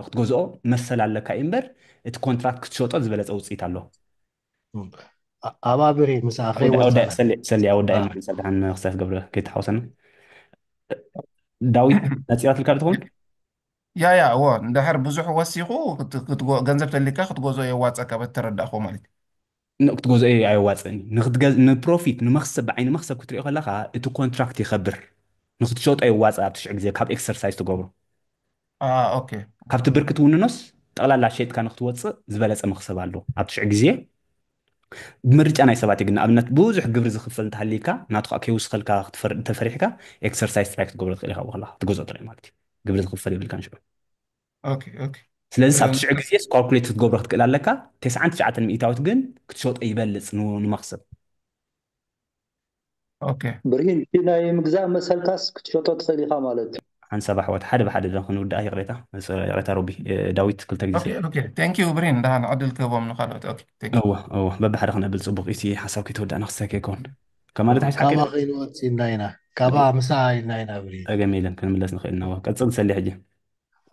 ክትገዝኦ መሰል ኣለካ እዩ እምበር እቲ ኮንትራክት ክትሸጦ ዝበለፀ ውፅኢት ኣሎ ኣባብሬ ምስ ኣኸይ ሰሊ ኣወዳኢ ማለት ሰልድሓን ክሳት ገብረ ከይተሓወሰና ዳዊት ነፂራት ልካ ትኸውን ያ እዎ እንድሕር ብዙሕ ወሲኹ ገንዘብ ተሊካ ክትገዝኦ የዋፀካ በተረዳእኮ ማለት እዩ ክትገዝኦ ኣይዋፅእኒ ንፕሮፊት ንመክሰብ ብዓይኒ መክሰብ ክትሪኦ ከለካ እቲ ኮንትራክት ይኸብር ንክትሸጦ የዋፅእ ኣብ ትሽዑ ግዜ ካብ ኤክሰርሳይዝ ትገብሮ ኦኬ ካብቲ ብርኪ ትውንኖስ ጠቕላላ ሸይጥካ ንክትወፅእ ዝበለፀ መክሰብ ኣሎ ኣብ ትሽዑ ግዜ ብምርጫ ናይ ሰባት ግን ኣብነት ብዙሕ ግብሪ ዝኽፈል እንተሃሊካ ናቱ ከዓ ከይውስኸልካ ተፈሪሕካ ኤክሰርሳይዝ ጥራይ ክትገብሮ ትኽእል ኢኻ ብኸላ ትገዝኦ ጥራይ ማለት እዩ ግብሪ ዝኽፈል ይብልካ ንሽዑ ስለዚ ኣብ ትሽዑ ግዜ ካልኩሌት ክትገብሮ ክትክእል ኣለካ 99 ሚእታዊት ግን ክትሸጦ ይበልፅ ንመክሰብ ብርሂን ናይ ምግዛእ መሰልካስ ክትሸጦ ትኽእል ኢኻ ማለት እዩ ሓንሳብ ኣሕዋት ሓደ ብሓደ ክንውዳእ ይቕሬታ ሮቢ ዳዊት ክልተ ግዜ ቴንክ ዩ ብሪን እንዳሃን ዕድል ክህቦም ንካልኦት እወ በብሓደ ክነብል ፅቡቅ እቲ ሓሳብ ከይተወዳእና ክስተ ከይኮን ከማለት ካባ ከይንወፅ ኢልና ኢና ካባ ምሳ ኢልና ኢና ብሪን ፀገም የለን ክንምለስ ንኽእል ኢና ቀፅል ሰሊ ሕጂ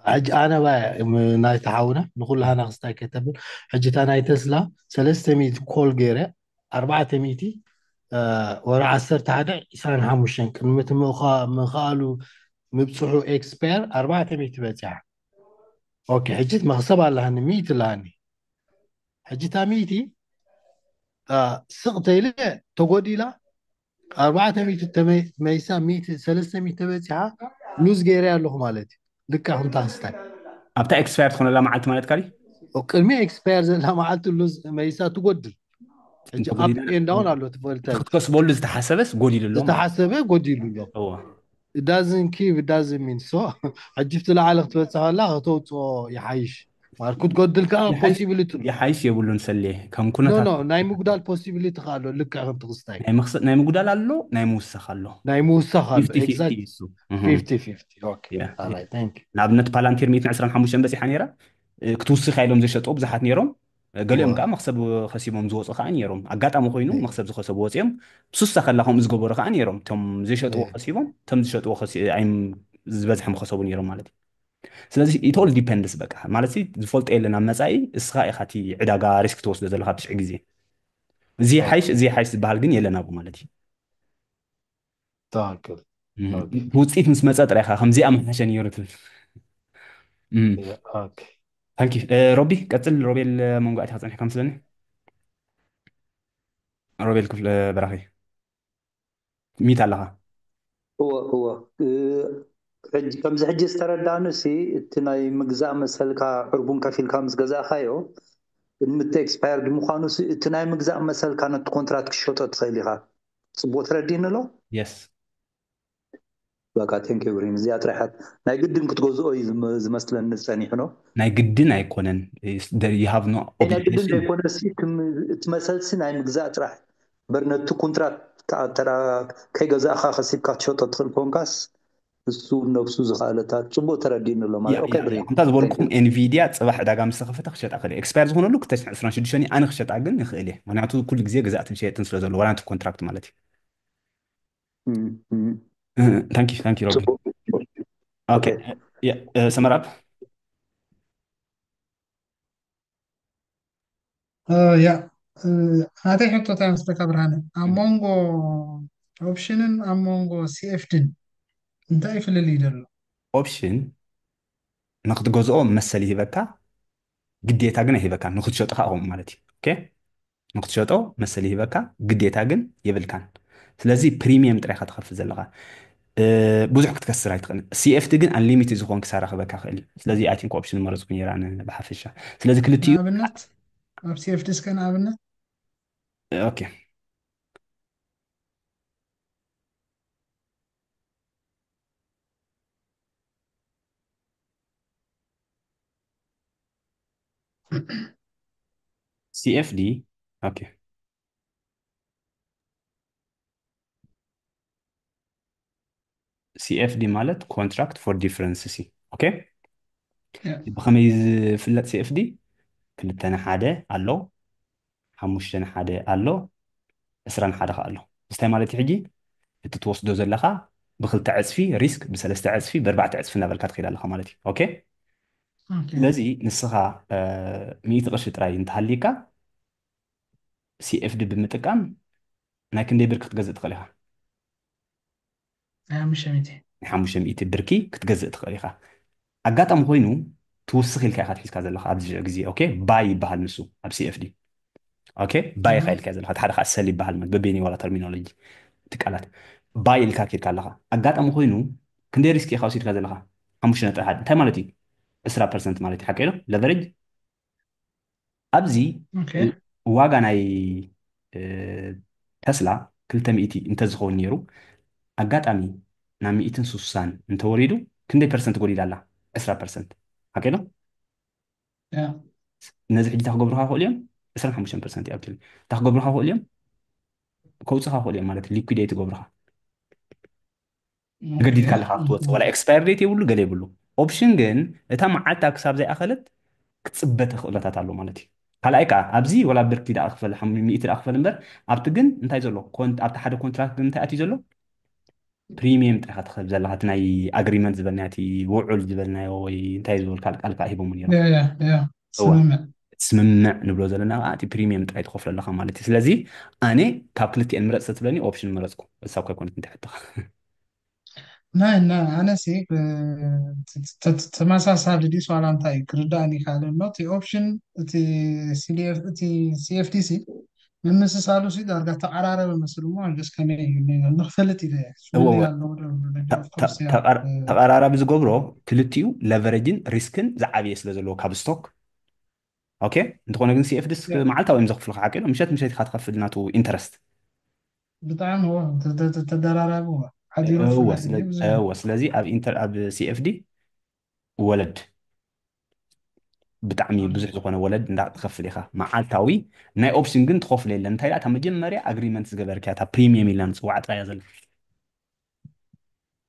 ሕጂ ኣነ ናይ ተሓውነ ንኩላሃና ክስታይ ከተብል ሕጂታ ናይ ተስላ 300 ኮል ገይረ 400 ወራ 11 25 ቅድሚት ምኽኣሉ ምብፅሑ ኤክስፓየር 400 በፂሓ ኦኬ ሕጂት መክሰብ ኣለሃኒ 100 ኣለሃኒ ሕጂታ 100 ስቕ ተይለ ተጎዲላ 400 ተመይሳ 300 ተበፂሓ ሉዝ ገይረ ኣለኹ ማለት እዩ ልካ ከምታ ክስታይ ኣብታ ኤክስፓየር ትኾነላ መዓልቲ ማለት ካሊ ቅድሚ ኤክስፓየር ዘላ መዓልቲ ሉዝ መይሳ ትጎድል ኣብ ኤንዳውን ኣሎ ትፈልተ ክትከስበሉ ዝተሓሰበስ ጎዲሉ ኣሎ ዝተሓሰበ ጎዲሉ ኣሎ it doesn't keep it doesn't mean so حجفت لعلق توصل الله توصو يحيش ماركوت قد الكا possibility يحايش يبلون سليه كم كنا no no ناي مقدال possibility خالو لك عن تغستاي ناي مقدال الله ناي موسى خالو ناي موسى خالو 50 50 exact يسو 50-50 اوكي يا alright thank you نابنت بالانتير 125 بس يحنيرا كتوسخ إلهم زي شطوب بزحات نيرهم قالهم كأ مخسب خسيبهم زوج خان يرهم عقات أمو خوينو مخسب زو خسب واتيهم بسوس خلاهم زجبور خان يرهم تم زي شطوب خسيبهم تم زي شطوب خسي عين زبزحهم خسبون يرهم مالتي ስለዚህ it all depends በቃ ማለት ዝፈልጥ የለና መጻኢ እስኻ ኢኻ እቲ ዕዳጋ ሪስክ ትወስዶ ዘለካ ብሽዕ ግዜ እዚ ሓይሽ ዝበሃል ግን የለና ቡ ማለት تاكل እዩ اوكي ውፅኢት ምስ መፀ ጥራይካ ከምዚኣ መሓሸ ነይሩ ትብል اوكي ታንኪ ሮቢ ቀፅል ሮቤል መንጓእቲ ክፀኒሕካ ምስለኒ ሮቤል ክፍለ በራኺ ሚት ኣለኻ هو ከምዚ ሕጂ ዝተረዳእኑሲ እቲ ናይ ምግዛእ መሰልካ ዕርቡን ከፊልካ ምስ ገዛእካዮ ምተ ኤክስፓየርድ ምዃኑ እቲ ናይ ምግዛእ መሰልካ ነቲ ኮንትራት ክሸጦ ትኽእል ኢኻ ፅቡቅ ትረዲእኒ ኣሎ የስ በቃ ቴንክ ዩ ብሪን እዚኣ ጥራሕት ናይ ግድን ክትገዝኦ እዩ ዝመስለኒ ፀኒሑ ኖ ናይ ግድን ኣይኮነን ይሃብ ኖ ናይ ግድን ዘይኮነሲ እቲ መሰልሲ ናይ ምግዛእ ጥራሕ በር ነቲ ኮንትራት ከይገዛእካ ከሲብካ ትሸጦ ትኽእል ኮንካስ እሱ ነብሱ ዝኽኣለታት ፅቡቅ ተረዲእኒ ኣሎ ማለት ኦኬ ብሪን እንታ ዝበልኩም ኤንቪድያ ፅባሕ ዕዳጋ ምስ ተኸፈተ ክሸጣ ክእል ኤክስፓየር ዝኾነሉ 226 ኣነ ክሸጣ ግን ይኽእል እየ ምክንያቱ ኩሉ ግዜ ገዛእትን ሸየጥን ስለ ዘሎ ዋራንቲ ኮንትራክት ማለት እዩ ታንኪ ሮቢ ኦኬ ሰመራብ ያ هاتي حطو تايم سبيكا برهانة أمونغو أوبشنن أمونغو CFD انت أي في الليدر ኦፕሽን ንክትገዝኦ መሰል ይሂበካ ግዴታ ግን ኣይሂበካ ንክትሸጦ ከዓ ከምኡ ማለት እዩ ኦኬ ንክትሸጦ መሰል ይሂበካ ግዴታ ግን የብልካን ስለዚ ፕሪሚየም ጥራይካ ትኸፍል ዘለካ ብዙሕ ክትከስር ኣይትኽእልን ሲኤፍቲ ግን አንሊሚትድ ዝኾን ክሳራ ክበካ ክእል እዩ ስለዚ ኣይ ቲንክ ኦፕሽን መረፅኩ ነራ ብሓፈሻ ስለዚ ክልትኡ أبنت أب CFD سكن أبنت ኦኬ ሲኤፍዲ ኦኬ ሲኤፍዲ ማለት ኮንትራክት ፎር ዲፍረንስ ሲ ኦኬ ብኸመይ ዝፍለጥ ሲኤፍዲ ክልተ ንሓደ ኣሎ ሓሙሽተ ንሓደ ኣሎ 20 ሓደ ከዓ ኣሎ እንታይ ማለት እዩ ሕጂ እቲ ትወስዶ ዘለካ ብክልተ ዕፅፊ ሪስክ ብሰለስተ ዕፅፊ ብኣርባዕተ ዕፅፊ እናበልካ ትኸይድ ኣለካ ማለት እዩ ኦኬ ስለዚ ንስኻ 100 ቅርሺ ጥራይ እንተሃሊካ ሲኤፍዲ ብምጥቃም ናይ ክንደይ ብር ክትገዝእ ትኽእል ኢኻ مش ميتي 500 ብርኪ ክትገዝእ ትኽእል ኢኻ ኣጋጣሚ ኮይኑ ትውስኽ ኢልካ ኢኻ ትሒዝካ ዘለካ ኣብዚ ግዜ ኦኬ ባይ ይበሃል ንሱ ኣብ ሲኤፍዲ ኦኬ ባይ ኢኻ ኢልካ ዘለካ እቲ ሓደ ከዓ ሰል ይበሃል በቤኒ ዋላ ተርሚኖሎጂ እቲ ቃላት ባይ ኢልካ ከይድካ ኣለካ ኣጋጣሚ ኮይኑ ክንደይ ሪስክ ኢኻ ወሲድካ ዘለካ 5.1 እንታይ ማለት እዩ 20% ማለት እዩ ሓቂ ዶ ለቨሬጅ ኣብዚ ዋጋ ናይ ተስላ 200 እንተዝኸውን ነይሩ ኣጋጣሚ ናብ 160 እንተወሪዱ ክንደይ ፐርሰንት ጎዲላ ኣላ 20% ሓቂ ዶ ነዚ ሕጂ ታክገብሩካ ክእሉ እዮም 25% እዩ ኣብቲ ታክገብሩካ ክእሉ እዮም ከውፅኻ ክእሉ እዮም ማለት ሊኩዴት ገብሩካ ገዲድካ ኣለካ ክትወፅእ ወላ ኤክስፓየር ዴት የብሉ ገለ የብሉ ኦፕሽን ግን እታ መዓልታ ክሳብ ዘይኣኸለት ክትፅበተ ክእለታት ኣሎ ማለት እዩ ካልኣይ ከዓ ኣብዚ ወላ ብርኪ ዳ ክፈል 100 ዳ ክፈል እምበር ኣብቲ ግን እንታይ ዘሎ ኣብቲ ሓደ ኮንትራክት ግን እንታይ ኣትዩ ዘሎ ፕሪሚየም ጥራይካ ትኽእል ዘለካ እቲ ናይ ኣግሪመንት ዝበልናዮ እቲ ውዑል ዝበልናዮ ወይ እንታይ ዝበል ቃልቃ ሂቦም ነይሮም ስምምዕ ንብሎ ዘለና ከዓ እቲ ፕሪሚየም ጥራይ ትኸፍሎ ኣለካ ማለት እዩ ስለዚ ኣነ ካብ ክልቲአን ምረፅ ተትብለኒ ኦፕሽን መረፅኩ እሳብ ኮይኮነት እንታይ ሕተኻ ና أنا سي تماسا دي سؤال أنتاي كرداني خالد نو تي أوبشن تي CFTC من سالو سي دارجة تعرارة بمسلمو عندس كمية نخفلت إذا ተቀራራቢ ዝገብሮ ክልቲኡ ለቨሬጅን ሪስክን ዝዓብየ ስለ ዘለዎ ካብ ስቶክ ኦኬ እንተኾነ ግን ሲኤፍዲስ መዓልታዊ እዮም ዘኽፍልካ ሓቂ ዶ ምሸት ኢካ ትኸፍል ናቱ ኢንተረስት ብጣዕሚ هو ተደራራቢ ስለዚ ኣብ ሲኤፍዲ ወለድ ብጣዕሚ ብዙሕ ዝኾነ ወለድ እንዳትኸፍል ኢኻ መዓልታዊ ናይ ኦፕሽን ግን ትኸፍሎ የለን እንታይ እታ መጀመርያ ኣግሪመንት ዝገበርክያ እታ ፕሪምየም ኢልና ንፅዋዕ ጥራያ ዘላ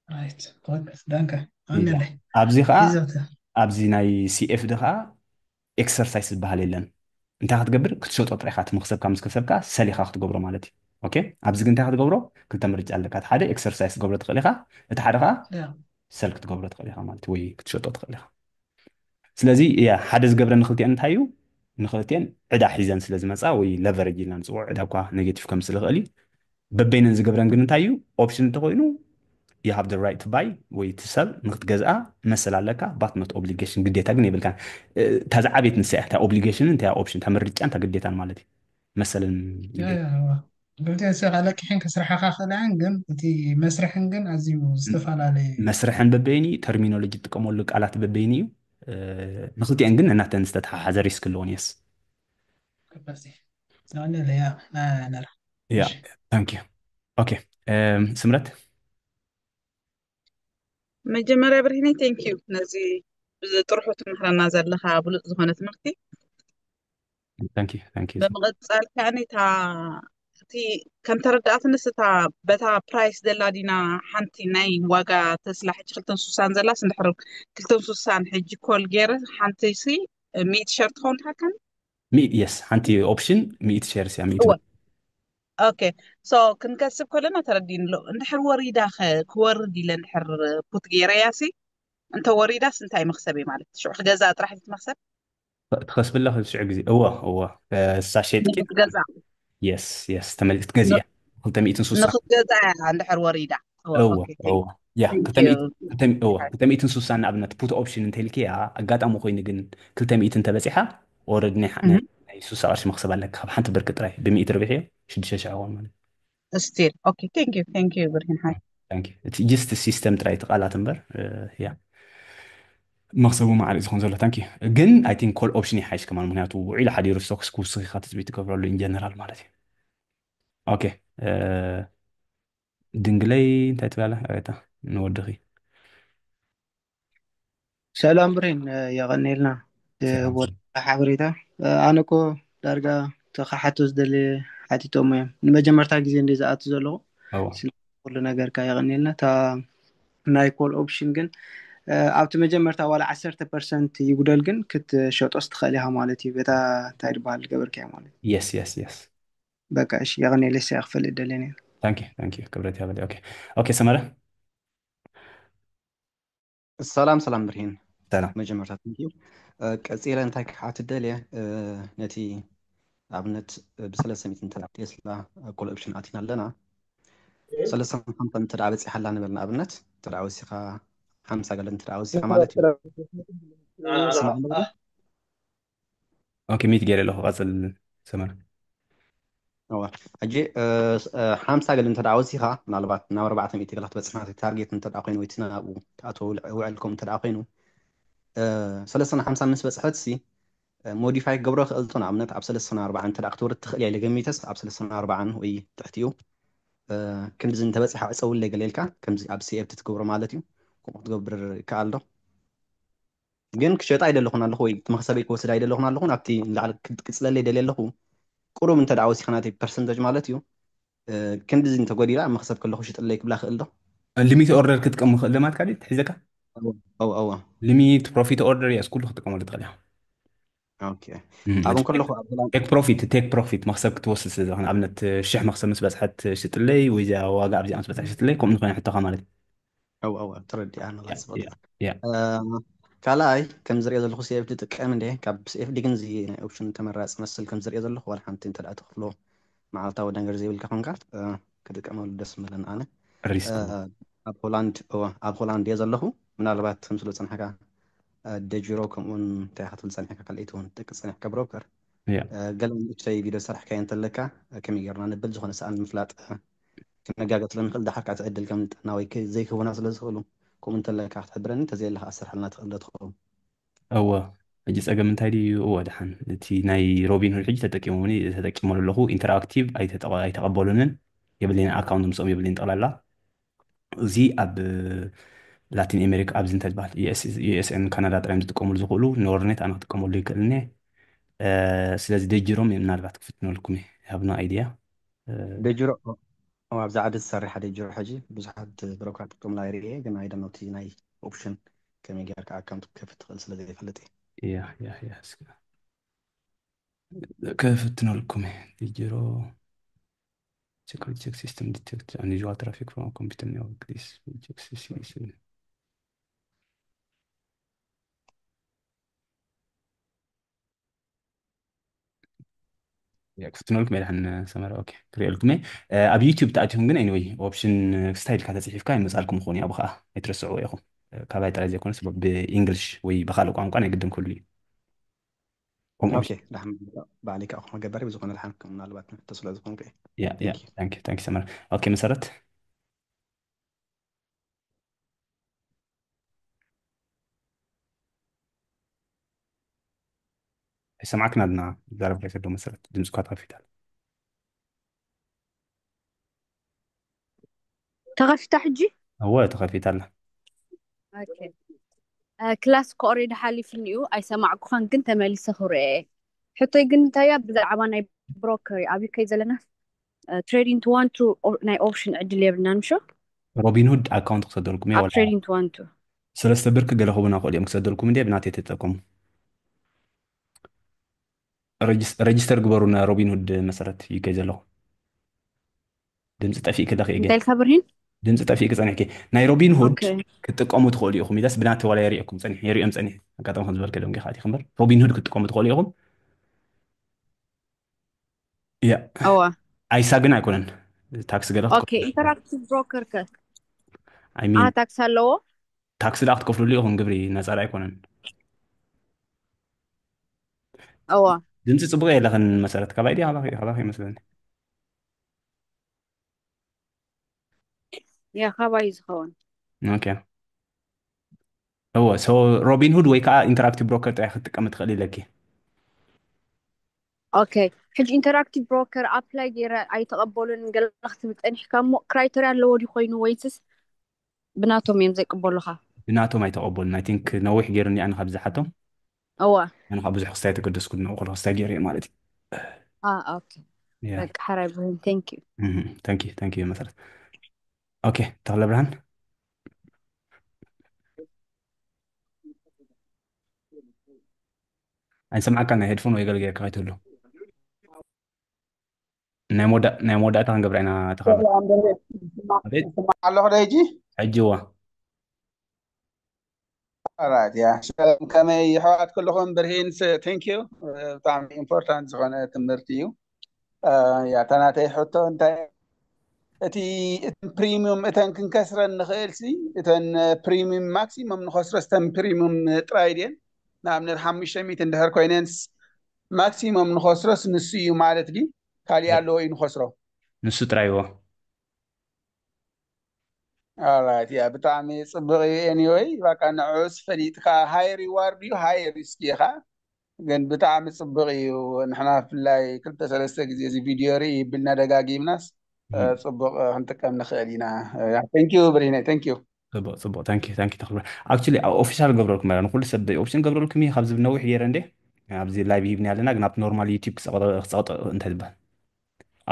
رايت فوكس دانكا እያ أنا لي ኣብዚ ከዓ إذا ኣብዚ ናይ ሲኤፍ ድ ከዓ ኤክሰርሳይዝ ዝበሃል የለን እንታይ ክትገብር ክትሸጦ ጥራይካ እቲ መክሰብካ ምስ ከሰብካ ሰሊኻ ክትገብሮ ማለት እዩ ኦኬ ኣብዚ ግን እንታይ ክትገብሮ ክልተ ምርጫ ኣለካ እቲ ሓደ ኤክሰርሳይዝ ክትገብሮ ትኽእል ኢኻ እቲ ሓደ ከዓ لا ሰል ክትገብሮ ትኽእል ኢኻ ማለት እዩ ወይ ክትሸጦ ትኽእል ኢኻ ስለዚ እያ ሓደ ዝገብረ ንክልቲአን እንታይ እዩ ንክልቲአን ዕዳ ሒዘን ስለ ዝመፃ ወይ ለቨሬጅ ኢልና ንፅውዖ ዕዳ እኳ ኔጌቲቭ ከምስሊ ይኽእል እዩ በበይነን ዝገብረን ግን እንታይ እዩ ኦፕሽን እንተኮይኑ you have the right to buy ወይ እቲ ሰብ ንክትገዝኣ መሰል ኣለካ ባት ኖት ኦብሊጌሽን ግዴታ ግን የብልካ እታ ዝዓበየት ንስያ እታ ኦብሊጌሽን እንታይ ኦፕሽን እታ ምርጫ እንታ ግዴታን ማለት እዩ መሰልን يا يا هو قلت يا شيخ عليك حين كسرحة خاخد عنقن أنتي مسرح عنقن عزيو استفعل عليه መስርሕን በበይኒ ተርሚኖሎጂ ትጥቀመሉ ቃላት በበይኒ እዩ ንክልቲአን ግን እናተን ዝተተሓሓዘ ሪስክ ኣለዎን የስ كبرتي أنا لا يا أنا لا ያ ماشي ታንክ ዩ ኦኬ ስምረት መጀመርያ ብርሂኒ ቴንክ ዩ ነዚ ብጥርሑ ትምሕረና ዘለካ ብሉፅ ዝኾነ ትምህርቲ ታንክ ዩ ብምቕፃል ከዓኒ እቲ ከም ተረዳእትንስ እታ በታ ፕራይስ ዘላ ዲና ሓንቲ ናይ ዋጋ ተስላ ሕጂ 260 ዘላስ እንድሕር 260 ሕጂ ኮል ገይረ ሓንቲ ሲ 100 ሸር ትኸውን ትሓከም የስ ሓንቲ ኦፕሽን 100 ሸርስ እያ 100 እወ ኦኬ ሶ ክንከስብ ከለና ተረዲንሎ እንድሕር ወሪዳ ክወርድ ኢለ እንድሕር ፑት ገይረያሲ እንተ ወሪዳስ እንታይ መክሰብ እየ ማለት ሽዑ ክገዛ ጥራሕ መክሰብ ትኸስብላ ክልሽዑ ግዜ እወ ሳሸጥ ቂጥ ንክትገዛ የስ ተመሊስ ክትገዚ እያ 260 ንክትገዛ እንድሕር ወሪዳ እወ ያ ቴንክ ዩ 260 ንኣብነት ፑት ኦፕሽን እንተይልክያ ኣጋጣሚ ኮይኑ ግን 200 ተበፂሓ ኦረድ ናይ 60 ቅርሺ መክሰብ ኣለካ ካብ ሓንቲ ብርቂ ጥራይ ብ100 ርብሕ እዮ 6,000 ሆን ማለት ስትል ኦኬ ቴንክ ዩ ብርሂን ሃይ እቲ ጅስት ሲስተም ጥራይ ትቃላት እምበር ያ መክሰቡ ማዕሪቅ ዝኮን ዘሎ ታንኪ ግን ኣይ ቲንክ ኮል ኦፕሽን ይሓይሽ ከማን ምክንያቱ ውዒሉ ሓዲሩ ስቶክስ ክውስኺካ ትፅቢት ትገብረሉ ኢንጀነራል ማለት እዩ ኦኬ ድንግለይ እንታይ ትበላ ታ ንወድኺ ሰላም ብሬን የቀኒልና ሓበሬታ ኣነ ኮ ዳርጋ ተኻሓቶ ዝደለ ሓቲቶም እዮም ንመጀመርታ ግዜ እንደ ዝኣቱ ዘለኹ ኩሉ ነገርካ የቀኒልና እታ ናይ ኮል ኦፕሽን ግን ኣብቲ መጀመርታ ዋላ 10% ይጉደል ግን ክትሸጦስ ትኽእል ኢኻ ማለት እዩ በታ እንታይ ድበሃል ገበርክያ ማለት የስ በቃ እሺ የቀኒለይ ሳ ክፈልጥ ደለኒ ታንኪ ክብረት ያበለ ኦኬ ሰመረ ሰላም ብርሂን ሰላም መጀመርታ ታንኪ ቀፂለ እንታይ ክሓት ደልየ ነቲ ኣብነት ብ300 እንተ ቴስላ ኮል ኦፕሽን ኣቲና ኣለና 350 እንተ በፂሓላ ንበል ንኣብነት እንተ ወሲኻ 50 ገለ እንተ ወሲኻ ማለት እዩ ኦኬ ሚት ገይረ ኣለኹ ቀፅል ሰመረ ሕጂ 50 ገለ እንተ ወሲኻ ምናልባት ናብ 400 ገለ ክትበፅሕ ታርጌት እንተ ኮይኑ ወይ ትናብኡ ተኣተው ውዕልኩም እንተ ኮይኑ 350 ምስ በፅሐት ሲ ሞዲፋይ ክገብሮ ክእል ቶ ንኣብነት ኣብ 340 እንተ ክትወርድ ትኽእል እያ ለገሚተስ ኣብ 340 ወይ ትሕቲኡ ከምዚ እንተበፂሓ እፀውለይ ገለ ኢልካ ከምዚ ኣብ ሲኤፍቲ ትገብሮ ማለት እዩ ከምኡ ክትገብር ይከኣል ዶ ግን ክሸጣ ኣይደለኹን ኣለኹ ወይ መክሰበይ ክወስድ ኣይደለኹን ኣለኹ ኣብቲ ንላዕሊ ክፅለለይ ደልየ ኣለኹ ቁሩብ እንተ ወሲኻ ናተይ ፐርሰንተጅ ማለት እዩ ክንዲዚ እንተጎዲላ መክሰብ ከለኹ ሽጥለይ ክብላ ክእል ዶ ሊሚት ኦርደር ክትጥቀም ክእል ማለት ካዲ ትሒዘካ أو ሊሚት ፕሮፊት ኦርደር ያስ ኩሉ ክትጥቀመሉ ትኽእል ኢኻ أوكي أبون كله ቴክ ፕሮፊት መክሰብ ክትወስድ ስለ ዝኾነ ኣብነት 1000 መክሰብ ምስ በፅሐት ሽጥለይ ወይ እዚኣ ዋጋ ኣብዚኣ ምስ በፅሐ ሽጥለይ ከምኡ ንኮይነ ሕቶኻ ማለት أو تردي أنا الله يسبحك كلاي كم زريزة الخو سيف دي تقام ده كاب سيف دي كنزي اوبشن تمرس مثل كم زريزة الخو ولا حنت انت لا تخلو مع التاو دنجر زي بالكافون كارت كده كمان دس ملن انا الريسك اب هولاند يزا الخو من البات 5 سنه حاجه دجيرو كمون تاخذ لسان حكا كليتون تكسن حكا بروكر قال شيء فيديو صراحه كاين تلكا كم يقرنا نبل زخنا سال مفلات كنقاقت لنخل دحر كاع تعدل كم ناوي زي كونا سلازخلو كم انت لك تحبرني تزي لها اسر حلنا تقدر تخلو أو أجلس أجا من تالي هو دحين تي ناي روبين هالحج تتكلموني تتكلمون له إنتراكتيف أي تقبلون يبلين أكاونت مسوي يبلين طلع لا زي أب ላቲን ኣሜሪካ ኣብዚ እንታይ ዝበሃል ዩኤስኤን ካናዳ ጥራዮም ዝጥቀምሉ ዝኽእሉ ኖርኔት ኣነ ክጥቀመሉ ይክእልኒ ስለዚ ደጅሮም ምናልባት ክፍትነልኩም ሃብና ኣይድያ ደጅሮ ኣብዛ ዓዲ ዝሰርሕ ደጅሮ ሕጂ ብዙሓት ብሮክራት ጥቅምላ ይርአ ግን ኣይደ ነቲ ናይ ኦፕሽን ከመይ ጌርካ ኣካውንት ከፍት ትኽእል ስለ ዘይፈልጥ እያ ከፍትነልኩም ደጅሮ security check system detect unusual traffic from a computer network this checks كفتنولكم إلى حن سمرة أوكي كريلكم أبي يوتيوب تأتيهم جن anyway أوبشن ستايل كذا صحيح كاي مسألكم خوني أبغى يترسعوا يا أخو كاباي ترى يكون سبب بإنجلش ويبخلوا قام كان يقدم كلي اوكي رحم بعليك اخو جبري بزقنا الحين كنا لبعضنا اتصلوا زقون كي يا ثانك يو سمرة أوكي مسرت سمعك نادنا جرب كيف تدوم مسرت دمسك هذا في تال تغفت حجي هو تخافي تال اوكي كلاس كوريد حالي في النيو اي سمعك خان كنت مالي سخوري حتى يقن تايا بزعبا ناي بروكري ابي كي زلنا تريدين تو وان تو ناي اوبشن عدل يبنا نمشو روبين هود اكونت كسدلكم ولا تريدين تو وان تو سلسة برك قال هو بناخذ يوم كسدلكم دي بناتي تتقم ريجستر قبرونا روبين هود مسرت يكيزلو دمس طفي كده خيجي انت الخبرين دمس طفي كصنح كي ناي روبين هود اوكي كتقوموا تخولي اخو ميداس بنات ولا يريكم صنح يريم صنح قاطم خنز برك دم خاتي خبر روبين هود كتقوموا تخولي اخو يا اوا اي ساغنا يكونن تاكس غلط اوكي انتراكتيف بروكر ك اي مين تاكس هلو تاكس لا تكفلوا لي اخو قبري نصار يكونن اوا دمس صبغي لخن مسرت كبايدي هلا مثلا يا خبايز خون اوكي هو سو روبين هود ويكا انتراكتيف بروكر تاع تقمت خلي لك اوكي حج انتراكتيف بروكر ابلاي غير اي تقبلون قلخت بتنح كم كرايتيريا لو دي خوينو ويتس بناتهم يمزي قبلوها بناتهم ما يتقبلون اي ثينك نوح غيرني انا خبزحتهم اوا انا خبز حسيت قدس كنا وخلاص استاجر مالتي اوكي يا لك حرام ثانك يو ثانك يو مثلا اوكي تغلب برهان انا سمعك انا هيدفون ويقال غير كايت له ناي مودا تان قبرنا تخبر ابيت الله دايجي عجوا alright يا شكرا كما يحوات كلهم برهين ثانك يو طعم important زغنا تمرتيو يا تناتي حطو انت اتي بريميوم اتن كنكسر النخيل سي اتن بريميوم ماكسيمم نخسر استن بريميوم ترايدين نعم نرحم ميت اندهر كويننس ماكسيمم نخسر نسيو مالت دي كالي قالو اي نخسرو نسو ترايو alright يا بتعمي صبغي anyway بقى نعوس فريتك هاي ريوارد يو هاي ريسكيها ግን ብጣዕሚ ፅቡቅ እዩ ንሕና ብፍላይ ክልተ ሰለስተ ግዜ እዚ ቪድዮ ርኢ ይብልና ደጋጊምናስ ፅቡቅ ክንጥቀም ንኽእል ኢና ቴንኪዩ ብሪነ ቴንኪዩ ፅቡቅ ታንኪ ተኽብር ኣክቹሊ ኦፊሻል ገብረልኩም ኣላ ንኩሉ ሰብ ኦፕሽን ገብረልኩም እዩ ካብዚ ብነዊሕ ገይረ እንዴ ኣብዚ ላይቭ ሂብኒ ኣለና ግን ኣብቲ ኖርማል ዩቲብ ክፀቕጥ እንታይ ዝበሃል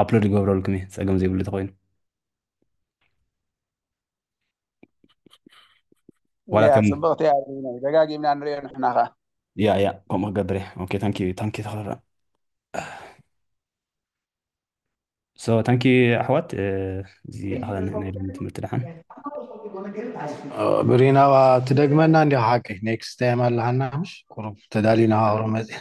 ኣፕሎድ ገብረልኩም እዩ ፀገም ዘይብሉ ተኮይኑ ፅቡቅቲ እያ ደጋጊምና ንሪኦ ንሕና ኸ يا كم قبري اوكي ثانك يو تخرر سو ثانك يو احوات زي اهلا هنا لما تمرت دحن برينا تدقمنا عندي حقي نيكست تايم اللي مش قرب تدالينا هورمز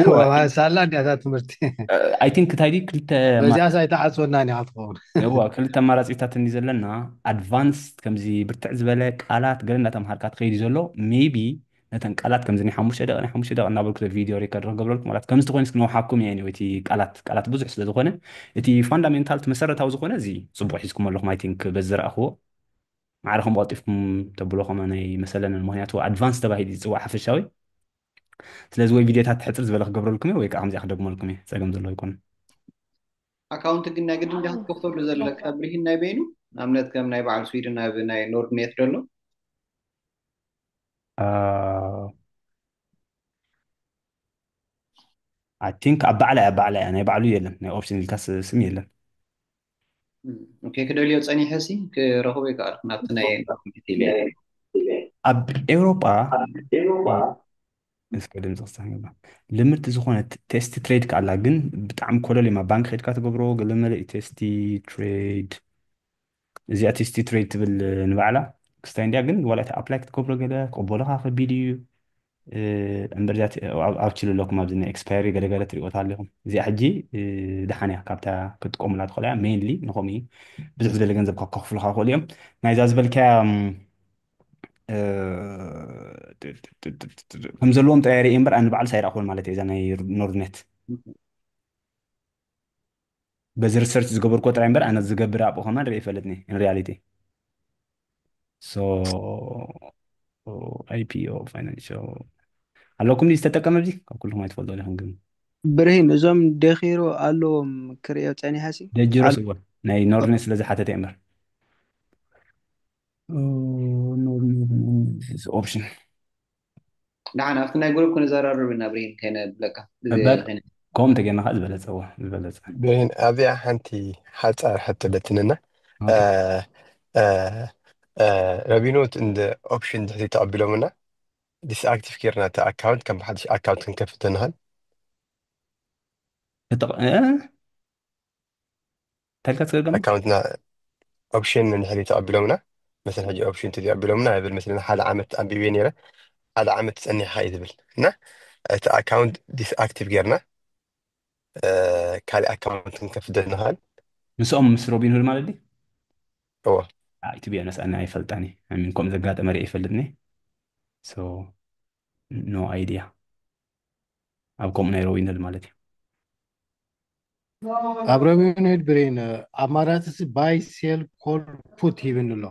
هو سالا عندي هذا تمرتي اي ثينك تايدي كلت بزي اساي تحسونا اني عطفون هو كلت مارازيتات اللي زلنا ادفانس كمزي برتعز بالك قالات قلنا تمحركات خيدي زلو ميبي نتن قالات كم زني حموش دقيقة نابلك الفيديو ريكورد قبلك مرات كم تكون اسكنو حكم يعني وتي قالات بزح سلا زخونه تي فاندامنتال تمسرتاو زخونه زي صبح حيسكم الله ما يتنك بزر اخو معرفهم بطيفكم تبلوكم انا مثلا المهنيات ادفانس تبعي دي صوا حفشاوي ስለዚ ወይ ቪድዮታት ትሕፅር ዝበለ ክገብረልኩም እዩ ወይ ከዓ ከምዚኣ ክደግመልኩም እዩ ፀገም ዘሎ ይኮን ኣካውንት ግን ናይ ግድን ዲኻ ክትከፍተሉ ዘለካ ብርሂን ናይ በይኑ ንኣብነት ከም ናይ በዓል ስዊድን ናብ ናይ ኖርድ ኔት ደሎ አይ ቲንክ ኣብ ባዕላይ ናይ ባዕሉ የለን ናይ ኦፕሽን ኢልካስ ስም የለን ኦኬ ክደልዮ ፀኒሐሲ ክረኽቦ ይከኣል ናብቲ ናይ ኢልያ ኣብ ኤውሮጳ እስከ ድምፂ ክስተንገባ ልምድቲ ዝኾነት ቴስቲ ትሬድ ከኣላ ግን ብጣዕሚ ኮለል እዩማ ባንክ ኸድካ ትገብሮ ገለመለ ቴስቲ ትሬድ እዚኣ ቴስቲ ትሬድ ትብል ንባዕላ ክስታይ እንድያ ግን ዋላ እቲ ኣፕላይ ክትገብሮ ገለ ቅበሎኻ ከቢድ እዩ እምበር እዚኣ ኣብ ችልለኩም ኣብዚ ናይ ኤክስፓየሪ ገለገለ ትሪኦታ ኣለኹም እዚኣ ሕጂ ድሓን እያ ካብታ ክትጥቀሙላ ትኽእላ እያ ሜንሊ ንኸምኡ ብዙሕ ዝበለ ገንዘብ ካብ ከኽፍሉካ ክኽእሉ እዮም ናይዛ ዝበልካያ ከም ዘለዎም ጥራይ ርአ እምበር ኣነ በዓል ሳይረእኹን ማለት እየ እዛ ናይ ኖርድኔት በዚ ሪሰርች ዝገበርኮ ጥራይ እምበር ኣነ ዝገብር ኣብኡ ከማ ንርኢ ይፈለጥኒ ሪያሊቲ ሶ ኣይፒኦ ፋይናንሽል ኣለኩም ዲ ዝተጠቀመ እዚ ካብ ኩልኩም ኣይትፈልጦ ኢኹም ግን ብርሂን እዞም ደኺሩ ኣለዎም ክሪኦ ፀኒሐሲ ደጅሮስ እዎ ናይ ኖርድኔት ስለ ዝሓተተ እምበር ኦፕሽን ንዓና ኣብቲ ናይ ግሩፕ ክንዘራርብ ኢና ብርሂን ከይነብለካ ከምኡ እንተጌርና ከዓ ዝበለፀ ብርሂን ኣብያ ሓንቲ ሓፃር ሕተለትንና ረቢኖት እንደ ኦፕሽን ድሕሪ ተቐቢሎምና ዲስኣክቲቭ ጌርና እቲ ኣካውንት ከም ብሓድሽ ኣካውንት ክንከፍት ንኽእል ታልካ ትገርገም ኣካውንትና ኦፕሽን ንድሕሪ ተቐቢሎምና مثلا ሕጂ ኦፕሽን ተቐቢሎምና ይብል مثلا ሓደ ዓመት ኣንቢቤ ነይረ ሓደ ዓመት ፀኒሕካ እዩ ዝብል እና እቲ ኣካውንት ዲስኣክቲቭ ጌርና ካልእ ኣካውንት ክንከፍት ንኽእል ምስኦም ምስ ሮቢን ሁድ ማለት ዲ እዎ እቲ ቢያ ነስኣና ኣይፈልጣኒ ሚን ከምኡ ዘጋጠመ ርአ ይፈልጥኒ ሶ ኖ ኣይድያ ኣብ ከምኡ ናይ ሮቢን ሁድ ማለት እዩ ኣብ ሮቢን ሁድ ብሬን ኣማራፂ ባይ ሴል ኮል ፑት ይብል ኣሎ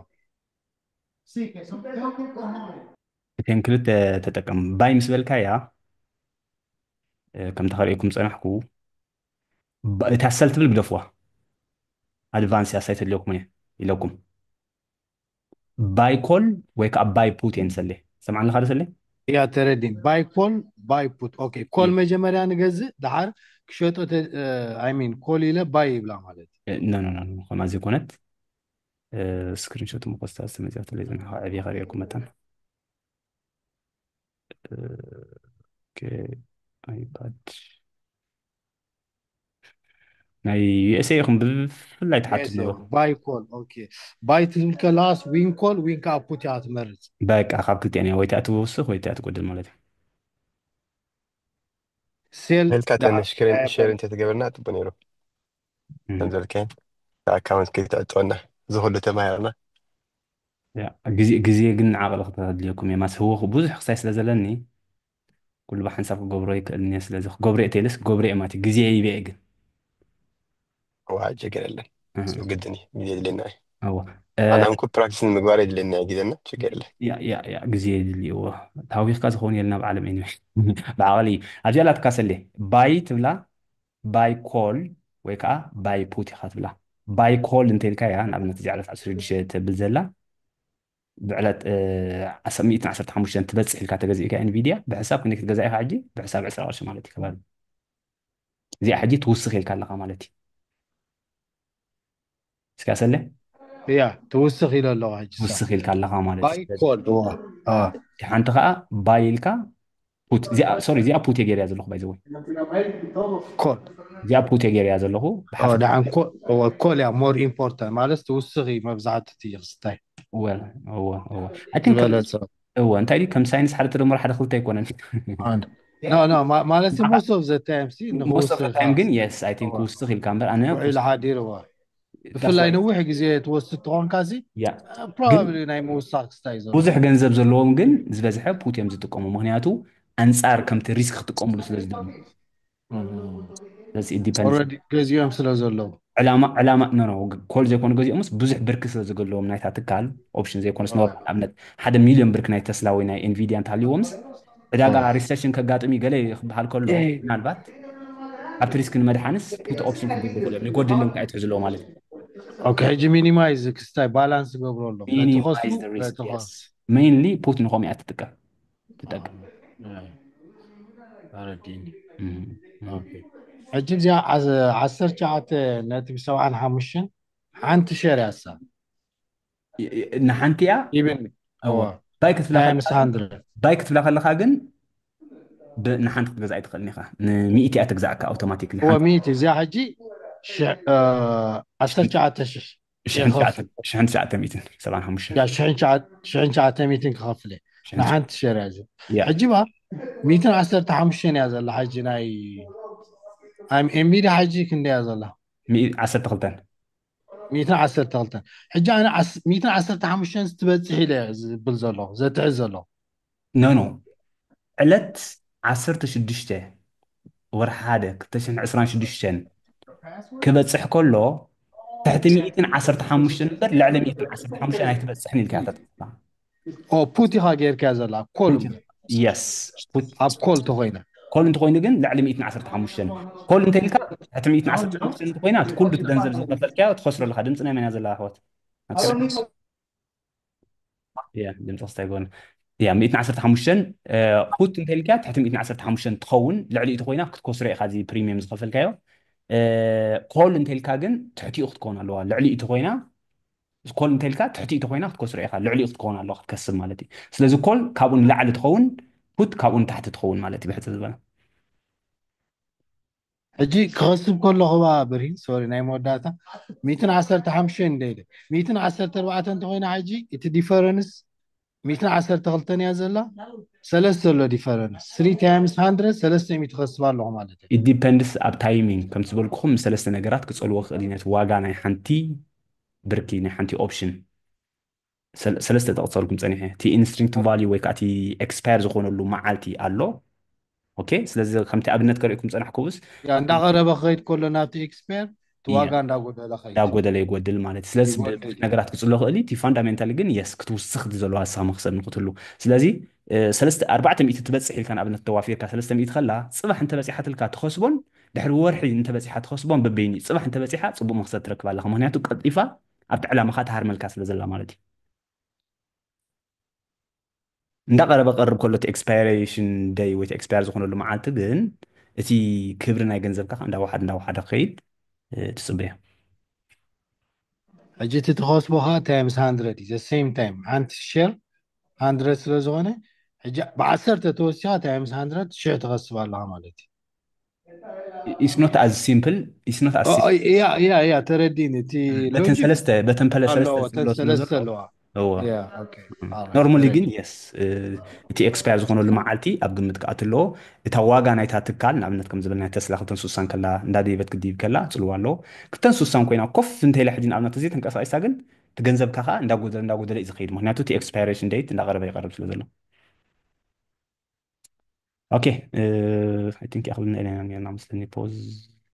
እተን ክልተ ተጠቀም ባይ ምስ በልካ እያ ከም ተኸሪእኩም ፀናሕኩ እታ ሰል ትብል ግደፍዋ ኣድቫንስ ያሳይት ኣለኩም እየ ኢለኩም ባይ ኮል ወይ ከዓ ባይ ፑት እየን ሰለ ሰምዓን ለካ ሰለ እያ ተረዲን ባይ ኮል ባይ ፑት ኦኬ ኮል መጀመርያ ንገዝእ ድሓር ክሸጦ ሚን ኮል ኢለ ባይ ይብላ ማለት ከማ ዘይኮነት ስክሪንሾት መኮስታ ዝተመፅያቶ ለይዘና ዕብየ ከሪአኩም መጠን ኣይፓድ ናይ ዩኤስኤ ኢኹም ብፍላይ ተሓትት ነበሩ ባይ ኮል ኦኬ ባይ ትብል ከላስ ዊን ኮል ዊን ከዓ ፑት እያ ትመርፅ በቃ ካብ ክልቲአን እያ ወይ እቲኣ ትወስኽ ወይ እቲኣ ትጎድል ማለት እዩ ሴል ልካ ትንሽ ሸር እንተትገበርና ጥቡ ነይሩ ከም ዘልከን ኣካውንት ከይተዕጥወና ዝኩሉ ተማሂርና ግዜ ግን ዓቕሊ ክተድልየኩም እየ ማስ ህወ ብዙሕ ክሳይ ስለ ዘለኒ ኩሉ ብሓንሳብ ክገብሮ ይክእልኒ ስለዚ ክገብሮ እየ ተይልስ ክገብሮ እየ ማለት እዩ ግዜ ይበአ ግን ዋጅ ገለለን ግድን ግዜ ድልና እዎ ኣነ እንኩ ፕራክቲስ ንምግባር የድልና ግዜና ችግር የለን ያ ግዜ የድልይዎ ታዊኽካ ዝኸውን የለና ብዓለም ኤኒ ብዓቕሊ ኣብዚኣ ላትካሰለ ባይ ትብላ ባይ ኮል ወይ ከዓ ባይ ፑት ኢኻ ትብላ ባይ ኮል እንተይልካ እያ ንኣብነት እዚ ዕለት 16 ተብል ዘላ ብዕለት 115 ትበፅሕ ኢልካ ተገዚእካ ኤንቪድያ ብሕሳብ ክንደይ ክትገዛ ኢኻ ሕጂ ብሕሳብ 20 ቅርሺ ማለት እዩ ከባቢ እዚኣ ሕጂ ትውስኽ ኢልካ ኣለካ ማለት እዩ እስካ ሰለ እያ ትውስኽ ኢለ ኣለዋ ሕጂ ትውስኽ ኢልካ ኣለካ ማለት ባይ ኮል ሓንቲ ከዓ ባይ ኢልካ ፑት እዚኣ ፑት እየ ገይርያ ዘለኹ ባይዘወይ ኮል እዚኣ ፑት እየ ገይርያ ዘለኹ ድሓን ኮል እያ ሞር ኢምፖርታንት ማለት ትውስኽ መብዛሕትቲ እየ ክስታይ እወ እንታይ ዲ ከም ሳይንስ ሓደ ተደምሮ ሓደ ክልተ ኣይኮነን ማለት most of the time ግን የስ ኣይ ቲንክ ውስኽ ኢልካ እምበር ኣነ ውዒሉ ሓዲርዋ ብፍላይ ነዊሕ ግዜ ትወስድ ትኾንካሲ ፕሮባብሊ ናይ ምውሳኽ ክስታይ ዘሎ ብዙሕ ገንዘብ ዘለዎም ግን ዝበዝሐ ፑት እዮም ዝጥቀሙ ምክንያቱ ኣንፃር ከምቲ ሪስክ ክጥቀምሉ ስለ ዝደሉ ገዚኦም ስለ ዘለዉ ዕላማ ኮል ዘይኮኑ ገዚኦምስ ብዙሕ ብርኪ ስለ ዝገለዎም ናይታ ትካል ኦፕሽን ዘይኮነስ ኖር ኣብነት 1 ሚልዮን ብርኪ ናይ ተስላ ወይ ናይ ኤንቪድያ እንተሃልይዎምስ ዕዳጋ ሪሴሽን ከጋጥሚ ገለ ክበሃል ከሎ ምናልባት ኣብቲ ሪስክ ንመድሓንስ ፑት ኦፕሽን ክግቡ ይኽእሉ እዮም ይጎድልን ከዓ ይትሕዝለዎ ማለት እዩ اوكي حجي مينيمايز كستاي بالانس قبروا له لا minimize تخسروا the لا risk تخسروا yes mainly put نخوم تتقى أرديني Mhm. اوكي حجي زي عسر جعت ناتي بسبعة حمشن حانت شير هسا نحنتيا even هو هو بايكت فلا times خلخا 100 بايكت فلا خلخا جن نحنت تجزأ تخلني خا مئتي أتجزأك أوتوماتيك هو نحنت ميتي زي حجي عسر جعت شحن ساعة يخفل شحن ساعة مئتين سبعة خمسة يا شحن جعت ميتين خفله شحن ساعة نحانت شير هذا يا حجي بقى ميتين عسر تحمشن يا زلمة حجي ناي ام امبيدي حجي كندي يا زلمة عسر تغلطان 210 تغلطان حجي انا 210 تحمشن ستبصحي لي بالزلو زي تعزلو نو علت عسرت شدشته ورحادة كتشن عسران شدشتن كبتصح كله تحت 215 نمبر لعلى 215 هاي تبصحني الكاتب او بوتي غير كذا كل يس اب كل تغينا كل انت خوين جن لعلى 215 كل انت لك حتى 215 انت خوينات كل تجنزب زي قفلك وتخسر لك دمتنا من هذا الاخوات يا دمت استيقون يا 215 كنت انت لك تحت 215 تخون لعلى تخوينا كنت كسر خازي بريميوم زقفلك كل انت لك جن تحتي اخت كون الله لعلى تخوينا كل انت لك تحتي تخوينا كسر خا لعلى اخت كون الله كسب مالتي سلازي كل كابون لعلى تخون كنت كابون تحت تخون مالتي بحث الزبان حجي كغسب كله هو برهين سوري ناي موداتا 210 تحمشن ديلي 210 4 تغينا حجي ات ديفرنس 210 تغلطن يا زلا سلسة له ديفرنس 3 تايمز 100 سلسة متخسب له مالتي it depends ኣብ ታይሚንግ ከም ዝበልኩኹም ሰለስተ ነገራት ክፀልዎ ክእል ኢና ዋጋ ናይ ሓንቲ ብርኪ ናይ ሓንቲ ኦፕሽን ሰለስተ ተቕፀልኩም ፀኒሐ እቲ ኢንስትሪንክት ቫልዩ ወይ ከዓ እቲ ኤክስፓየር ዝኾነሉ መዓልቲ ኣሎ ኦኬ ስለዚ ከምቲ ኣብነት ከሪእኩም ፀናሕኩብስ يا ندا غربة خيط كله نابتي اكسبير እያ تواقع ندا قد خيط ዳጎደለ ይጎድል ማለት ስለዚ ብዙሕ يقول ነገራት ክፅሎ ክእል እቲ ፋንዳሜንታሊ ግን የስ ክትውስኽ ዘለዋ ሃሳብ መክሰብ ንክትሉ ስለዚ ሰለስተ 400 ትበፅሕ ኢልካ ንኣብነት ተዋፊርካ 300 ከላ ፅባሕ እንተበፂሓ ትልካ ትኸስቦን ድሕሪ ወርሒ እንተበፂሓ ትኸስቦን በበይኒ ፅባሕ እንተበፂሓ ፅቡቅ መክሰብ ትረክብ ኣለካ ምክንያቱ ቀልጢፋ ኣብቲ ዕላማካ ተሃርመልካ ስለ ዘላ ማለት እዩ እንዳቀረበ ቀርብ ከሎ እቲ ኤክስፓይሬሽን ደይ ወይ ኤክስፓየር ዝኾነሉ መዓልቲ ግን እቲ ክብሪ ናይ ገንዘብካ እንዳወሓደ ክኸይድ ትፅበዮ حجي تتخصبها تايمز 100 ذا سيم تايم عند الشير 100 سلازونه حجي بعسر تتوسعها تايمز 100 شيء تغصب الله مالتي it's not as simple it's not as simple يا ترديني تي بتن لوجيك سلسته بتن بلا الله سلسته زلوت تسلسل نزر له هو يا اوكي ኖርማሊ ግን የስ እቲ ኤክስፓየር ዝኾነሉ መዓልቲ ኣብ ግምት ክኣት ኣለዎ እታ ዋጋ ናይታ ትካል ንኣብነት ከም ዝብልና ተስላ 260 ከላ እንዳደይበት ክዲብ ከላ ፅልዋ ኣለዎ 260 ኮይና ኮፍ እንተኢላ ሕጂ ንኣብነት እዚ ተንቀሳቂሳ ግን እቲ ገንዘብካ ከዓ እንዳጎደለ እዩ ዝኸይድ ምክንያቱ እቲ ኤክስፓይሬሽን ዴት እንዳቀረበ ይቀርብ ስለ ዘሎ ኦኬ ኣይ ቲንክ ያኽልና ኢለና ነርና ምስለኒ ፖዝ